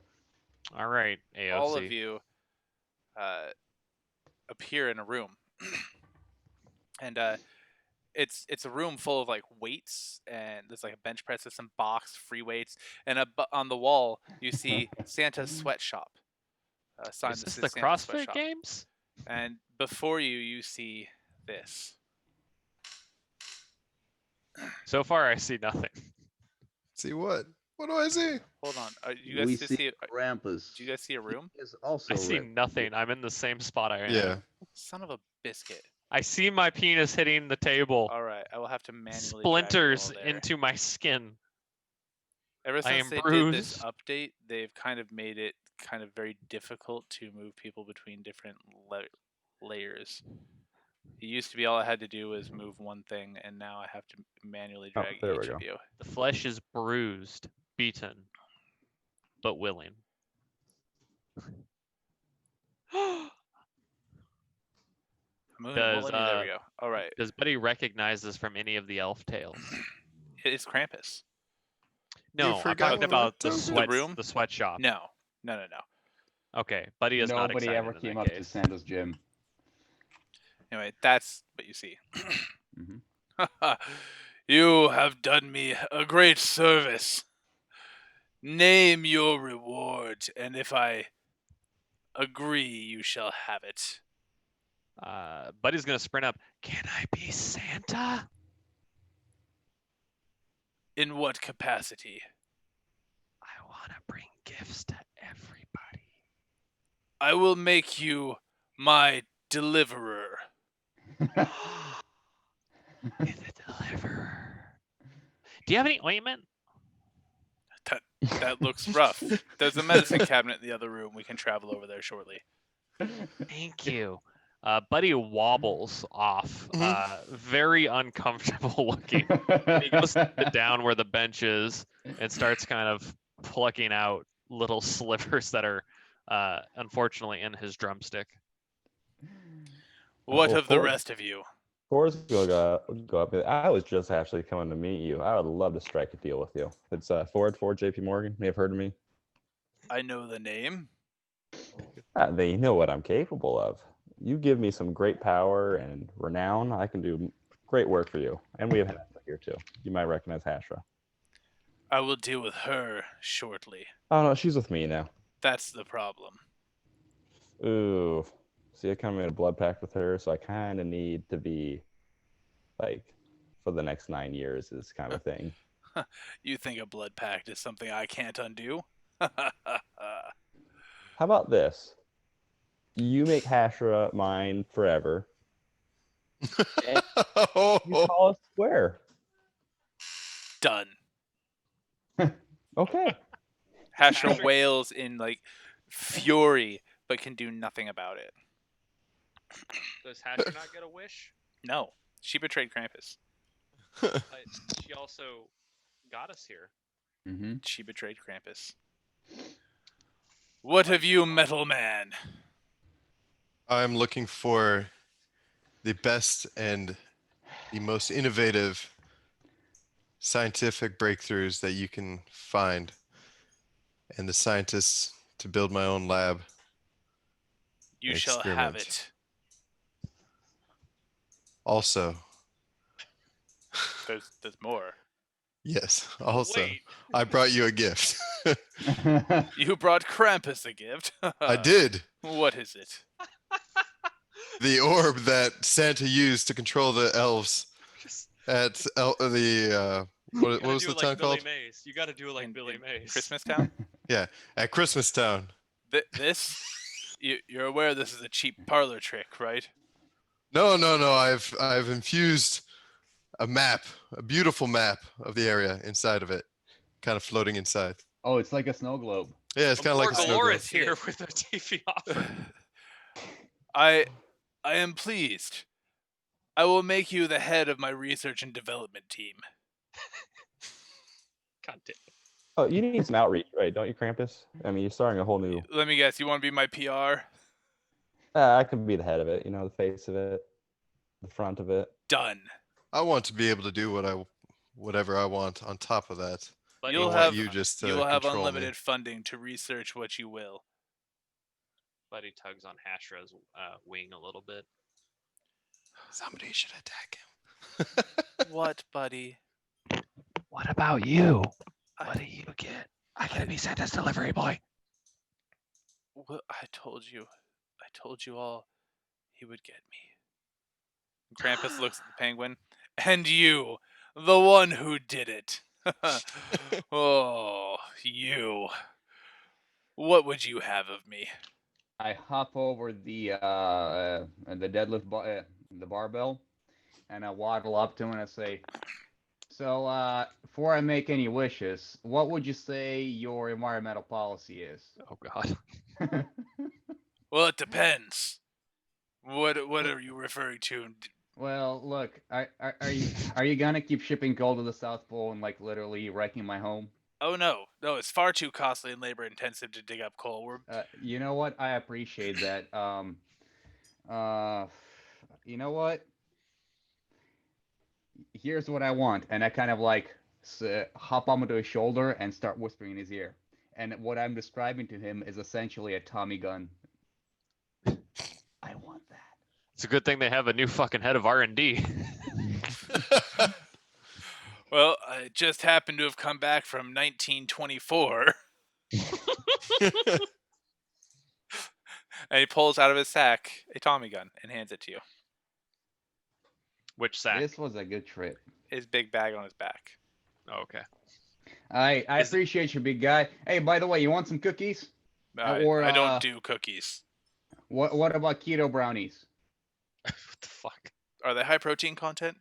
All right, AOC. All of you appear in a room, and it's a room full of like weights, and there's like a bench press with some box free weights, and on the wall you see Santa's sweatshop. Signed Is this to the Santa's CrossFit sweatshop. Games? And before you see this. So far, I see nothing. See what? What do I see? Hold on, you guys We see? see Krampus. Do you guys see a room? Is also I see red. nothing. I'm in the same spot I am. Yeah. Son of a biscuit! I see my penis hitting the table. All right, I will have to manually drag you Splinters all there. into my skin. Ever I since am they did this bruised. update, they've kind of made it kind of very difficult to move people between different layers. It used to be all I had to do was move one thing, and now I have to manually Oh, drag there we each of go. you. The flesh is bruised. beaten, but willing. Moon, Does, Millennium, there we go. All right. Does Buddy recognize this from any of the elf tales? It's Krampus. No, I'm forgot talking what about the room? sweat, room? the sweatshop. No. No. Okay, Buddy is not Nobody excited ever in came that up to case. Santa's gym. Anyway, that's what you see. Mhm. You have done me a great service. Name your reward, and if I agree, you shall have it. Buddy's gonna sprint up. Can I be Santa? In what capacity? I want to bring gifts to everybody. I will make you my deliverer. Be the deliverer. Do you have any ointment? That looks rough. There's a medicine cabinet in the other room. We can travel over there shortly. Thank you. Buddy wobbles off, very uncomfortable looking. He goes to sit down where the bench is and starts kind of plucking out little slivers that are unfortunately in his drumstick. What Well, of the Ford- rest of you? Ford's gonna go up. I was just actually coming to meet you. I would love to strike a deal with you. It's Ford JP Morgan. May have heard of me. I know the name. They know what I'm capable of. You give me some great power and renown, I can do great work for you. And we have Hashra here too. You might recognize Hashra. I will deal with her shortly. Oh no, she's with me now. That's the problem. Ooh. See, I kind of made a blood pact with her, so I kind of need to be, like, for the next 9 years is kind of thing. You think a blood pact is something I can't undo? How about this? You make Hashra mine forever. You call us square. Done. Okay. Hashra wails in like fury, but can do nothing about it. Does Hashra not get a wish? No, she betrayed Krampus. She also got us here. Mm-hmm. She betrayed Krampus. What have you, Metal Man? I'm looking for the best and the most innovative scientific breakthroughs that you can find, and the scientists to build my own lab. You shall have Experiment. it. Also, There's more. yes, also, Wait, I brought you a gift. You brought Krampus a gift. I did. What is it? The orb that Santa used to control the elves at what was the town called? Mays. You got to do it like In- Billy in Mays. Christmas Town? At Christmas Town. This? You're aware this is a cheap parlor trick, right? No. I've infused a map, a beautiful map of the area inside of it, kind of floating inside. Oh, it's like a snow globe. Yeah, it's kind of like a snow globe. Dolores here with a TV offer. I am pleased. I will make you the head of my research and development team. God damn. Oh, you need some outreach, right? Don't you, Krampus? I mean, you're starting a whole new. Let me guess, you want to be my PR? I can be the head of it. You know, the face of it, the front of it. Done. I want to be able to do whatever I want on top of that. But You'll I have- want you just to You will have control me. unlimited funding to research what you will. Buddy tugs on Hashra's wing a little bit. Somebody should attack him. What, buddy? What about you? I- do you get? I gotta be Santa's delivery boy. Well, I told you all he would get me. Krampus looks at the penguin. And you, the one who did it. Oh, you. What would you have of me? I hop over the deadlift the barbell, and I waddle up to him and I say, "So, before I make any wishes, what would you say your environmental policy is?" Oh God. Well, it depends. What are you referring to? Well, look, are you gonna keep shipping gold to the South Pole and like literally wrecking my home? Oh no, it's far too costly and labor intensive to dig up coal. You know what? I appreciate that. Uh, you know what? Here's what I want, and I kind of like hop onto his shoulder and start whispering in his ear. And what I'm describing to him is essentially a Tommy gun. I want that. It's a good thing they have a new fucking head of R&D. Well, I just happened to have come back from 1924. And he pulls out of his sack a Tommy gun and hands it to you. Which sack? This was a good trip. His big bag on his back. Oh, okay. I Is it- appreciate you, big guy. Hey, by the way, you want some cookies? Or, I don't do cookies. What about keto brownies? What the fuck? Are they high protein content?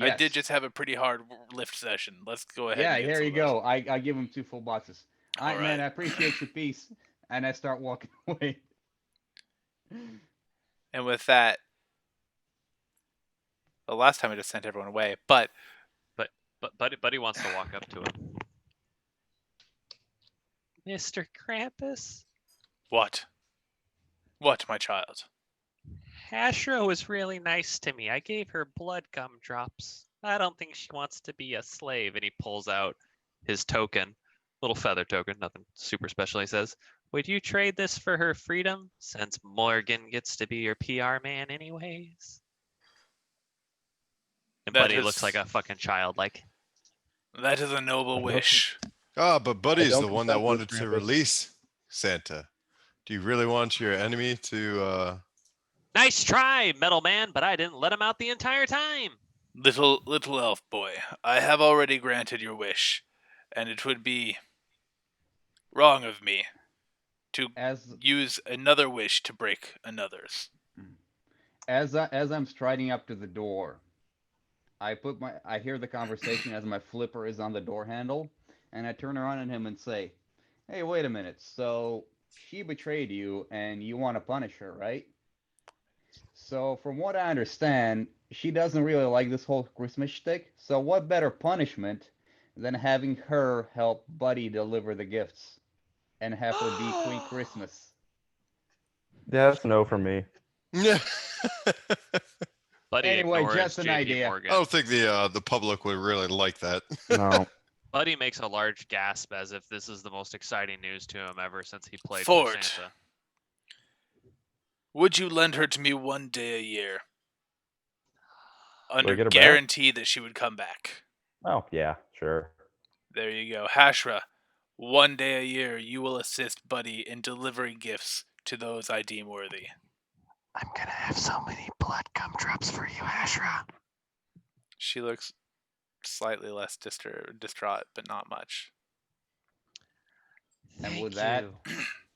I Yes. did just have a pretty hard lift session. Let's go ahead. Yeah, and get here some you of those. go. I give him 2 full boxes. All right, man. Alright. I appreciate your piece. And I start walking away. And with that, the last time I just sent everyone away, but But Buddy wants to walk up to him. Mr. Krampus, what? What, my child? Hashra was really nice to me. I gave her blood gumdrops. I don't think she wants to be a slave. And he pulls out his token, little feather token, nothing super special. He says, "Would you trade this for her freedom, since Morgan gets to be your PR man anyways?" And That Buddy is- looks like a fucking child. Like, That is a noble wish. Ah, but Buddy's don't the one that consent wanted to this, to Krampus. release Santa. Do you really want your enemy to? nice try, Metal Man, but I didn't let him out the entire time. Little elf boy, I have already granted your wish, and it would be wrong of me to As use another wish to break another's. as I'm striding up to the door, I hear the conversation as my flipper is on the door handle, and I turn around at him and say, "Hey, wait a minute. So she betrayed you, and you want to punish her, right?" So from what I understand, she doesn't really like this whole Christmas shtick. So what better punishment than having her help Buddy deliver the gifts and have her be Queen Christmas? Yeah, that's no for me. Yeah. Buddy Anyway, ignores just an JP idea. Morgan. I don't think the public would really like that. No. Buddy makes a large gasp as if this is the most exciting news to him ever since he played Fort. with Santa. Would you lend her to me one day a year? Under get her back? guarantee that she would come back. Oh, yeah, sure. There you go. Hashra, one day a year you will assist Buddy in delivering gifts to those I deem worthy. I'm gonna have so many blood gumdrops for you, Ashra. She looks slightly less distraught, but not much. And with that-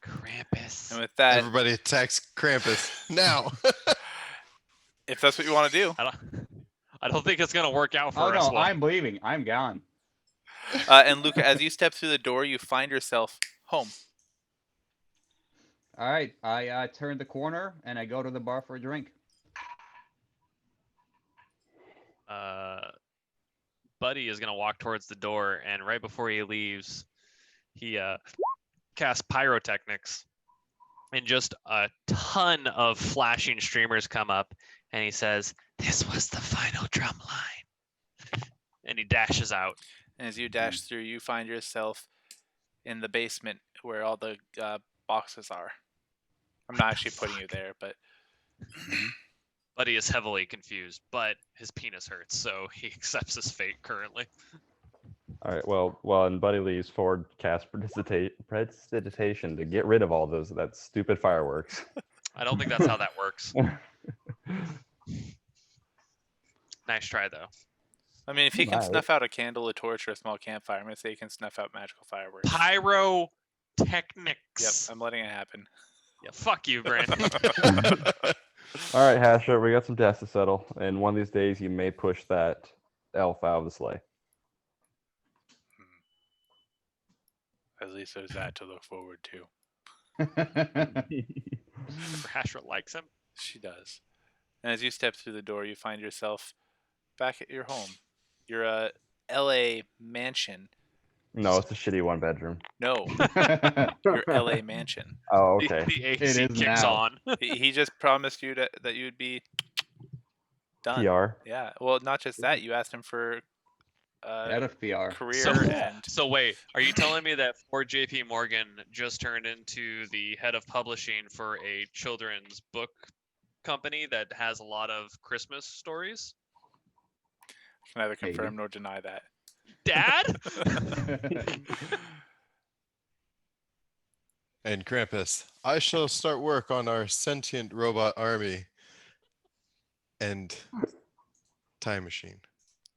Krampus. And with that, Everybody attacks Krampus now. if that's what you want to do, I don't think it's gonna work out for Oh us. no, well. I'm leaving. I'm gone. and Luca, as you step through the door, you find yourself home. All right, I turn the corner and I go to the bar for a drink. Buddy is gonna walk towards the door, and right before he leaves, he casts pyrotechnics, and just a ton of flashing streamers come up, and he says, "This was the final drum line," and he dashes out. And as you dash through, you find yourself in the basement where all the boxes are. I'm not actually putting you there, but Buddy is heavily confused, but his penis hurts, so he accepts his fate currently. All right. Well, and Buddy leaves, Ford casts prestidigitation to get rid of all that stupid fireworks. I don't think that's how that works. Nice try, though. I mean, if he can Right. snuff out a candle, a torch, or a small campfire, I'm gonna say he can snuff out magical fireworks. Pyrotechnics. Yep, I'm letting it happen. Yeah, fuck you, Brandon. All right, Hasher, we got some debts to settle, and one of these days you may push that elf out of the sleigh. At least there's that to look forward to. Hashra likes him. She does. And as you step through the door, you find yourself back at your home. Your LA mansion No, it's a shitty one bedroom. No, your LA mansion. Oh, The, okay. the It AC is kicks now. on. He just promised you that you would be done. PR. Yeah. Well, not just that. You asked him for Out of PR. career So, and so wait, are you telling me that Ford JP Morgan just turned into the head of publishing for a children's book company that has a lot of Christmas stories? can neither Maybe. confirm nor deny that. Dad? And Krampus, I shall start work on our sentient robot army and time machine.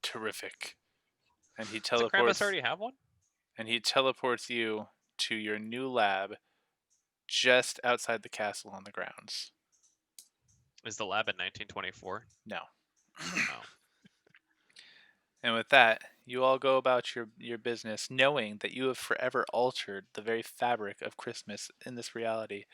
Terrific. And he Does Krampus teleports. already have one? And he teleports you to your new lab, just outside the castle on the grounds. Is the lab in 1924? No. Oh. And with that, you all go about your business, knowing that you have forever altered the very fabric of Christmas in this reality.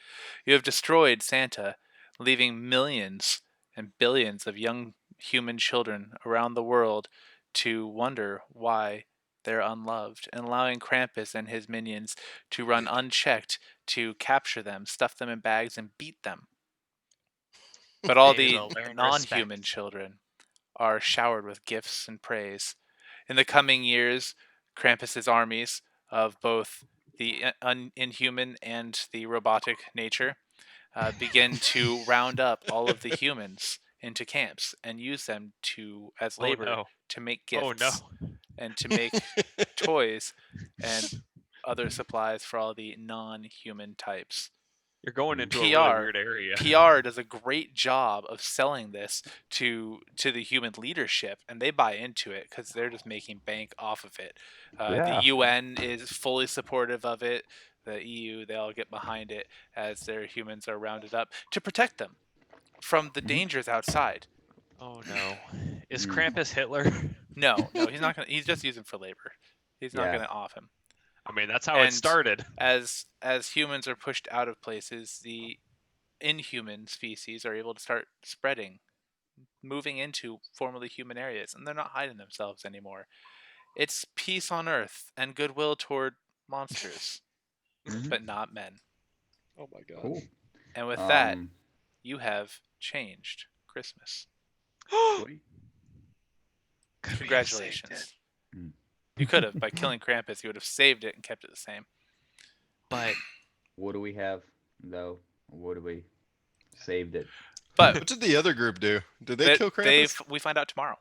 You have destroyed Santa, leaving millions and billions of young human children around the world to wonder why they're unloved, and allowing Krampus and his minions to run unchecked to capture them, stuff them in bags, and beat them. But all They the will learn non-human respect. children are showered with gifts and praise. In the coming years, Krampus's armies of both the inhuman and the robotic nature begin to round up all of the humans into camps and use them as labor Oh no. to make gifts Oh no. and to make toys and other supplies for all the non-human types. You're going into a PR. really weird area. PR does a great job of selling this to the human leadership, and they buy into it because they're just making bank off of it. Yeah. The UN is fully supportive of it. The EU, they all get behind it as their humans are rounded up to protect them from the dangers outside. Oh no. Is Mm. Krampus Hitler? No, he's not gonna. He's just using for labor. He's not Yeah. gonna off him. I mean, that's how And it started. As humans are pushed out of places, the inhuman species are able to start spreading, moving into formerly human areas, and they're not hiding themselves anymore. It's peace on earth and goodwill toward monsters, Mhm. but not men. Oh my god. Cool. And with that, Um, you have changed Christmas. sweet. Congratulations. Mm. You could have. By killing Krampus, you would have saved it and kept it the same. But What do we have though? What do we saved it? But What did the other group do? Did they kill Krampus? we find out tomorrow.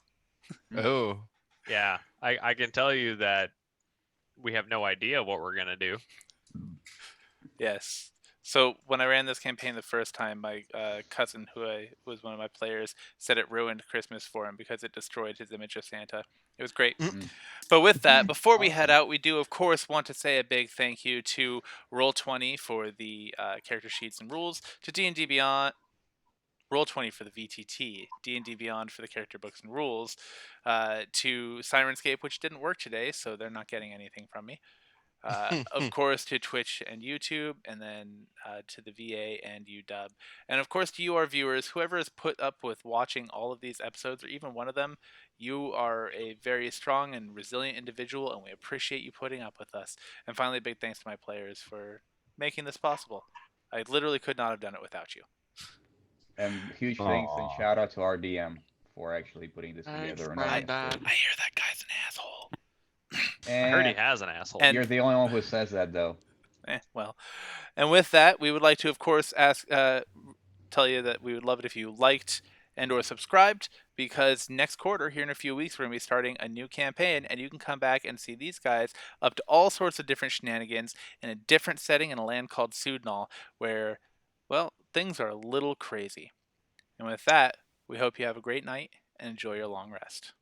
Oh, yeah, I can tell you that we have no idea what we're gonna do. Yes. So when I ran this campaign the first time, my cousin, who was one of my players, said it ruined Christmas for him because it destroyed his image of Santa. It was great. Mm. But with that, before we head out, we do, of course, want to say a big thank you to Roll20 for the character sheets and rules, to D&D Beyond, Roll20 for the VTT, D&D Beyond for the character books and rules, to Sirenscape, which didn't work today, so they're not getting anything from me. Of course, to Twitch and YouTube, and then to the VA and UW. And of course, to you, our viewers, whoever has put up with watching all of these episodes, or even one of them, you are a very strong and resilient individual, and we appreciate you putting up with us. And finally, big thanks to my players for making this possible. I literally could not have done it without you. And huge thanks and Aw. shout out to our DM for actually putting this together. and all that stuff. I hear that guy's an asshole. I heard he Eh, has an asshole. And- you're the only one who says that though. Well, and with that, we would like to, of course, tell you that we would love it if you liked and or subscribed, because next quarter, here in a few weeks, we're going to be starting a new campaign, and you can come back and see these guys up to all sorts of different shenanigans in a different setting in a land called Sudnal, where, well, things are a little crazy. And with that, we hope you have a great night and enjoy your long rest.